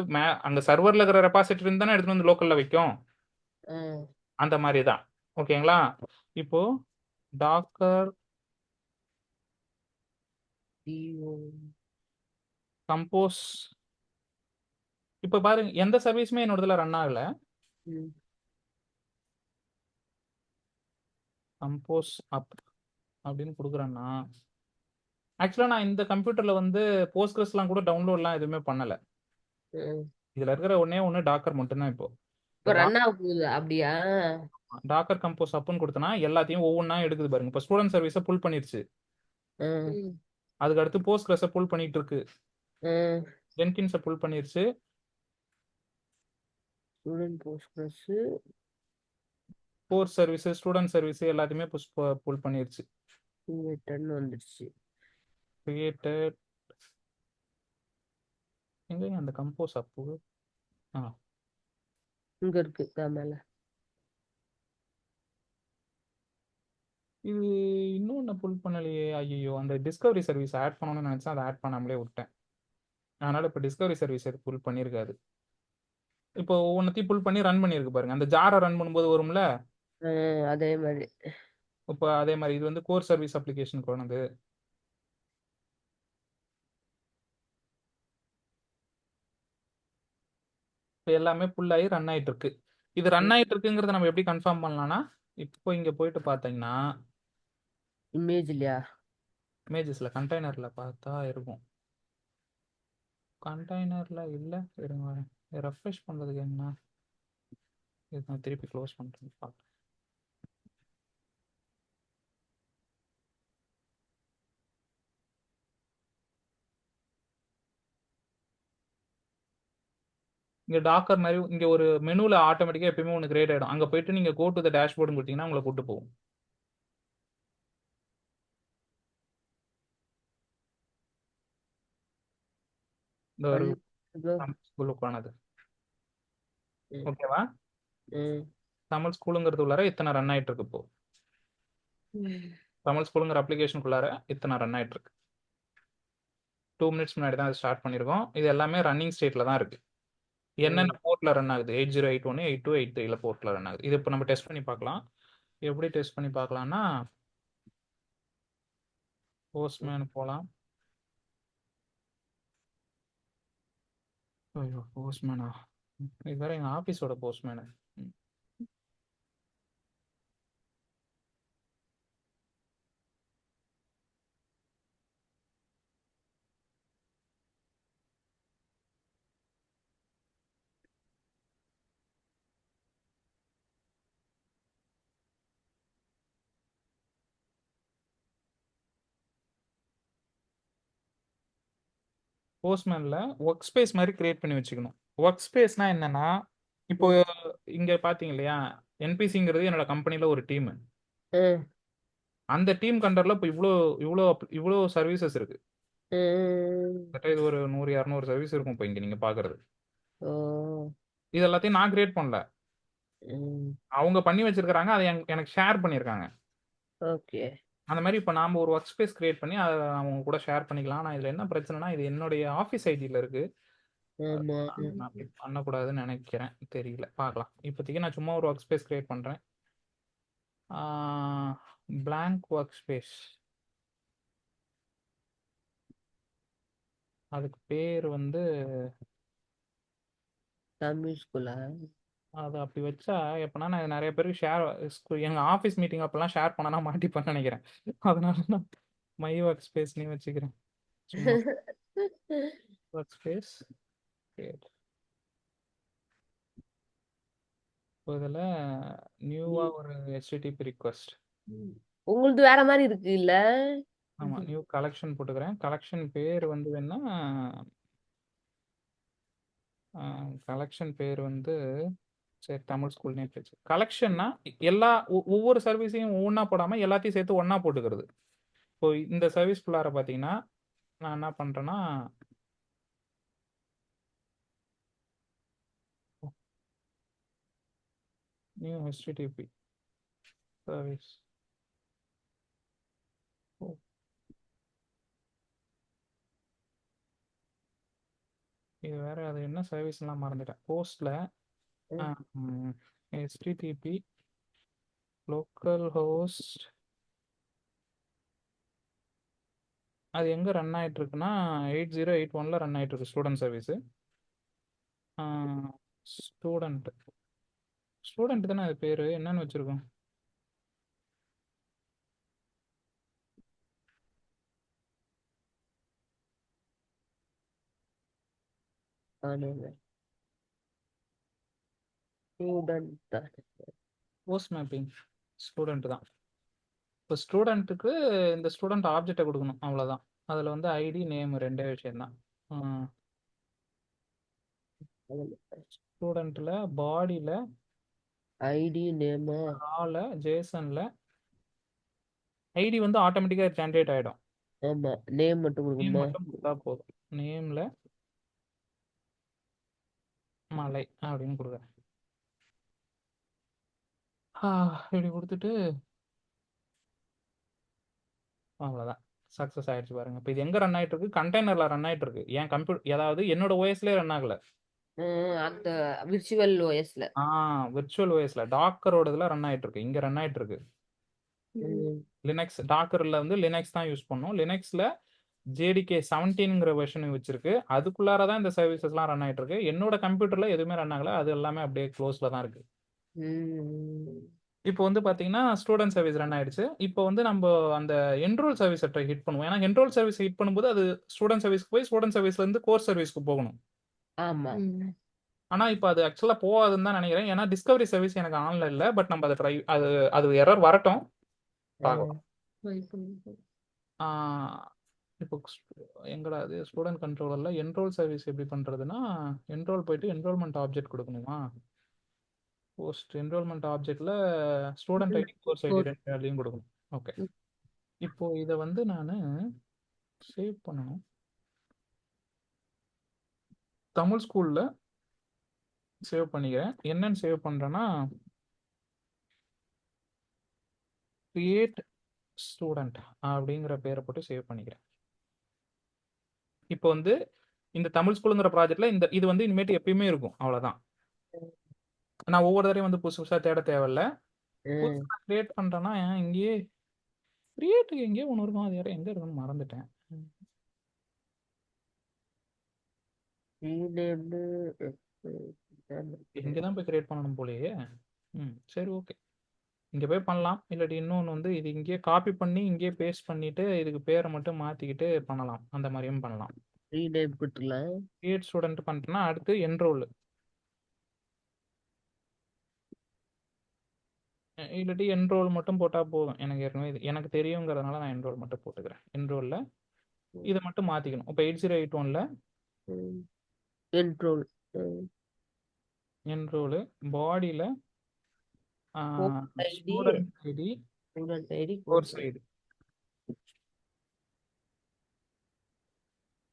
அங்க சர்வர்ல இருக்கிற ரெபாசிட்டரி தானே எடுத்துட்டு வந்து லோக்கல்ல வைக்கும், ம். அந்த மாதிரி தான். ஓகேங்களா? இப்போ டாக்கர் டிஓ. கம்போஸ், இப்போ பாருங்க எந்த சர்வீஸுமே என்னோட இதுல ரன் ஆகல. ம். கம்போஸ் அப் அப்படின்னு கொடுக்குறேன்னா, ஆக்சுவலா நான் இந்த கம்ப்யூட்டர்ல வந்து போஸ்ட்கிரஸ்லாம் கூட டவுன்லோட்லாம் எதுவுமே பண்ணல. ம். இதுல இருக்கிற ஒண்ணு டாக்கர் மட்டும்தான். இப்போ இப்போ ரன் ஆக போகுது அப்படியா? டாக்கர் கம்போஸ் அப்னு கொடுத்தனா எல்லாத்தையும் ஒவ்வொன்றா எடுக்குது பாருங்க. இப்போ ஸ்டூடெண்ட் சர்வீஸை புல் பண்ணிருச்சு, ம். அதுக்கு அடுத்து போஸ்ட்கிரஸை புல் பண்ணிட்டு இருக்கு, ம். ஜென்கின்ஸை புல் பண்ணிருச்சு, student Postgres. Core service, student service எல்லாத்தையுமே புல் பண்ணிருச்சு. கிரியேட்டட்னு வந்துடுச்சு. கிரியேட்டட் எங்க அந்த கம்போஸ் அப்பு, இங்க இருக்கு மேல. இது இன்னொன்னு புல் பண்ணலையே, ஐயோ அந்த டிஸ்கவரி சர்வீஸ் ஆட் பண்ணணும்னு நினைச்சேன், அதை ஆட் பண்ணாமலே விட்டேன். அதனால இப்போ டிஸ்கவரி சர்வீஸ் எது புல் பண்ணியிருக்காது. இப்போ ஒவ்வொன்றத்தையும் புல் பண்ணி ரன் பண்ணியிருக்கு பாருங்க, அந்த ஜாரை ரன் பண்ணும்போது வரும்ல, அதே மாதிரி. இப்போ அதே மாதிரி இது வந்து கோர் சர்வீஸ் அப்ளிகேஷனுக்கு வருது. இப்போ எல்லாமே புல் ஆகி ரன் ஆயிட்டு இருக்கு. இது ரன் ஆயிட்டு இருக்குங்கிறத நம்ம எப்படி கன்ஃபார்ம் பண்ணலாம்னா, இப்போ இங்க போயிட்டு பார்த்தீங்கன்னா இமேஜ் இல்லையா? இமேஜஸ்ல கண்டெய்னர்ல பார்த்தா இருக்கும். கண்டெய்னர்ல இல்ல, இருங்க ரெஃப்ரெஷ் பண்றதுக்கு என்ன, இது நான் திருப்பி க்ளோஸ் பண்றேன் பார்க்கலாம். இங்க டாக்கர் மாதிரி இங்க ஒரு மெனுல ஆட்டோமேட்டிக்கா எப்பயுமே ஒன்று கிரியேட் ஆயிடும், அங்க போயிட்டு நீங்க கோ டு த டேஷ்போர்டு கொடுத்தீங்கன்னா உங்களை கூட்டு போகும். இந்த ஒரு ஸ்கூலுக்கானது. ஓகேவா? தமிழ் ஸ்கூலுங்கிறது உள்ளார இத்தனை ரன் ஆயிட்டு இருக்கு. இப்போ தமிழ் ஸ்கூலுங்கிற அப்ளிகேஷனுக்குள்ளார இத்தனை ரன் ஆயிட்டு இருக்கு. 2 மினிட்ஸ் முன்னாடி தான் ஸ்டார்ட் பண்ணியிருக்கோம். இது எல்லாமே ரன்னிங் ஸ்டேட்ல தான் இருக்கு. என்னென்ன போர்ட்ல ரன் ஆகுது, 8081, 82, 83 போர்ட்ல ரன் ஆகுது. இது இப்போ நம்ம டெஸ்ட் பண்ணி பார்க்கலாம். எப்படி டெஸ்ட் பண்ணி பார்க்கலாம்னா, போஸ்ட்மேன் போகலாம். ஐயோ போஸ்ட்மேனா, இது வேற எங்க ஆபீஸோட போஸ்ட்மேனு. போஸ்ட்மேன்ல ஒர்க் ஸ்பேஸ் மாதிரி கிரியேட் பண்ணி வச்சுக்கணும். ஒர்க் ஸ்பேஸ்னா என்னன்னா, இப்போ இங்க பாத்தீங்க இல்லையா, என்பிசிங்கிறது என்னோட கம்பெனில ஒரு டீம். ம், அந்த டீம் கண்டர்ல இப்போ இவ்வளோ இவ்வளோ இவ்வளோ சர்வீசஸ் இருக்கு. ம். கிட்டத்தட்ட இது ஒரு 100-200 சர்வீஸ் இருக்கும் இப்போ இங்க நீங்க பாக்குறது. ஓ. இது எல்லாத்தையும் நான் கிரியேட் பண்ணல, ம். அவங்க பண்ணி வச்சிருக்காங்க. அதை எனக்கு ஷேர் பண்ணியிருக்காங்க. ஓகே. அந்த மாதிரி இப்போ நாம ஒரு ஒர்க் ஸ்பேஸ் கிரியேட் பண்ணி அதை அவங்க கூட ஷேர் பண்ணிக்கலாம். ஆனால் இதில் என்ன பிரச்சனைனா, இது என்னுடைய ஆஃபீஸ் ஐடியில் இருக்கு. ஆமா. நான் அப்படி பண்ணக்கூடாதுன்னு நினைக்கிறேன். தெரியல, பார்க்கலாம். இப்போதைக்கு நான் சும்மா ஒரு ஒர்க் ஸ்பேஸ் கிரியேட் பண்ணுறேன். blank ஒர்க் ஸ்பேஸ், அதுக்கு பேர் வந்து தமிழ் ஸ்கூலா? அது அப்படி வச்சா எப்படின்னா, நான் நிறைய பேருக்கு ஷேர், எங்கள் ஆஃபீஸ் மீட்டிங் அப்போல்லாம் ஷேர் பண்ணனா மாட்டிப்பேன்னு நினைக்கிறேன். அதனால நான் மை ஒர்க் ஸ்பேஸ்னே வச்சுக்கிறேன். சும்மா ஒர்க் ஸ்பேஸ். இப்போ இதில் நியூவாக ஒரு ஹெச்டிடிபி ரிக்வெஸ்ட். உங்களுது வேற மாதிரி இருக்கு இல்ல? ஆமாம், நியூ கலெக்ஷன் போட்டுக்கிறேன். கலெக்ஷன் பேர் வந்து வேணா, கலெக்ஷன் பேர் வந்து சரி தமிழ் ஸ்கூல் நேம் வச்சு கலெக்ஷன்னா எல்லா ஒவ்வொரு சர்வீஸையும் ஒவ்வொன்றா போடாமல் எல்லாத்தையும் சேர்த்து ஒன்றா போட்டுக்கிறது. இப்போ இந்த சர்வீஸ் ஃபுல்லார பார்த்தீங்கன்னா, நான் என்ன பண்ணுறேன்னா, நியூ ஹெச்டிடிபி சர்வீஸ். இது வேற, அது என்ன சர்வீஸ்லாம் மறந்துட்டேன். போஸ்ட்ல ஹெச்டிடிபி லோக்கல் ஹோஸ்ட், அது எங்கே ரன் ஆகிட்டு இருக்குன்னா 8081 ரன் ஆகிட்டு இருக்கு. Student service. ஸ்டூடெண்ட் ஸ்டூடெண்ட் தானே அது பேர், என்னன்னு வச்சுருக்கோம். போஸ்ட் மேப்பிங் ஸ்டூடெண்ட் தான். இப்போ ஸ்டூடெண்ட்டுக்கு இந்த ஸ்டூடெண்ட் ஆப்ஜெக்டை கொடுக்கணும், அவ்வளோதான். அதில் வந்து ஐடி நேம் ரெண்டே விஷயம்தான். ஸ்டூடெண்ட்டில் பாடியில் ஐடி நேம். ஆல ஜேசனில் ஐடி வந்து ஆட்டோமேட்டிக்காக ஜென்ரேட் ஆகிடும். ஆமா, நேம் மட்டும் நேம் கொடுக்கணுமா? மட்டும் கொடுத்தா போதும். நேமில் மலை அப்படின்னு கொடுக்குறேன். இப்படி கொடுத்துட்டு அவ்வளோதான், சக்ஸஸ் ஆயிடுச்சு பாருங்க. இப்போ இது எங்கே ரன் ஆகிட்டு இருக்கு? கண்டெய்னரில் ரன் ஆகிட்டு இருக்கு. என் கம்ப்யூட்டர், அதாவது என்னோட ஓஎஸ்லேயே ரன் ஆகலை. அந்த விர்ச்சுவல் ஓஎஸ்ல. விர்ச்சுவல் ஓஎஸ்ல டாக்கரோட இதில் ரன் ஆகிட்டு இருக்கு. இங்கே ரன் ஆகிட்டு இருக்கு. லினக்ஸ் டாக்கரில் வந்து லினக்ஸ் தான் யூஸ் பண்ணோம். லினக்ஸில் ஜேடிகே 17ங்கிற வெர்ஷன் வச்சிருக்கு. அதுக்குள்ளார தான் இந்த சர்வீசஸ்லாம் ரன் ஆகிட்டு இருக்கு. என்னோட கம்ப்யூட்டரில் எதுவுமே ரன் ஆகலை. அது எல்லாமே அப்படியே க்ளோஸில் தான் இருக்கு. இப்போ வந்து பார்த்தீங்கன்னா ஸ்டூடெண்ட் சர்வீஸ் ரன் ஆயிடுச்சு. இப்போ வந்து நம்ம அந்த என்ரோல் சர்வீஸை ஹிட் பண்ணுவோம். ஏன்னா என்ரோல் சர்வீஸ் ஹிட் பண்ணும்போது அது ஸ்டூடெண்ட் சர்வீஸ்க்கு போய் ஸ்டூடெண்ட் சர்வீஸ்லேருந்து கோர்ஸ் சர்வீஸ்க்கு போகணும். ஆமா. ஆனால் இப்போ அது ஆக்சுவலாக போகாதுன்னு தான் நினைக்கிறேன். ஏன்னா டிஸ்கவரி சர்வீஸ் எனக்கு ஆன்ல இல்லை. பட் நம்ம அதை ட்ரை, அது எரர் வரட்டும், பார்க்கலாம். இப்போ எங்கடா அது ஸ்டூடெண்ட் கண்ட்ரோலரில் என்ரோல் சர்வீஸ் எப்படி பண்ணுறதுன்னா, என்ரோல் போயிட்டு என்ரோல்மெண்ட் ஆப்ஜெக்ட் கொடுக்கணுமா? போஸ்ட் என்ரோல்மெண்ட் ஆப்ஜெக்டில் ஸ்டூடெண்ட் ஐடி கோர்ஸ் ஐடி ரெண்டு வேல்யூயும் கொடுக்கணும். ஓகே, இப்போ இதை வந்து நான் சேவ் பண்ணணும். தமிழ் ஸ்கூலில் சேவ் பண்ணிக்கிறேன். என்னன்னு சேவ் பண்ணுறேன்னா, கிரியேட் ஸ்டூடெண்ட் அப்படிங்கிற பேரை போட்டு சேவ் பண்ணிக்கிறேன். இப்போ வந்து இந்த தமிழ் ஸ்கூலுங்கிற ப்ராஜெக்ட்ல இது வந்து இனிமேட்டு எப்பயுமே இருக்கும், அவ்வளோதான். நான் ஒவ்வொரு தடவையும் வந்து புதுசு புதுசாக தேட தேவையில்ல. புதுசாக கிரியேட் பண்ணுறேன்னா இங்கேயே கிரியேட் எங்கேயோ ஒன்று இருக்கும். அது யாரும் எங்கே இருக்குன்னு மறந்துட்டேன். இங்கே தான் போய் கிரியேட் பண்ணணும் போலயே. சரி, ஓகே, இங்கே போய் பண்ணலாம். இல்லாட்டி இன்னொன்று வந்து இது இங்கேயே காப்பி பண்ணி இங்கேயே பேஸ்ட் பண்ணிட்டு இதுக்கு பேரை மட்டும் மாற்றிக்கிட்டு பண்ணலாம். அந்த மாதிரியும் பண்ணலாம். கிரியேட் ஸ்டூடெண்ட் பண்ணிட்டேன்னா அடுத்து என்ரோல், இல்லாட்டி என்ரோல் மட்டும் போட்டால் போதும். எனக்கு ஏற்கனவே எனக்கு தெரியுங்கிறதுனால நான் என்ரோல் மட்டும் போட்டுக்கிறேன். என்ரோலில் இதை மட்டும் மாற்றிக்கணும். இப்போ 8081ல் என்ரோல் என்ரோலு பாடியில் ID student ID student ID course ID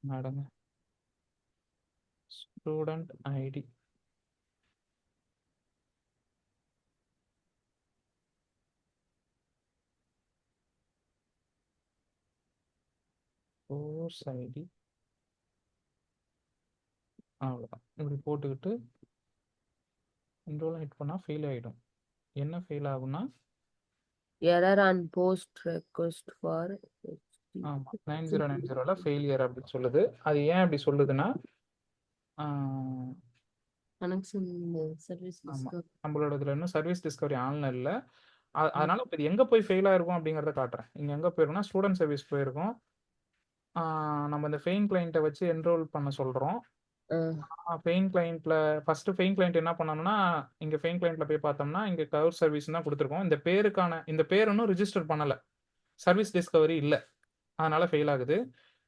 நடங்க ஸ்டூடெண்ட் ஐடி கோர்ஸ் ஐடி அவ்வளோதான். இப்படி போட்டுக்கிட்டு என்ரோல் ஹிட் பண்ணால் ஃபெயில் ஆகிடும். என்ன ஃபெயில் ஆகும்னா error on post request for ஆமாம் 9090ல் ஃபெயிலியர் அப்படின்னு சொல்லுது. அது ஏன் அப்படி சொல்லுதுன்னா கனெக்ஷன் சர்வீஸ் ஆமாம் நம்மளோட இதில் இன்னும் சர்வீஸ் டிஸ்கவரி ஆன்ல இல்லை. அதனால இப்போ இது எங்கே போய் ஃபெயில் ஆயிருக்கும் அப்படிங்கிறத காட்டுறேன். இங்கே எங்கே போயிருக்கும்னா ஸ்டூடெண்ட் சர்வீஸ் போயிருக்கோம். நம்ம இந்த ஃபெயின் கிளைண்ட்டை வச்சு என்ரோல் பண்ண சொல்கிறோம். ஃபெயின் கிளைண்ட்ல ஃபர்ஸ்ட் ஃபெயின் கிளைண்ட் என்ன பண்ணணும்னா இங்கே ஃபெயின் கிளைண்ட்ல போய் பார்த்தோம்னா இங்கே கவர் சர்வீஸ் தான் கொடுத்துருக்கோம். இந்த பேர் இன்னும் ரிஜிஸ்டர் பண்ணலை. சர்வீஸ் டிஸ்கவரி இல்லை, அதனால ஃபெயில் ஆகுது.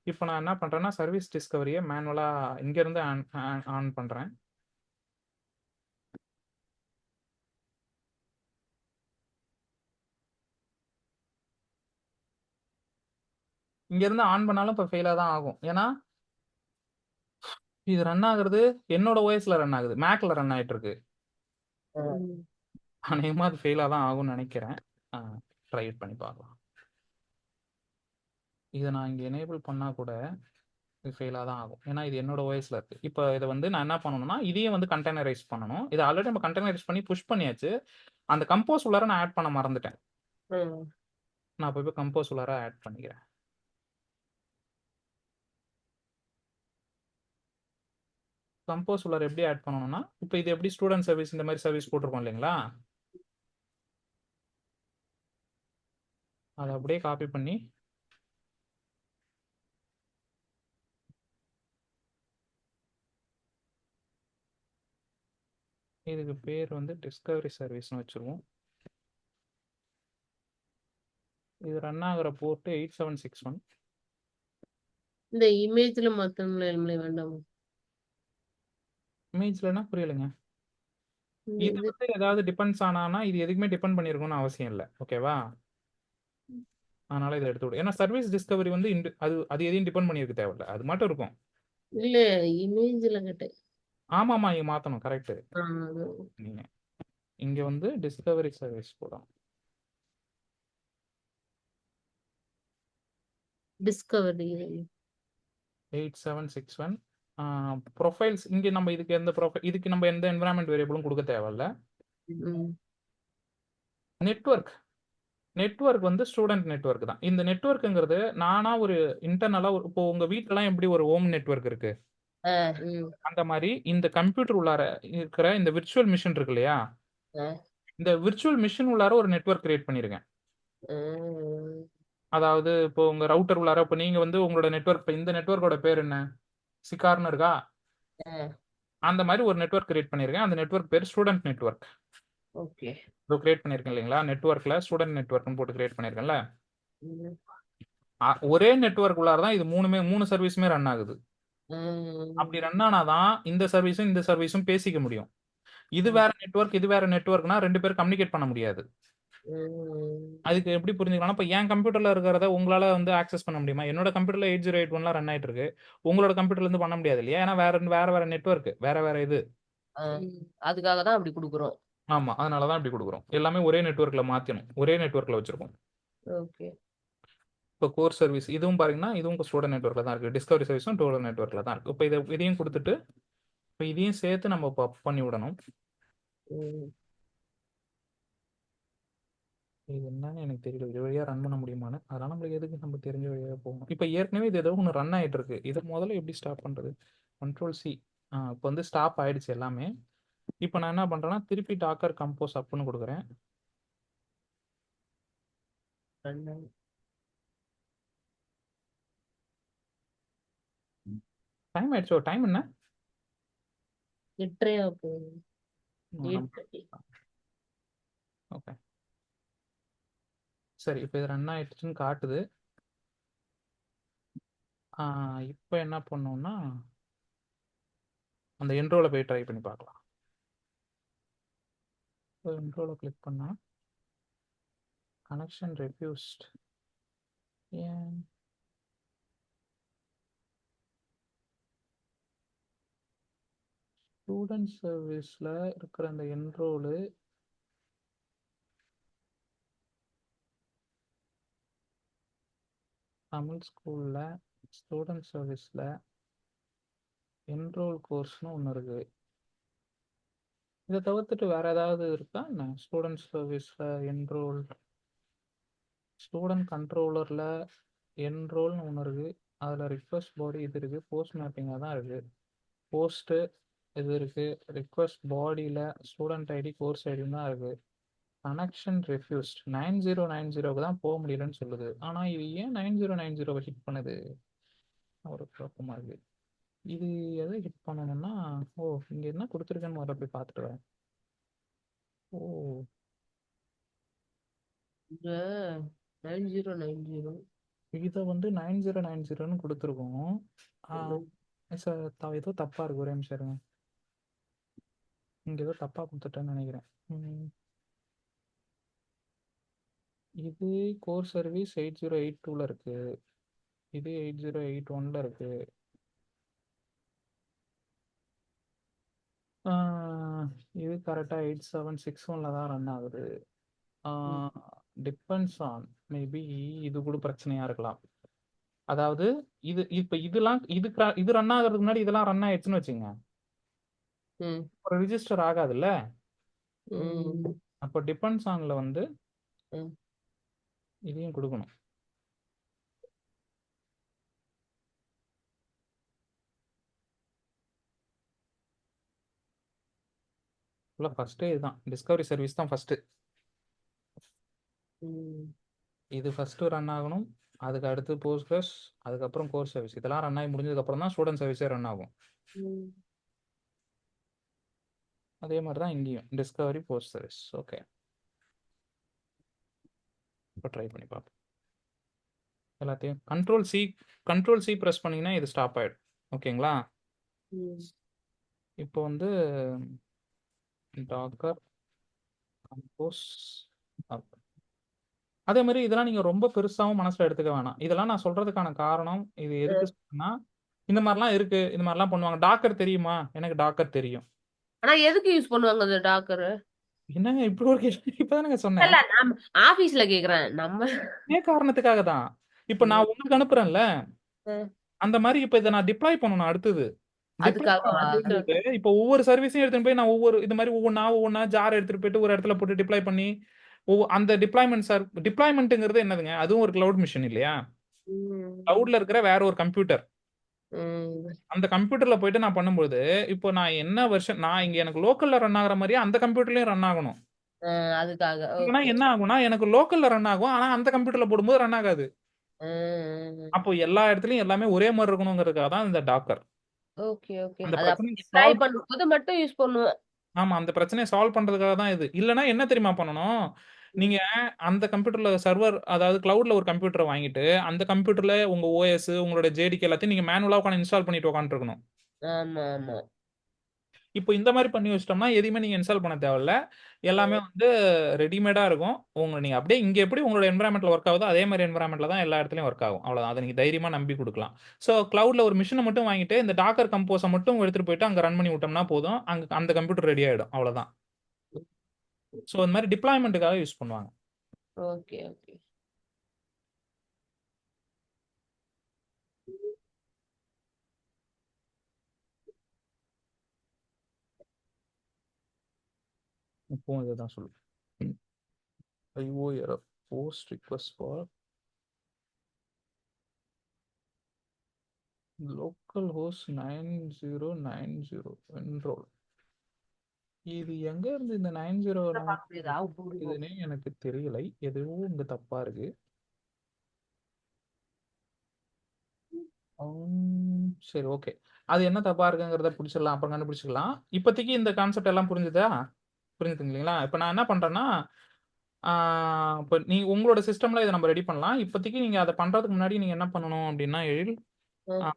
இப்போ நான் என்ன பண்ணுறேன்னா சர்வீஸ் டிஸ்கவரியை மேனுவலாக இங்கேருந்து ஆன் பண்ணுறேன். இங்கேருந்து ஆன் பண்ணாலும் இப்போ ஃபெயிலாக தான் ஆகும். ஏன்னா இது ரன் ஆகுறது என்னோட ஓஎஸ்ல ரன் ஆகுது, மேக்ல ரன் ஆகிட்டு இருக்கு. அநேகமாக அது ஃபெயிலாக தான் ஆகும்னு நினைக்கிறேன். ட்ரை பண்ணி பார்க்கலாம். இதை நான் இங்கே எனேபிள் பண்ணால் கூட இது ஃபெயிலாக தான் ஆகும். ஏன்னா இது என்னோட ஓஎஸ்ல இருக்குது. இப்போ இதை நான் என்ன பண்ணணும்னா இதையும் கண்டெய்னரைஸ் பண்ணணும். இதை ஆல்ரெடி நம்ம கண்டெய்னரைஸ் பண்ணி புஷ் பண்ணியாச்சு. அந்த கம்போஸ் உள்ளார நான் ஆட் பண்ண மறந்துட்டேன். நான் போய் கம்போஸ் உள்ளார ஆட் பண்ணிக்கிறேன். கம்போஸ் உள்ளார எப்படி ஆட் பண்ணணும்னா இப்போ இது எப்படி ஸ்டூடெண்ட் சர்வீஸ் இந்த மாதிரி சர்வீஸ் போட்டிருக்கோம் இல்லைங்களா, அதை அப்படியே காப்பி பண்ணி இதுக்கு பேர் டிஸ்கவரி சர்வீஸ்னு வச்சுருவோம். இது ரன் ஆகிற போர்ட்டு 8761. இந்த இமேஜ்ல மாத்தணும்ல வேண்டாம். இமேஜ்லன்னா புரியலைங்க. இது ஏதாவது டிபெண்ட்ஸ் ஆனா இது எதுக்குமே டிபெண்ட் பண்ணிருக்கும்னு அவசியம் இல்லை. ஓகேவா, அதனால இதை எடுத்து விடு. ஏன்னா சர்வீஸ் டிஸ்கவரி அது எதையும் டிபெண்ட் பண்ணியிருக்க தேவையில்ல, அது மட்டும் இருக்கும். இல்ல இமேஜ்ல கேட்டேன். ஆமாமா இங்க மாத்தணும். கரெக்ட். நீங்க இங்க டிஸ்கவரி சர்வீஸ் போடும். Discovery 8761 profiles. இங்க நம்ம இதுக்கு நம்ம எந்த என்விரான்மெண்ட் வேரியபிளும் கொடுக்க தேவையில்ல. நெட்வொர்க் ஸ்டூடெண்ட் நெட்வொர்க் தான். இந்த நெட்வொர்க்குங்கிறது நானா ஒரு இன்டர்னலா இப்போ உங்க வீட்லலாம் எப்படி ஒரு ஹோம் நெட்வொர்க் இருக்கு, அந்த மாதிரி இந்த கம்ப்யூட்டர் உள்ளார இருக்கிற இந்த விர்ச்சுவல் மிஷின் இருக்கு இல்லையா, இந்த விர்ச்சுவல் மிஷின் உள்ளார ஒரு நெட்வொர்க் கிரியேட் பண்ணிருக்கேன். அதாவது இப்போ உங்க ரவுட்டர் உள்ளார இப்போ நீங்க உங்களோட நெட்வொர்க் இந்த நெட்வொர்க்கோட பேர் என்ன, சிகார்னு இருக்கா, அந்த மாதிரி ஒரு நெட்வொர்க் கிரியேட் பண்ணிருக்கேன். அந்த நெட்வொர்க் பேர் ஸ்டூடெண்ட் நெட்வொர்க். ஓகே, இதோ கிரியேட் பண்ணிருக்கேன் இல்லைங்களா, நெட்வொர்க்ல ஸ்டூடெண்ட் நெட்வொர்க்னு போட்டு கிரியேட் பண்ணிருக்கேன்ல. ஒரே நெட்வொர்க் உள்ளார தான் இது மூணு சர்வீஸுமே ரன் ஆகுது. அப்படி ரன் ஆனாதான் இந்த சர்வீஸும் பேசிக்க முடியும். இது வேற நெட்வொர்க், இது வேற நெட்வொர்க்னா ரெண்டு பேரும் கம்யூனிகேட் பண்ண முடியாது. அதுக்கு எப்படி புரிஞ்சுக்கலாம், இப்போ என் கம்ப்யூட்டர்ல இருக்கிறத உங்களால ஆக்சஸ் பண்ண முடியுமா? என்னோட கம்ப்யூட்டர்ல 8081 ரன் ஆயிட்டு இருக்கு, உங்களோட கம்ப்யூட்டர்ல இருந்து பண்ண முடியாது இல்லையா, ஏன்னா வேற நெட்வொர்க், வேற இது. அதுக்காக தான் அப்படி கொடுக்குறோம். ஆமா, அதனாலதான் இப்படி கொடுக்குறோம். எல்லாமே ஒரே நெட்வொர்க்ல மாத்தணும், ஒரே நெட்வொர்க்ல வச்சிருக்கோம். ஓகே, இப்போ கோர் சர்வீஸ் இதுவும் பாருங்கன்னா இதுவும் ஸ்டூடெண்ட் நெட்வொர்க்ல தான் இருக்கு, டிஸ்கவரி சர்வீஸும் ஸ்டூடெண்ட் நெட்வொர்க்ல தான் இருக்கு. இப்போ இதையும் கொடுத்துட்டு இப்போ இதையும் சேர்த்து நம்ம பண்ணி விடணும். இது என்னன்னு எனக்கு தெரியல, இது வழியா ரன் பண்ண முடியுமான்னு. அதனால நம்மளுக்கு எதுக்கு நம்ம தெரிஞ்ச வழியாக போகணும். இப்போ ஏற்கனவே இது ஏதோ ஒன்று ரன் ஆகிட்டு இருக்கு, இது முதல்ல எப்படி ஸ்டாப் பண்றது? Ctrl+C. இப்போ ஸ்டாப் ஆயிடுச்சு எல்லாமே. இப்போ நான் என்ன பண்றேன்னா திருப்பி டாக்கர் கம்போஸ் அப்னு கொடுக்குறேன். டைம் ஆயிடுச்சோ, டைம் என்ன? 8:30 போகுது. 8:30. ஓகே சரி, இப்போ இது ரன் ஆயிடுச்சுன்னு காட்டுது. இப்போ என்ன பண்ணோம்னா அந்த என்ரோல போய் ட்ரை பண்ணி பார்க்கலாம். இப்போ என்ரோல கிளிக் பண்ணா கனெக்ஷன் ரெஃப்யூஸ்ட். ஏன் ஸ்டூடெண்ட் சர்வீஸில் இருக்கிற அந்த என்ரோலு தமிழ் ஸ்கூலில் ஸ்டூடெண்ட் சர்வீஸில் என்ரோல் கோர்ஸ்னு ஒன்று இருக்குது. இதை தவிர்த்துட்டு வேறு ஏதாவது இருக்கா என்ன? ஸ்டூடெண்ட் சர்வீஸில் என்ரோல், ஸ்டூடெண்ட் கண்ட்ரோலரில் என்ரோல்னு ஒன்று இருக்குது. அதில் ரிக்வஸ்ட் பாடி இது இருக்குது, போஸ்ட் மேப்பிங்காக தான் இருக்குது. போஸ்ட்டு இது இருக்குது, ரிக்வஸ்ட் பாடியில் ஸ்டூடெண்ட் ஐடி கோர்ஸ் ஐடின்னு தான் இருக்குது. கனெக்ஷன் ரெஃப்யூஸ்ட் 9090க்கு தான் போக முடியலன்னு சொல்லுது. ஆனால் இது ஏன் 9090 ஹிட் பண்ணுது? ஒரு குழப்பமாக இருக்குது. இது எதை ஹிட் பண்ணணும்னா, இங்கே என்ன கொடுத்துருக்கேன்னு முதல்ல போய் பார்த்துட்டு வரேன். இங்க 9090 இதை வந்து 9090ன்னு கொடுத்துருக்கோம். ஏதோ தப்பாக இருக்கு, ஒரே நிமிஷம் இருங்க. இங்கே ஏதோ தப்பாக கொடுத்துட்டேன்னு நினைக்கிறேன். இது கோர் சர்வீஸ் 8082ல் இருக்குது, இது 8081ல் இருக்குது. இது கரெக்டாக 8761ல் தான் ரன் ஆகுது. டிபெண்ட்ஸ் ஆன் மேபி இது கூட பிரச்சனையாக இருக்கலாம். அதாவது இது இப்போ இதெல்லாம் இது ரன் ஆகிறதுக்கு முன்னாடி இதெல்லாம் ரன் ஆயிடுச்சுன்னு வச்சுங்க, ஒரு ரிஜிஸ்டர் ஆகாதுல்ல. அப்போ டிபெண்ட்ஸ் ஆன்ல வந்து இதையும் கொடுக்கணும். ஃபர்ஸ்ட்டு இதுதான் டிஸ்கவரி சர்வீஸ் தான் ஃபர்ஸ்ட்டு. இது ஃபர்ஸ்ட்டு ரன் ஆகணும், அதுக்கு அடுத்து போஸ்ட்கிரஸ், அதுக்கப்புறம் கோர் சர்வீஸ். இதெல்லாம் ரன் ஆகி முடிஞ்சதுக்கப்புறம் தான் ஸ்டூடெண்ட் சர்வீஸே ரன் ஆகும். அதே மாதிரி தான் இங்கேயும் டிஸ்கவரி போஸ்ட் சர்வீஸ். ஓகே, இப்போ ட்ரை பண்ணி பார்ப்போம் எல்லாத்தையும். கண்ட்ரோல் சி ப்ரெஸ் பண்ணிங்கன்னா இது ஸ்டாப் ஆகிடும். ஓகேங்களா? இப்போ வந்து டாக்கர் கம்போஸ் அப். அதே மாதிரி இதெல்லாம் நீங்கள் ரொம்ப பெருசாகவும் மனசில் எடுத்துக்க வேணாம். இதெல்லாம் நான் சொல்கிறதுக்கான காரணம் இது எதுக்கு சொன்னா, இந்த மாதிரிலாம் இருக்குது, இந்த மாதிரிலாம் பண்ணுவாங்க. டாக்கர் தெரியுமா? எனக்கு டாக்கர் தெரியும். ஆனா எதுக்கு யூஸ் பண்ணுவாங்க அந்த டாக்கர்? என்னங்க இப்படி ஒரு கேள்வி? இப்பதானங்க சொன்னேன். இல்ல நான் ஆபீஸ்ல கேக்குறேன். நம்ம இதே காரணத்துக்காக தான். இப்போ நான் உங்களுக்கு அனுப்புறேன்ல, அந்த மாதிரி இப்போ இதை நான் டிப்ளாய் பண்ணணும் அடுத்தது. இப்போ ஒவ்வொரு சர்வீஸையும் எடுத்துட்டு போய் நான் இது மாதிரி ஒவ்வொன்னா ஜார் எடுத்துட்டு போயிட்டு ஒரு இடத்துல போட்டு டிப்ளாய் பண்ணி அந்த டிப்ளாய்மெண்ட்ங்கிறது என்னதுங்க? அதுவும் ஒரு கிளவுட் மிஷின் இல்லையா? கிளவுட்ல இருக்கிற வேற ஒரு கம்ப்யூட்டர், அந்த கம்ப்யூட்டர்ல போயிட்டு நான் பண்ணும்போது இப்போ நான் என்ன வெர்ஷன், நான் இங்க எனக்கு லோக்கல்ல ரன் ஆகுற மாதிரியே அந்த கம்ப்யூட்டர்லயும் ரன் ஆகணும். அதுக்காக என்ன ஆகும்னா எனக்கு லோக்கல்ல ரன் ஆகும், ஆனா அந்த கம்ப்யூட்டர்ல போடும்போது ரன் ஆகாது. அப்போ எல்லா இடத்துலயும் எல்லாமே ஒரே மாதிரி இருக்கணுங்கிறதுக்காக தான் இந்த டாக்கர். Okay okay. அந்த அத பிரச்சனையை ட்ரை சால்வ் பண்ணும்போது மட்டும் யூஸ் பண்ணுவேன். ஆமா, அந்த பிரச்சனையை சால்வ் பண்றதுக்காக தான் இது. இல்லைன்னா என்ன தெரியுமா பண்ணணும்? நீங்க அந்த கம்ப்யூட்டர்ல சர்வர், அதாவது கிளவுட்ல ஒரு கம்ப்யூட்டரை வாங்கிட்டு அந்த கம்ப்யூட்டர்ல உங்க ஓஎஸ், உங்களோட ஜேடிகே எல்லாத்தையும் நீங்க மேனுவலா உட்காந்து இன்ஸ்டால் பண்ணிட்டு உட்காந்துருக்கணும். ஆமா ஆமா. இப்போ இந்த மாதிரி பண்ணி வச்சிட்டோம்னா எதுவுமே நீங்க இன்ஸ்டால் பண்ண தேவையில்ல, எல்லாமே வந்து ரெடிமேடா இருக்கும். நீங்க அப்படியே இங்க எப்படி உங்களோட என்வரான்மெண்ட்ல ஒர்க் ஆகுதோ அதே மாதிரி என்வரான்மெண்ட்ல தான் எல்லா இடத்துலயும் ஒர்க் ஆகும். அவ்வளவுதான். அதை நீங்க தைரியமா நம்பி கொடுக்கலாம். ஸோ கிளவுட்ல ஒரு மிஷினை மட்டும் வாங்கிட்டு இந்த டாக்கர் கம்போஸை மட்டும் எடுத்துட்டு போயிட்டு அங்க ரன் பண்ணி விட்டோம்னா போதும், அங்க அந்த கம்ப்யூட்டர் ரெடி ஆயிடும். அவ்வளவுதான். ஸோ இந்த மாதிரி டிப்ளாய்மெண்ட்டுக்காக யூஸ் பண்ணுவாங்க. Okay okay. இப்போவும் இதுதான் சொல்லுவேன். IO error post request for localhost 9090 enroll. இது எங்க இருந்து இந்த 9090 இதுன்னே எனக்கு தெரியலை. எதுவும் இங்க தப்பா இருக்கு. சரி, ஓகே. அது என்ன தப்பா இருக்குங்கிறத பிடிச்சிடலாம், அப்புறம் கண்டுபிடிச்சிக்கலாம். இப்போதைக்கு இந்த கான்செப்ட் எல்லாம் புரிஞ்சுதுங்க இல்லைங்களா? இப்போ நான் என்ன பண்றேன்னா, இப்போ உங்களோட சிஸ்டம்ல இதை நம்ம ரெடி பண்ணலாம். இப்போதைக்கு நீங்க அதை பண்றதுக்கு முன்னாடி நீங்க என்ன பண்ணணும் அப்படின்னா, ஆ.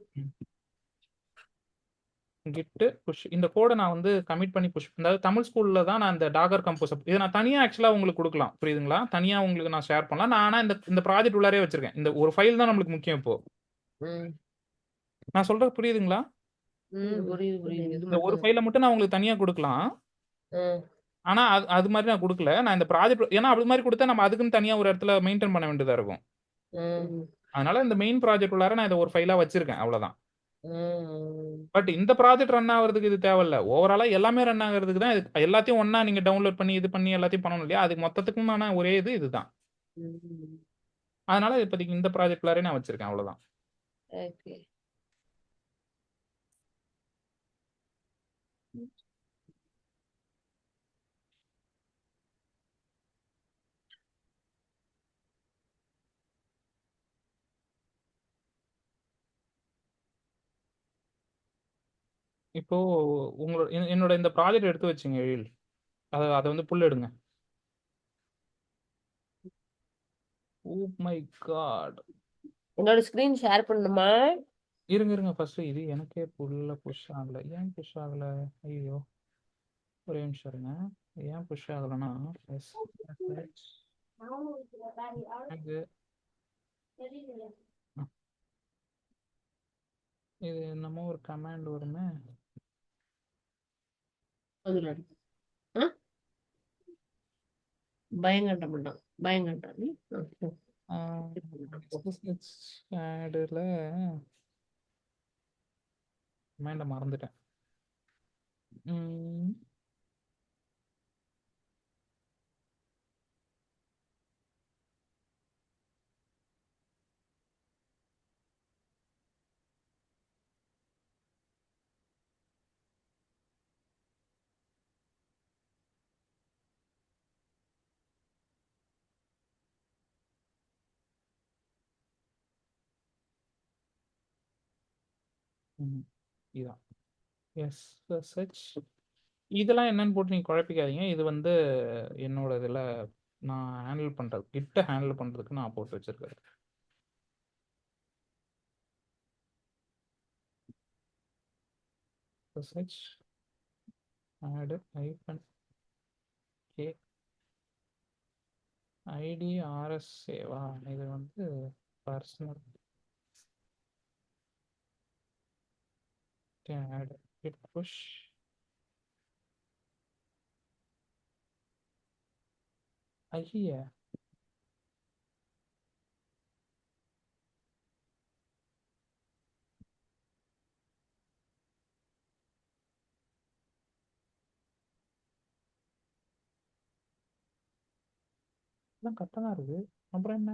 கிட்டு புஷ் இந்த கோடை நான் வந்து கமிட் பண்ணி புஷ், அதாவது தமிழ் ஸ்கூல்ல தான் நான் இந்த டாகர் கம்போஸ் இதை நான் தனியா ஆக்சுவலா உங்களுக்கு கொடுக்கலாம், புரியுதுங்களா? தனியா உங்களுக்கு நான் ஷேர் பண்ணலாம். நான் ஆனா இந்த இந்த ப்ராஜெக்ட் உள்ளாரே வச்சிருக்கேன். இந்த ஒரு ஃபைல் தான் நம்மளுக்கு முக்கியம் இப்போ. ம். நான் சொல்றது புரியுதுங்களா? புரியுது புரியுது. இது இந்த ஒரு மட்டும். ஃபைலை மட்டும் நான் உங்களுக்கு தனியா கொடுக்கலாம். ஆனா அது அது மாதிரி நான் கொடுக்கல. நான் இந்த ப்ராஜெக்ட், ஏன்னா அது மாதிரி கொடுத்தா நம்ம அதுக்குன்னு தனியா ஒரு இடத்துல மெயின்டைன் பண்ண வேண்டியதா இருக்கும். அதனால இந்த மெயின் ப்ராஜெக்ட் உள்ளார நான் இதை ஒரு ஃபைலா வச்சிருக்கேன், அவ்வளவுதான். பட் இந்த ப்ராஜெக்ட் ரன் ஆகிறதுக்கு இது தேவையில்ல. ஓவராலா எல்லாமே ரன் ஆகிறதுக்கு தான் இது. எல்லாத்தையும் ஒண்ணா நீங்க டவுன்லோட் பண்ணி இது பண்ணி எல்லாத்தையும் பண்ணணும் இல்லையா? அதுக்கு மொத்தத்துக்குமான ஒரே இது இதுதான். அதனால இப்போதைக்கு இந்த ப்ராஜெக்ட் உள்ளாரே நான் வச்சிருக்கேன், அவ்வளவுதான். ஓகே. இப்போ உங்களோட என்னோட இந்த ப்ராஜெக்ட் எடுத்து வச்சுங்க எழில். அதை வந்து புல் எடுங்க. Oh my God. என்னோட ஸ்கிரீன் ஷேர் பண்ணணுமா? இருங்க இருங்க, ஃபர்ஸ்ட் இது எனக்கே புல்ல புஷ் ஆகல. ஏன் புஷ் ஆகல? ஐயோ, ஒரே நிமிஷம் இருங்க. ஏன் புஷ் ஆகலன்னா இது என்னமோ ஒரு கமாண்ட் வருமே. அதுல அடி. ஆ? பயங்கட்ட மாட்டான் பயங்கட்டான் நீ. ஆடுல கமாண்ட மறந்துட்டேன். இதான் எஸ்எஸ்ஹெச். இதெல்லாம் என்னன்னு போட்டு நீங்க குழப்பிக்காதீங்க. இது வந்து என்னோட இதுல நான் ஹேண்டில் பண்றது, கிட்ட ஹேண்டில் பண்றதுக்கு நான் போட்டு வச்சிருக்கேன். SSH add hyphen k id rs Seva. இது வந்து பர்சனல் add git push ஐய. எல்லாம் கரெக்டாக தான் இருக்கு. அப்புறம் என்ன?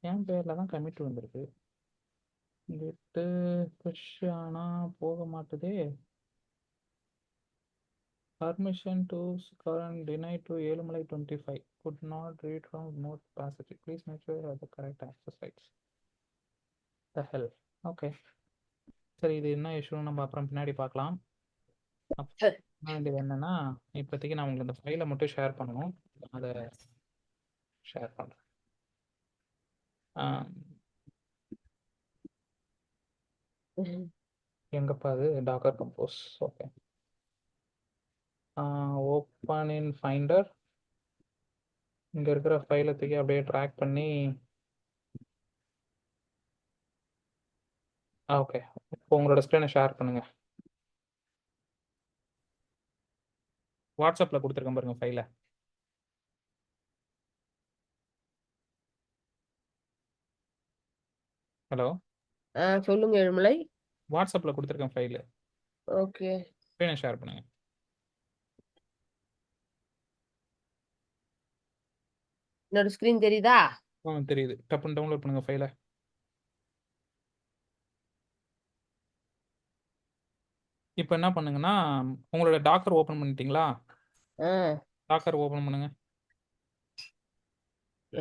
என் பேர்ல தான் கமிட் வந்திருக்கு. கிட்டு புஷ் ஆனா போக மாட்டுதே. Permission to current denied to Elumalai 25. Could not read from remote capacity. Please make sure you have the correct access rights. The hell. Okay. சரி, இது என்ன இஷ்யூன்னு நம்ம அப்புறம் பின்னாடி பார்க்கலாம். வேண்டியது என்னன்னா, இப்போதைக்கு நான் உங்களுக்கு இந்த ஃபைலை மட்டும் ஷேர் பண்ணணும். அதை ஷேர் பண்ணுறேன். எங்கப்பா அது? Docker compose. Okay. Open in Finder. இங்கே இருக்கிற ஃபைலை தூக்கி அப்படியே ட்ராக் பண்ணி, ஓகே, இப்போ உங்களோட ஸ்க்ரீனை ஷேர் பண்ணுங்க. வாட்ஸ்அப்பில் கொடுத்துருக்கேன் பாருங்க ஃபைலை. ஹலோ, சொல்லுங்க எழுமலை. வாட்ஸ்அப்பில் கொடுத்துருக்கேன் ஃபைலு. ஓகே. ஸ்க்ரீனை ஷேர் பண்ணுங்க. என்னோட ஸ்கிரீன் தெரியுதா? தெரியுது. டப்புன்னு டவுன்லோட் பண்ணுங்க ஃபைலை. இப்போ என்ன பண்ணுங்கன்னா உங்களோட டாக்கர் ஓப்பன் பண்ணிட்டீங்களா? ஆ, டாக்கர் ஓப்பன் பண்ணுங்க.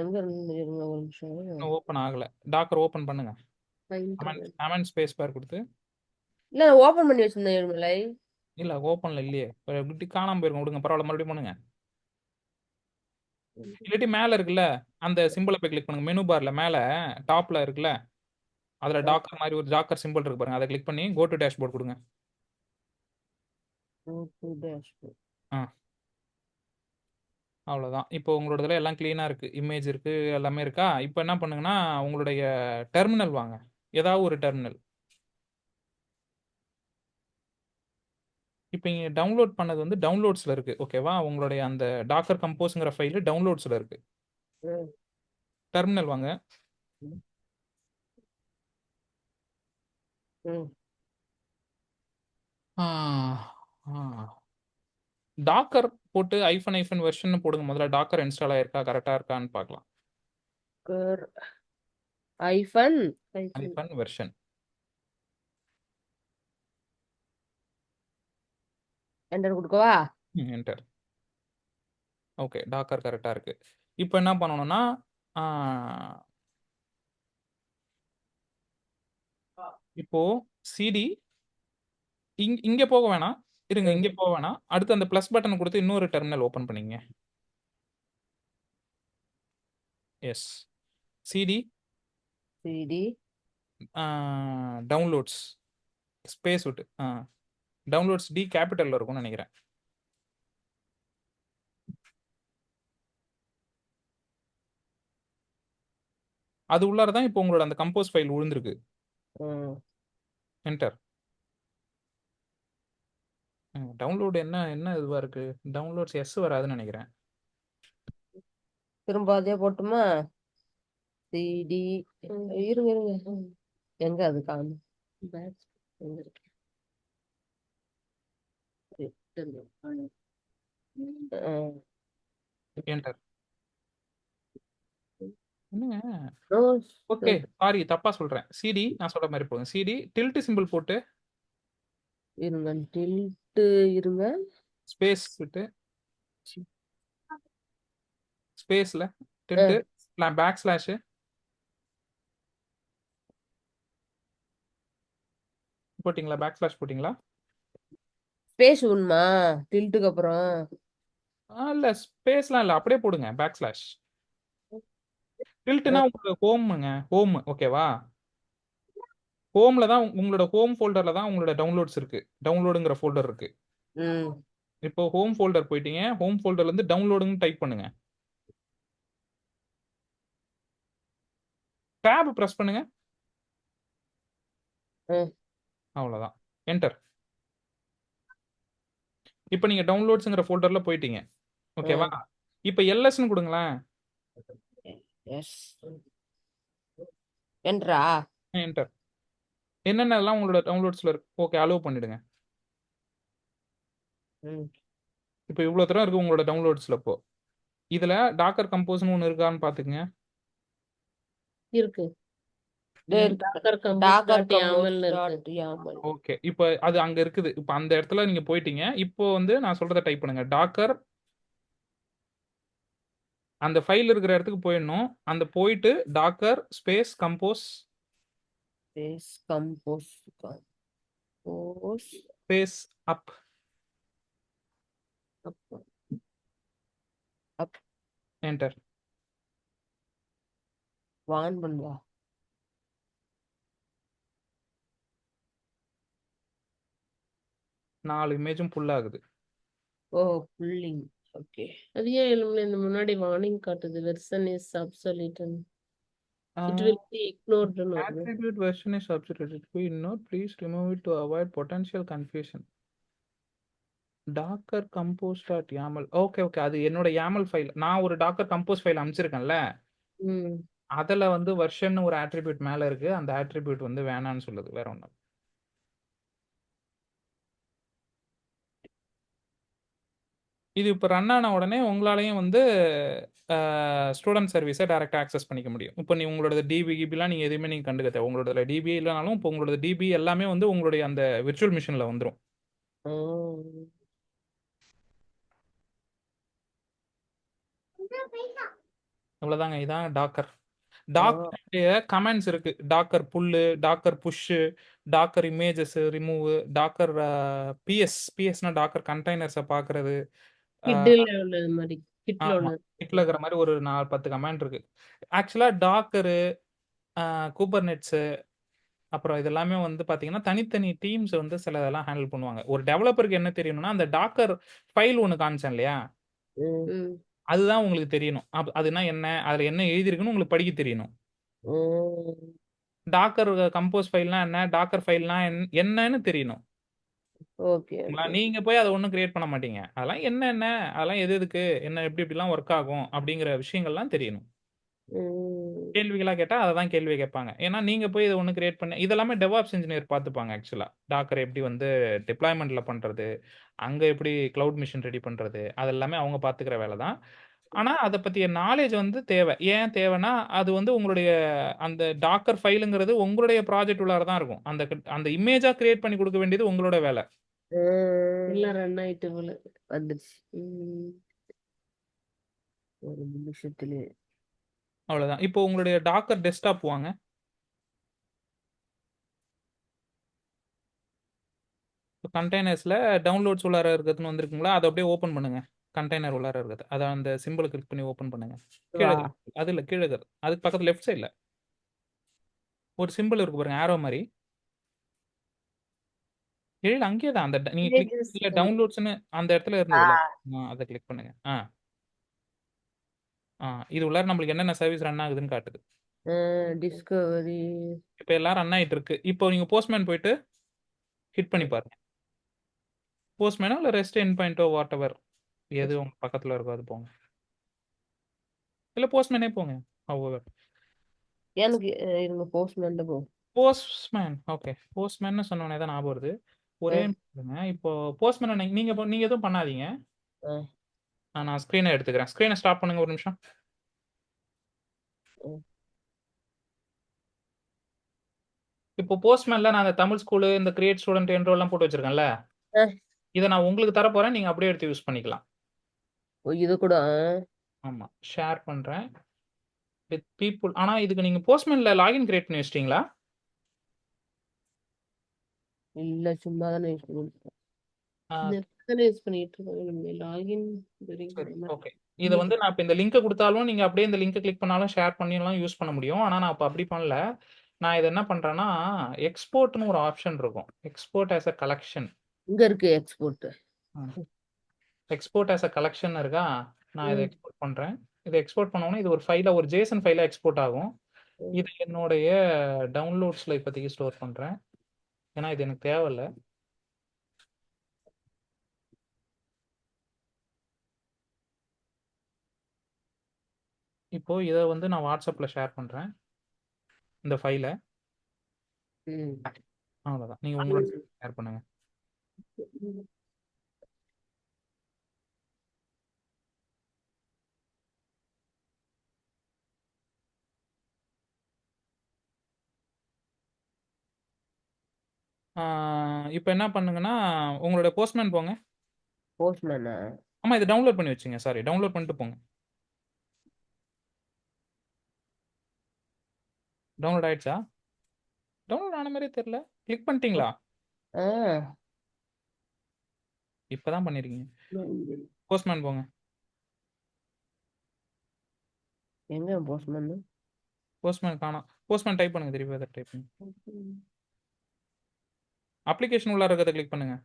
எங்க இருந்து இருங்க ஒரு நிமிஷம். இன்னும் ஓப்பன் ஆகலை. டாக்கர் ஓப்பன் பண்ணுங்க. Find அமன் ஸ்பேஸ் பார் கொடுத்து. இல்ல நான் ஓபன் பண்ணி வச்சிருந்தேன் ஏழுமலை. இல்லை ஓப்பனில் இல்லையே. இப்படி காணாமல் போயிருங்க. விடுங்க, பரவாயில்ல, மறுபடியும் பண்ணுங்க. இல்லாட்டி மேலே இருக்குல்ல அந்த சிம்பிளை போய் கிளிக் பண்ணுங்க. மெனு பாரில் மேலே டாப்பில் இருக்குல்ல, அதில் டாக்கர் மாதிரி ஒரு டாக்கர் சிம்பிள் இருக்கு பாருங்க. அதை கிளிக் பண்ணி கோ டு டேஷ்போர்ட் கொடுங்க. ஆ, அவ்வளோதான். இப்போ உங்களோட இதில் எல்லாம் க்ளீனாக இருக்குது. இமேஜ் இருக்குது, எல்லாமே இருக்கா? இப்போ என்ன பண்ணுங்கன்னா உங்களுடைய டெர்மினல் வாங்க. ஏதாவது ஒரு டெர்மினல். இப்போ இங்கே டவுன்லோட் பண்ணது வந்து டவுன்லோட்ஸில் இருக்குது. ஓகேவா? உங்களுடைய அந்த டாக்கர் கம்போஸ்ங்கிற ஃபைலு டவுன்லோட்ஸில் இருக்குது. டெர்மினல் வாங்க. டாக்கர் போட்டு ஐஃபன் வெர்ஷன் போடுங்க. முதல்ல டாக்கர் இன்ஸ்டால் ஆயிருக்கா, கரெக்டாக இருக்கான்னு பார்க்கலாம். ஐஃபன் ஐஃபன் வெர்ஷன். என்டர் கொடுக்கவா? என்டர். ஓகே, டாக்கர் கரெக்டாக இருக்கு. இப்போ என்ன பண்ணணும்னா இப்போ சிடி இங்கே போக வேணாம். இருங்க, இங்கே போக வேணாம். அடுத்து அந்த ப்ளஸ் பட்டன் கொடுத்து இன்னொரு டெர்மினல் ஓப்பன் பண்ணிங்க. Yes. CD CD downloads space விட்டு டவுன்லோட்ஸ் டி கேபிட்டலில் இருக்கும்னு நினைக்கிறேன். அது உள்ளார தான் இப்போ உங்களோட அந்த கம்போஸ் ஃபைல் விழுந்திருக்கு. என்டர். டவுன்லோடு என்ன இதுவாக இருக்கு? டவுன்லோட்ஸ் எஸ் வராதுன்னு நினைக்கிறேன். திரும்ப அதே போட்டுமா? சிடி இருங்க இருங்க. எங்க அது காணும்? எங்க இருக்கு? என்டர். என்னங்க? ஓ, ஓகே, சாரி, தப்பா சொல்றேன். சிடி நான் சொல்ற மாதிரி போதும். சிடி டில்ட் சிம்பிள் போட்டு இருங்க டில்ட் இருங்க. ஸ்பேஸ் விட்டு ஸ்பேஸ்ல டில்ட் பேக் ஸ்லாஷ் போட்டிங்களா? பேக் ஸ்லாஷ் போட்டிங்களா? ஸ்பேஸ் உண்மா டில்ட்டுக்கு அப்புறம்? இல்ல, ஸ்பேஸ்லாம் இல்ல, அப்படியே போடுங்க பேக் ஸ்லாஷ். டில்ட்னா உங்களோட ஹோமுங்க. ஹோம், ஓகேவா? ஹோம்ல தான் உங்களோட ஹோம் ஃபோல்டர்ல தான் உங்களோட டவுன்லோட்ஸ் இருக்கு. டவுன்லோடுங்கிற ஃபோல்டர் இருக்கு. இப்போ ஹோம் ஃபோல்டர் போயிட்டீங்க. ஹோம் ஃபோல்டர்ல இருந்து டவுன்லோடுன்னு டைப் பண்ணுங்க. டேப் பிரஸ் பண்ணுங்க. அவ்வளவுதான். என்டர். இப்போ நீங்க டவுன்லோட்ஸ்ங்கிற ஃபோல்டர்ல போயிட்டீங்க. ஓகேவா? இப்போ எல்எஸ்ன்னு கொடுங்களேன். எஸ் என்றா என்டர். என்னென்னலாம் உங்களோட டவுன்லோட்ஸ்ல இருக்கு? ஓகே, அலோவ் பண்ணிடுங்க. இப்போ இவ்வளோ தூரம் இருக்கு உங்களோட டவுன்லோட்ஸ்ல. இப்போ இதுல டாக்கர் கம்போஸ்னு ஒன்று இருக்கான்னு பாத்துக்கங்க. இருக்கு. docker.yaml இருக்கு. ஓகே, இப்போ அது அங்க இருக்குது. இப்போ அந்த இடத்துல நீங்க போயிட்டீங்க. இப்போ வந்து நான் சொல்றதை டைப் பண்ணுங்க. டாக்கர் அந்த ஃபைல் இருக்கிற இடத்துக்கு போயிடணும். அந்த போயிட்டு டாக்கர் ஸ்பேஸ் கம்போஸ் ஸ்பேஸ் அப் என்டர். வான் பண்ணுவா. 4 இமேஜும் புல் ஆகுது. ஓ புல்லிங். ஓகே. அது ஏன் இந்த முன்னாடி வார்னிங் காட்டுது? Version is obsolete. It will be ignored. Attribute version is substituted. Please note, please remove it to avoid potential confusion. Docker compose.yaml. Okay okay, அது என்னோட YAML file. நான் ஒரு டாக்கர் கம்போஸ் ஃபைல் அமைச்சிருக்கேன்ல, அதுல வந்து வெர்ஷன் ஒரு attribute மேல இருக்கு. அந்த ஆட்ரிபியூட் வந்து வேணான்னு சொல்லுது, வேற ஒண்ணும். இது இப்போ ரன் ஆன உடனே உங்களாலையும் வந்து ஸ்டூடெண்ட் சர்வீஸை டேரெக்டாக ஆக்சஸ் பண்ணிக்க முடியும். இப்போ உங்களோட டிபி கிபிலாம் நீங்கள் எதுவுமே நீங்கள் கண்டுக்க தேவை. உங்களோட டிபி இல்லைனாலும் இப்போ உங்களோட டிபி எல்லாமே வந்து உங்களுடைய அந்த விர்ச்சுவல் மிஷினில் வந்துடும். ஓ அவ்வளோதாங்க. இதான் டாக்கர். ஓ டாக்கருடைய கமெண்ட்ஸ் இருக்கு. Docker pull, Docker push, Docker images remove, Docker பிஎஸ்னா டாக்கர் கண்டெய்னர்ஸை பார்க்கறது. கிட்ல உள்ளது மாதிரி கிட்ல ஆமாம், உள்ளது. கிட்ல இருக்கிற மாதிரி ஒரு 4-10 கமெண்ட் இருக்கு. ஆக்சுவலாக டாக்கரு, கூபர்நெட்ஸு, அப்புறம் இதெல்லாமே வந்து பார்த்தீங்கன்னா தனித்தனி டீம்ஸ் வந்து சில இதெல்லாம் ஹேண்டில் பண்ணுவாங்க. ஒரு டெவலப்பருக்கு என்ன தெரியணும்னா அந்த டாக்கர் ஃபைல் ஒன்று காமிச்சேன் இல்லையா, ம். ம். அதுதான் உங்களுக்கு தெரியணும். அதுனா என்ன, அதில் என்ன எழுதியிருக்குன்னு உங்களுக்கு படிக்க தெரியணும். ம். டாக்கர் கம்போஸ் ஃபைல்னா என்ன, டாக்கர் ஃபைல்னா என்னன்னு தெரியணும். Okay okay. நீங்க போய் அதை ஒன்றும் கிரியேட் பண்ண மாட்டீங்க. அதெல்லாம் என்னென்ன, அதெல்லாம் எது எதுக்கு, என்ன எப்படி எப்படிலாம் ஒர்க் ஆகும் அப்படிங்கிற விஷயங்கள்லாம் தெரியணும். ம். கேள்விகளா கேட்டா அதை தான் கேள்வி கேட்பாங்க. ஏன்னா நீங்க போய் இதை ஒன்று கிரியேட் பண்ண, இதெல்லாமே டெவாப்ஸ் இன்ஜினியர் பார்த்துப்பாங்க. ஆக்சுவலா டாக்கர் எப்படி வந்து டிப்ளாய்மெண்ட்ல பண்றது, அங்க எப்படி கிளவுட் மிஷின் ரெடி பண்றது, அது எல்லாமே அவங்க பார்த்துக்கிற வேலை தான். ஆனா அதை பத்திய நாலேஜ் வந்து தேவை. ஏன் தேவைன்னா அது வந்து உங்களுடைய அந்த டாக்கர் ஃபைலுங்கிறது உங்களுடைய ப்ராஜெக்ட் உள்ளார தான் இருக்கும். அந்த அந்த இமேஜா கிரியேட் பண்ணி கொடுக்க வேண்டியது உங்களோட வேலை. எல்லாம் ரன் ஆயிட்டு போல வந்துருச்சு. ஒரு நிமிஷத்துலயே. அவ்வளவுதான். இப்போ உங்களுடைய டாக்கர் டெஸ்க்டாப் வாங்க. கண்டெய்னர்ஸ்ல டவுன்லோட்ஸ் உள்ளார இருக்கிறதுன்னு வந்திருக்குங்களா, அதை அப்படியே ஓப்பன் பண்ணுங்க. கண்டெய்னர் உள்ளார இருக்குது, அதை அந்த சிம்பிளை கிளிக் பண்ணி ஓப்பன் பண்ணுங்க. கீழே வா. இருக்கு. அது இல்லை, கீழே இருக்குது. அதுக்கு பக்கத்துல லெஃப்ட் சைடில் ஒரு சிம்பிள் இருக்கு பாருங்க, ஆரோ மாதிரி. கீழே அங்கேயே தான் அந்த நீங்க கிளிக் Images இல்லை டவுன்லோட்ஸ்னு அந்த இடத்துல ஆ இருந்ததுல, அதை கிளிக் பண்ணுங்க. இது உள்ளார நம்மளுக்கு என்னென்ன சர்வீஸ் ரன் ஆகுதுன்னு காட்டுது. டிஸ்கவரி. இப்போ எல்லாம் ரன் ஆயிட்டு இருக்கு. இப்போ நீங்க போஸ்ட்மேன் போயிட்டு ஹிட் பண்ணி பாருங்க. போஸ்ட்மேனோ இல்லை ரெஸ்ட் என் பாயிண்டோ வாட் எவர், எது உங்க பக்கத்துல இருக்கோ அது போங்க. இல்லை போஸ்ட்மேனே போங்க. however. எனக்கு இருங்க போஸ்ட்மேன் போ. Postman, okay. போஸ்ட்மேன் சொன்னோன்னே தான் ஞாபகம் வருது. ஒரே நிமிஷம். இப்போ போஸ்ட்மேன் நீங்க எதுவும் பண்ணாதீங்க. நான் ஸ்க்ரீனை எடுத்துக்கிறேன். ஸ்க்ரீனை ஸ்டாப் பண்ணுங்க ஒரு நிமிஷம். இப்போ போஸ்ட்மேன்ல நான் அந்த தமிழ் ஸ்கூலு, இந்த கிரியேட் ஸ்டூடெண்ட் என்ரோல் எல்லாம் போட்டு வச்சிருக்கேன்ல, இதை நான் உங்களுக்கு தர போறேன். நீங்க அப்படியே எடுத்து யூஸ் பண்ணிக்கலாம். இது கூட ஆமா, ஷேர் பண்றேன் வித் பீப்புள். ஆனா இதுக்கு நீங்க போஸ்ட்மேன்ல லாகின் கிரியேட் பண்ணி வச்சிட்டீங்களா? இல்ல சும்மா தானே யூஸ் பண்ணிட்டு யூஸ் பண்ணிட்டு இருக்கோம். Login okay. இதை வந்து நான் இப்போ இந்த லிங்கை கொடுத்தாலும் நீங்க அப்படியே இந்த லிங்கை கிளிக் பண்ணாலும் ஷேர் பண்ணிலாம் யூஸ் பண்ண முடியும். ஆனா நான் இப்போ அப்படி பண்ணல. நான் இதை என்ன பண்றேன்னா, எக்ஸ்போர்ட்னு ஒரு ஆப்ஷன் இருக்கும். Export as a collection. இங்க இருக்கு export. Export as a collection இருக்கா, நான் இதை எக்ஸ்போர்ட் பண்றேன். இதை எக்ஸ்போர்ட் பண்ணோன்னா இது ஒரு ஃபைலா, ஒரு ஜேசன் ஃபைலா எக்ஸ்போர்ட் ஆகும். இது என்னுடைய டவுன்லோட்ஸ்ல இப்போதைக்கு ஸ்டோர் பண்றேன், ஏன்னா இது எனக்கு தேவையில்லை. இப்போ இதை வந்து நான் வாட்ஸ்அப்ல ஷேர் பண்றேன், இந்த ஃபைலை. அவ்வளோதான். நீங்க உங்களோட ஷேர் பண்ணுங்க. இப்போ என்ன பண்ணுங்கன்னா, உங்களோட போஸ்ட்மேன் போங்க. போஸ்ட்மேனா? ஆமா, இதை டவுன்லோட் பண்ணி வச்சுங்க. சாரி, டவுன்லோட் பண்ணிட்டு போங்க. டவுன்லோட் ஆயிடுச்சா? டவுன்லோட் ஆன மாதிரியே தெரியல. கிளிக் பண்ணிட்டீங்களா? இப்பதான் பண்ணிருக்கீங்க. போஸ்ட்மேன் போங்க. எங்க போஸ்ட்மேன்? போஸ்ட்மேன் காணோம். போஸ்ட்மேன் டைப் பண்ணுங்க, திருப்பி அதை டைப் பண்ணுங்க. அப்ளிகேஷன் உள்ள இருக்கிறத கிளிக் பண்ணுங்க.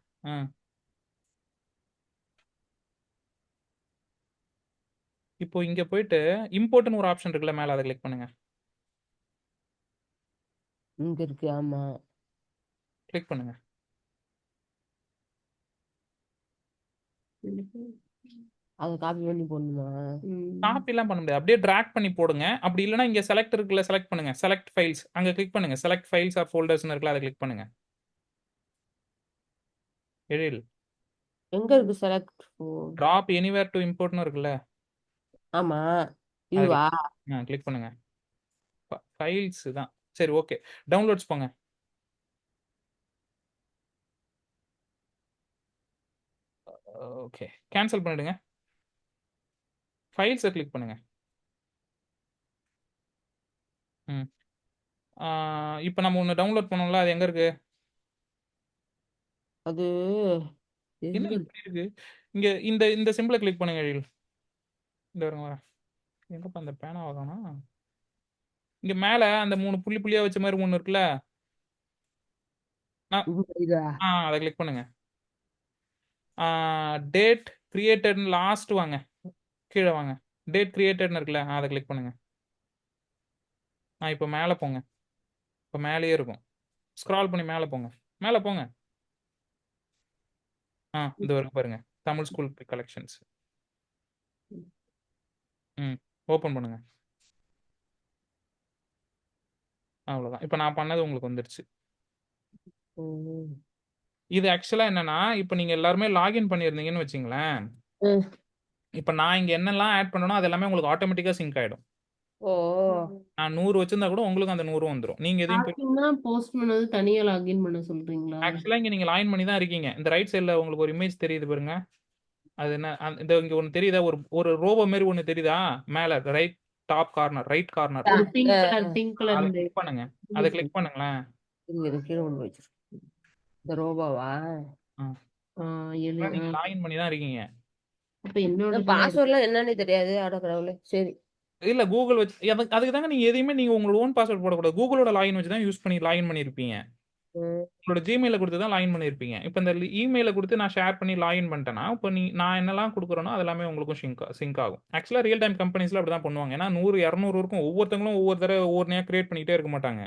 இப்போ இங்க போயிட்டு இம்போர்ட்னு ஒரு ஆப்ஷன் இருக்குல்ல மேல, அதை கிளிக் பண்ணுங்க. இங்க இருக்கு. ஆமா, கிளிக் பண்ணுங்க. அதை காப்பி பண்ணி போடணுமா? காப்பி எல்லாம் பண்ண முடியாது, அப்படியே டிராக் பண்ணி போடுங்க. அப்படி இல்லைன்னா இங்க செலக்ட் இருக்குல்ல, செலக்ட் பண்ணுங்க. செலக்ட் ஃபைல்ஸ் அங்க கிளிக் பண்ணுங்க. செலக்ட் ஃபைல்ஸ் ஆர் ஃபோல்டர்ஸ்னு இருக்குல்ல, அதை கிளிக் பண்ணுங்க. எழில், எங்க இருக்கு செலக்ட்? டிராப் எனிவேர் டு இம்போர்ட்னு இருக்குல்ல, ஆமா அதை இதுவா கிளிக் பண்ணுங்க. ஃபைல்ஸ் தான். சரி, ஓகே. டவுன்லோட்ஸ் போங்க. ஓகே, கேன்சல் பண்ணிடுங்க. ஃபைல்ஸை கிளிக் பண்ணுங்க. ம் இப்போ நம்ம ஒன்று டவுன்லோட் பண்ணோம்ல, அது எங்கே இருக்கு? அது என்ன எங்க இப்படி இருக்கு? இங்க இந்த இந்த சிம்பிளை கிளிக் பண்ணுங்க எழில். இந்த வருங்க வரேன். எங்கப்பா அந்த பேனா வாங்கணும்? இங்க மேல அந்த 3 புள்ளி புள்ளியா வச்ச மாதிரி ஒன்று இருக்குல்ல, இதா அதை கிளிக் பண்ணுங்க. டேட் கிரியேட்டட் லாஸ்ட் வாங்க, கீழே வாங்க. டேட் கிரியேட்டட்னு இருக்குல்ல, அதை கிளிக் பண்ணுங்க. இப்போ மேலே போங்க. இப்போ மேலேயே இருக்கும். ஸ்க்ரால் பண்ணி மேலே போங்க, மேலே போங்க. இந்த வரைக்கும் பாருங்க, தமிழ் ஸ்கூல் கலெக்ஷன்ஸ். ஓப்பன் பண்ணுங்க. அவ்வளோதான். இப்போ நான் பண்ணது உங்களுக்கு வந்துருச்சு. இது ஆக்சுவலா என்னன்னா, இப்போ நீங்க எல்லாருமே லாகின் பண்ணியிருந்தீங்கன்னு வச்சுங்களேன், இப்போ நான் இங்க என்னெல்லாம் ஆட் பண்ணனோ அது எல்லாமே உங்களுக்கு ஆட்டோமேட்டிக்கா சிங்க் ஆயிடும். ஓ நான் 100 வச்சிருந்தா கூட உங்களுக்கு அந்த 100 வந்துடும். நீங்க எதையும் லாகின்னா போஸ்ட் பண்ணது தனியா லாகின் பண்ண சொல்றீங்களா? ஆக்சுவலா இங்க நீங்க லாகின் பண்ணி தான் இருக்கீங்க. இந்த ரைட் சைடுல உங்களுக்கு ஒரு இமேஜ் தெரியுது பாருங்க. அது என்ன இந்த இங்க ஒன்று தெரியுதா? ஒரு ஒரு ரோபோ மாதிரி ஒன்று தெரியுதா மேல right top corner, right corner. ஒரு பிங்க் கலர் அதை கிளிக் பண்ணுங்க. அதை கிளிக் பண்ணுங்களேன். கீழே கொண்டு வச்சிருக்கேன். இந்த ரோபாவா நீங்க லாகின் பண்ணி தான் இருக்கீங்க. அப்ப என்னோட பாஸ்வேர்ட்லாம் என்னன்னே தெரியாது. அட கடவுளே. சரி இல்ல கூகுள் வச்சு அதுக்கு தாங்க நீங்க எதையுமே நீங்க உங்களோட ஓன் பாஸ்வேர்ட் போடக்கூடாது. கூகுளோட லாகின் வச்சு தான் யூஸ் பண்ணி லாகின் பண்ணியிருப்பீங்க. உங்களோட ஜிமெயில கொடுத்து தான் லாகின் பண்ணியிருப்பீங்க. இப்போ இந்த இமெயில கொடுத்து நான் ஷேர் பண்ணி லாகின் பண்ணிட்டேன்னா, இப்போ நான் என்னெல்லாம் கொடுக்குறேனோ அது எல்லாமே உங்களுக்கும் சிங்க் ஆகும். ஆக்சுவலாக ரியல் டைம் கம்பெனிஸ்ல அப்படி தான் பண்ணுவாங்க. ஏன்னா 100 200 இருக்கும். ஒவ்வொருத்தங்களும் ஒவ்வொரு தடவை ஒவ்வொரு கிரியேட் பண்ணிக்கிட்டே இருக்க மாட்டாங்க.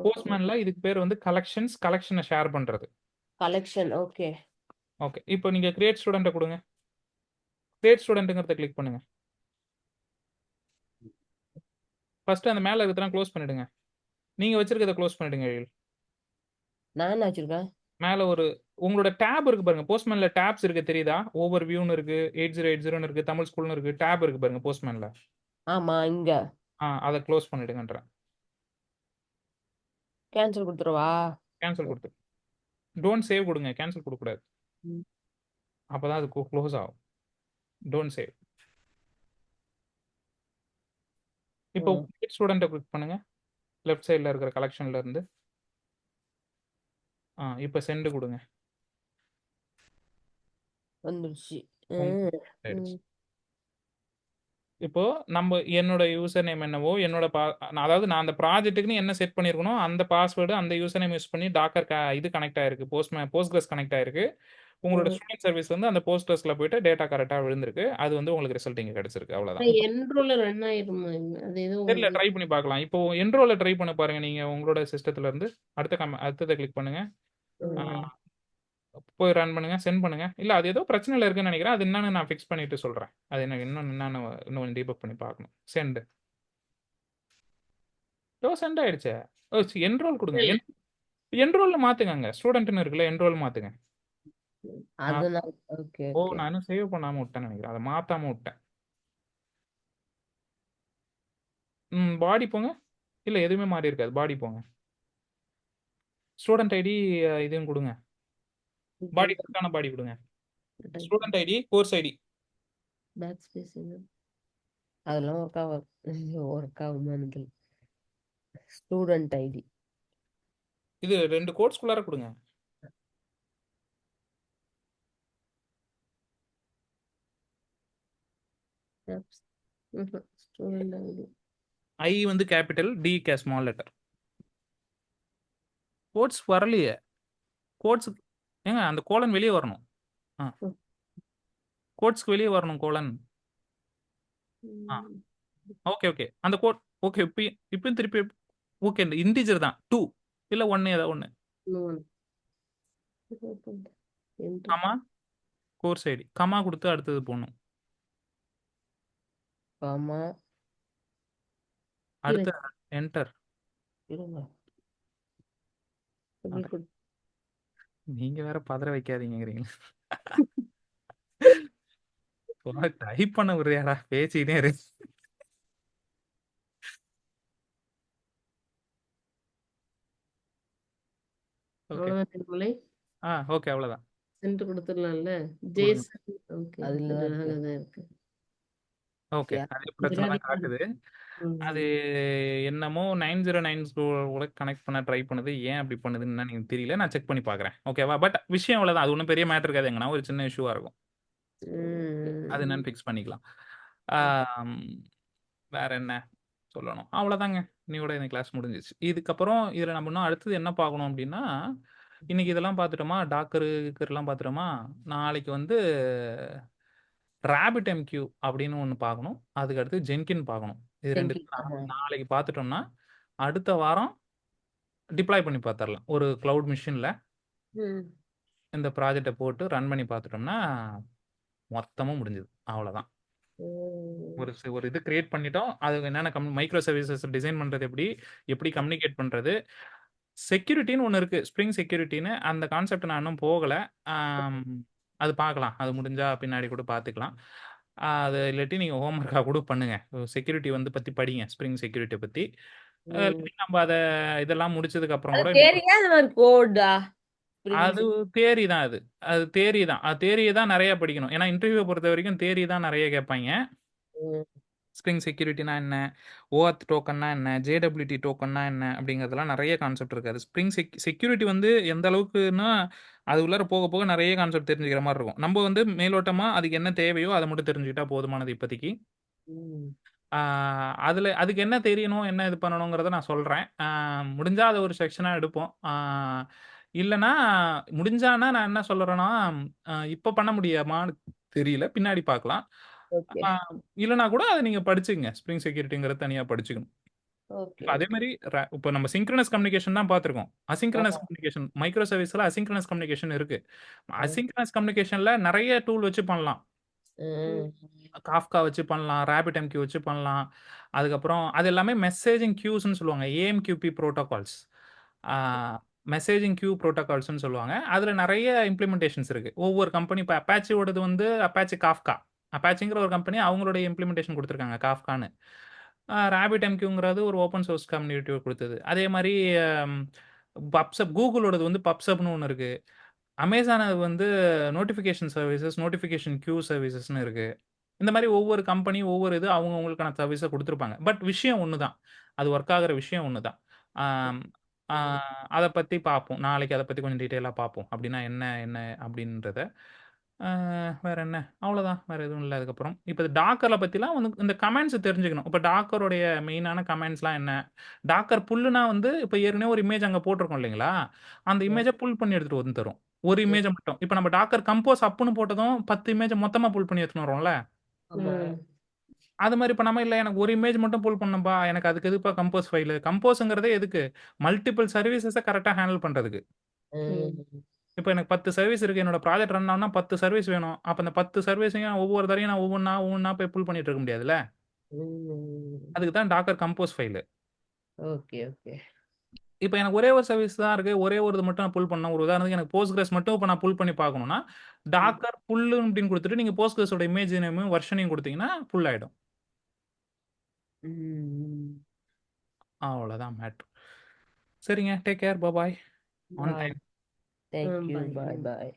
போஸ்ட்மேன்ல இதுக்கு பேர் வந்து கலெக்ஷனை ஷேர் பண்றது. கலெக்ஷன். ஓகே ஓகே, இப்போ நீங்க கிரியேட் ஸ்டூடெண்ட்டை கொடுங்க. கிரியேட் ஸ்டூடெண்ட்டுங்கிறத கிளிக் பண்ணுங்க. ஃபர்ஸ்ட் அந்த மேல இருக்கிறதெல்லாம் க்ளோஸ் பண்ணிடுங்க. நீங்க வச்சிருக்கிறத க்ளோஸ் பண்ணிடுங்க. நான் என்ன வச்சிருக்கேன்? மேல ஒரு உங்களோட டேப் இருக்கு பாருங்க. போஸ்ட்மேன்ல டேப்ஸ் இருக்கு, தெரியுதா? ஓவர் வியூன்னு இருக்கு, 8080 இருக்கு, தமிழ் ஸ்கூல்னு இருக்கு. டேப் இருக்கு பாருங்க போஸ்ட்மேன்ல. ஆமா இங்க அதை க்ளோஸ் பண்ணிடுங்கன்றேன். கேன்சல் கொடுத்துருவா. கேன்சல் கொடுத்து டோன்ட் சேவ் கொடுங்க. கேன்சல் கொடுக்கக்கூடாது. அப்பதான் அது க்ளோஸ் ஆகும். Don't save. இப்போ ஸ்டூடெண்ட்டை கிளிக் பண்ணுங்க. லெஃப்ட் சைடில் இருக்கிற கலெக்ஷன்ல இருந்து இப்போ சென்ட் கொடுங்க. வந்துருச்சு. ஆயிடுச்சு. இப்போ நம்ம என்னோட யூசர் நேம் என்னவோ, என்னோட அதாவது நான் அந்த ப்ராஜெக்ட்டுக்குன்னு என்ன செட் பண்ணியிருக்கணும் அந்த பாஸ்வேர்டு அந்த யூசர் நேம் யூஸ் பண்ணி டாக்கர் இது கனெக்ட் ஆயிருக்கு, போஸ்ட்கிரஸ் கனெக்ட் ஆயிருக்கு. உங்களோட ஸ்டூடெண்ட் சர்வீஸ் வந்து அந்த போஸ்ட்கிரஸ்ல போயிட்டு டேட்டா கரெக்டாக விழுந்திருக்கு. அது வந்து உங்களுக்கு ரிசல்ட் இங்கே கிடைச்சிருக்கு. அவ்வளோதான். என்ரோல ரன் ஆயிருமா? அது ஏதோ தெரியல, ட்ரை பண்ணி பார்க்கலாம். இப்போ என்ரோல ட்ரை பண்ணி பாருங்க. நீங்க உங்களோட சிஸ்டத்துல இருந்து அடுத்ததை கிளிக் பண்ணுங்க. போய் ரன் பண்ணுங்க, சென்ட் பண்ணுங்க. இல்ல அது ஏதோ பிரச்சனையில் இருக்குன்னு நினைக்கிறேன். அது என்னன்னு நான் ஃபிக்ஸ் பண்ணிட்டு சொல்றேன். அது எனக்கு இன்னும் டீபக் பண்ணி பார்க்கணும். சென்ட். சென்ட் ஆயிடுச்சே. என்ரோல் கொடுங்க. என்ரோல்ல மாத்துங்க. ஸ்டூடெண்ட்னு இருக்குல்ல, என்ரோல் மாத்துங்க. ஓகே நான் இன்னும் சேவ் பண்ணாம விட்டேன்னு நினைக்கிறேன். அதை மாத்தாம விட்டேன். பாடி போங்க. இல்ல எதுவுமே மாறி இருக்காது. பாடி போங்க. ஸ்டூடெண்ட் ஐடி இதையும் கொடுங்க. பாடி கொடுங்க. Student ID, course ID. Back space அதெல்லாம் ஒர்க் ஆகுமானது. ஸ்டூடெண்ட் ஐடி இது 2 கோட்ஸ்குள்ளார கொடுங்க. ஸ்டூடெண்ட் ஐடி ஐ வந்து capital, D small letter. Quotes வரலையே. கோட்ஸ் ஏங்க அந்த கோலன் வெளியே வரணும். கோட்ஸ்க்கு வெளியே வரணும் கோலன். ஓகே அந்த கோட் ஓகே. இப்பயும் திருப்பி ஓகே. இந்த இன்டிஜர் தான் 2 இல்ல 1 ஏதாவது ஒன்று. கமா கோர்ஸ் ஐடி கமா கொடுத்து அடுத்தது போடணும். அடுத்து என்டர். நீங்க வேற பதற வைக்காதீங்கிறீங்க. டைப் பண்ண விடுறியாடா, பேசிக்கிட்டே இரு. ஓகே அவ்வளவுதான் திருமலை. ஓகே அவ்வளவுதான். சென்ட் கொடுத்துடலாம்ல. கொடுங்க. ஜேசன் ஓகே அதுலதான் இருக்கு. அதுலதான் இருக்கு. Okay Yeah. அதே பிரச்சனை தான் காட்டுது. அது என்னமோ 9090 கனெக்ட் பண்ண ட்ரை பண்ணுது. ஏன் அப்படி பண்ணுதுன்னு எனக்கு தெரியல. நான் செக் பண்ணி பார்க்குறேன். ஓகேவா? பட் விஷயம் அவ்வளோதான். அது ஒன்றும் பெரிய மேட்டர் இருக்காது. எங்கன்னா ஒரு சின்ன இஷ்யூவாக இருக்கும். அது என்னன்னு ஃபிக்ஸ் பண்ணிக்கலாம். ஆம், வேற என்ன சொல்லணும்? அவ்வளோதாங்க. இன்னையோட இந்த கிளாஸ் முடிஞ்சிச்சு. இதுக்கப்புறம் இதில் நம்ம இன்னும் அடுத்தது என்ன பார்க்கணும் அப்படின்னா, இன்னைக்கு இதெல்லாம் பார்த்துட்டோமா, டாக்கருலாம் பார்த்துட்டோமா, நாளைக்கு வந்து ராபிட் எம்கியூ அப்படின்னு ஒன்று பார்க்கணும். அதுக்கு அடுத்து ஜென்கின் பார்க்கணும். இது ரெண்டு நாளைக்கு பார்த்துட்டோம்னா அடுத்த வாரம் டிப்ளாய் பண்ணி பார்த்துடலாம். ஒரு கிளவுட் மிஷினில் இந்த ப்ராஜெக்டை போட்டு ரன் பண்ணி பார்த்துட்டோம்னா மொத்தமும் முடிஞ்சது. அவ்வளோதான். ஒரு இது கிரியேட் பண்ணிட்டோம். அது என்னென்ன மைக்ரோ சர்வீசஸ் டிசைன் பண்ணுறது, எப்படி கம்யூனிகேட் பண்ணுறது, செக்யூரிட்டின்னு ஒன்று இருக்குது, ஸ்ப்ரிங் செக்யூரிட்டின்னு. அந்த கான்செப்ட் நான் இன்னும் போகலை. அது பார்க்கலாம். அது முடிஞ்சா பின்னாடி கூட பார்த்துக்கலாம். அது இல்லாட்டி நீங்கள் ஹோம்ஒர்க்காக கூட பண்ணுங்க. செக்யூரிட்டி வந்து பற்றி படிங்க, ஸ்ப்ரிங் செக்யூரிட்டி பற்றி. நம்ம அதை இதெல்லாம் முடிச்சதுக்கு அப்புறம் கூட தேரியா இந்த மாதிரி கோடா? அது தேரி தான். அது தேரி தான். அது தேரியை தான் நிறைய படிக்கணும். ஏன்னா இன்டர்வியூவை பொறுத்த வரைக்கும் தேரி தான் நிறைய கேட்பாங்க. ஸ்ப்ரிங் செக்யூரிட்டினா என்ன, OAuth டோக்கன்னா என்ன, JWT டோக்கன்னா என்ன அப்படிங்கிறதுலாம் நிறைய கான்செப்ட் இருக்காது. ஸ்ப்ரிங் செக்யூரிட்டி வந்து எந்த அளவுக்குன்னா அது உள்ளார போக போக நிறைய கான்செப்ட் தெரிஞ்சுக்கிற மாதிரி இருக்கும். நம்ம வந்து மேலோட்டமாக அதுக்கு என்ன தேவையோ அதை மட்டும் தெரிஞ்சுக்கிட்டா போதுமானது இப்போதைக்கு. அதுக்கு என்ன தெரியணும், என்ன இது பண்ணணுங்கிறத நான் சொல்கிறேன். முடிஞ்சால் அதை ஒரு செக்ஷனாக எடுப்போம். இல்லைன்னா முடிஞ்சானா நான் என்ன சொல்கிறேன்னா, இப்போ பண்ண முடியாமான்னு தெரியல, பின்னாடி பார்க்கலாம். இல்லைனா கூட அதை நீங்கள் படிச்சுங்க. ஸ்ப்ரிங் செக்யூரிட்டிங்கிறது தனியாக படிச்சுக்கணும். அதே மாதிரி இப்போ நம்ம சிங்க்ரனஸ் கம்யூனிகேஷன் தான் பார்த்துருக்கோம். அசிங்க்ரனஸ் கம்யூனிகேஷன், மைக்ரோ சர்வீஸில் அசிங்க்ரனஸ் கம்யூனிகேஷன் இருக்கு. அசிங்க்ரனஸ் கம்யூனிகேஷனில் நிறைய டூல் வச்சு பண்ணலாம். காஃப்கா வச்சு பண்ணலாம், ராபிட் எம்கியூ வச்சு பண்ணலாம். அதுக்கப்புறம் அது எல்லாமே மெசேஜிங் கியூஸ்ன்னு சொல்லுவாங்க, AMQP ப்ரோட்டோகால்ஸ். மெசேஜிங் கியூ ப்ரோட்டோகால்ஸ்னு சொல்லுவாங்க. அதில் நிறைய இம்ப்ளிமெண்டேஷன்ஸ் இருக்குது. ஒவ்வொரு கம்பெனி இப்போ அப்பாச்சியோடது வந்து அப்பாச்சி காஃப்கா. அப்பாச்சிங்கிற ஒரு கம்பெனி அவங்களுடைய இம்ப்ளிமெண்டேஷன் கொடுத்துருக்காங்க காஃப்கான்னு. ராபிட் எம்கியூங்கிறது ஒரு ஓப்பன் சோர்ஸ் கம்யூனிட்டி கொடுத்தது. அதே மாதிரி பப்சப், கூகுளோடது வந்து பப்சப்னு ஒன்று இருக்குது. அமேசான் வந்து நோட்டிஃபிகேஷன் சர்வீசஸ், நோட்டிஃபிகேஷன் கியூ சர்வீசஸ்னு இருக்குது. இந்த மாதிரி ஒவ்வொரு கம்பெனி ஒவ்வொரு இது அவங்களுக்கான சர்வீஸை கொடுத்துருப்பாங்க. பட் விஷயம் ஒன்று தான், அது ஒர்க் ஆகிற விஷயம் ஒன்று தான். அதை பற்றி பார்ப்போம் நாளைக்கு. அதை பற்றி கொஞ்சம் டீட்டெயிலாக பார்ப்போம். அப்படின்னா என்ன என்ன அப்படின்றத. வேற என்ன, அவ்வளோதான். வேற எதுவும் இல்லை. அதுக்கப்புறம் இப்போ டாக்கரை பற்றிலாம் வந்து இந்த கமெண்ட்ஸ் தெரிஞ்சுக்கணும். இப்போ டாக்கருடைய மெயினான கமெண்ட்ஸ்லாம் என்ன, டாக்கர் புல்லுனா வந்து இப்போ ஏற்கனவே ஒரு இமேஜ் அங்கே போட்டிருக்கோம் இல்லைங்களா, அந்த இமேஜை புல் பண்ணி எடுத்துகிட்டு வந்து தரும். ஒரு இமேஜை மட்டும். இப்போ நம்ம டாக்கர் கம்போஸ் அப்புன்னு போட்டதும் 10 இமேஜை மொத்தமாக புல் பண்ணி எடுத்துன்னு வரோம்ல, அது மாதிரி இப்போ நம்ம இல்லை, எனக்கு ஒரு இமேஜ் மட்டும் புல் பண்ணப்பா, எனக்கு அதுக்கு எதுப்பா கம்போஸ் ஃபைலு. கம்போஸுங்கிறதே எதுக்கு, மல்டிபிள் சர்வீசஸை கரெக்டாக ஹேண்டில் பண்ணுறதுக்கு. இப்போ எனக்கு 10 சர்வீஸ் இருக்குது, என்னோட ப்ராஜெக்ட் ரன் ஆகுனா 10 சர்வீஸ் வேணும். அப்போ அந்த 10 சர்வீஸையும் ஒவ்வொரு தரையும் நான் ஒவ்வொன்றா போய் புல் பண்ணிட்டு இருக்க முடியாதுல்ல. அதுக்கு தான் docker compose file. Okay okay. இப்போ எனக்கு ஒரே ஒரு சர்வீஸ் தான் இருக்குது, ஒரே ஒரு இது மட்டும் நான் புல் பண்ணணும். ஒரு உதாரணத்துக்கு எனக்கு போஸ்ட்கிரஸ் மட்டும் இப்போ நான் புல் பண்ணி பார்க்கணும்னா டாக்கர் புல்லு அப்படின்னு கொடுத்துட்டு நீங்கள் போஸ்ட்கிரஸோட இமேஜ் நேமும் வருஷனையும் கொடுத்தீங்கன்னா புல் ஆகிடும். அவ்வளோதான் மேட்ரு. சரிங்க, take care, bye. On time. Thank you. Bye bye.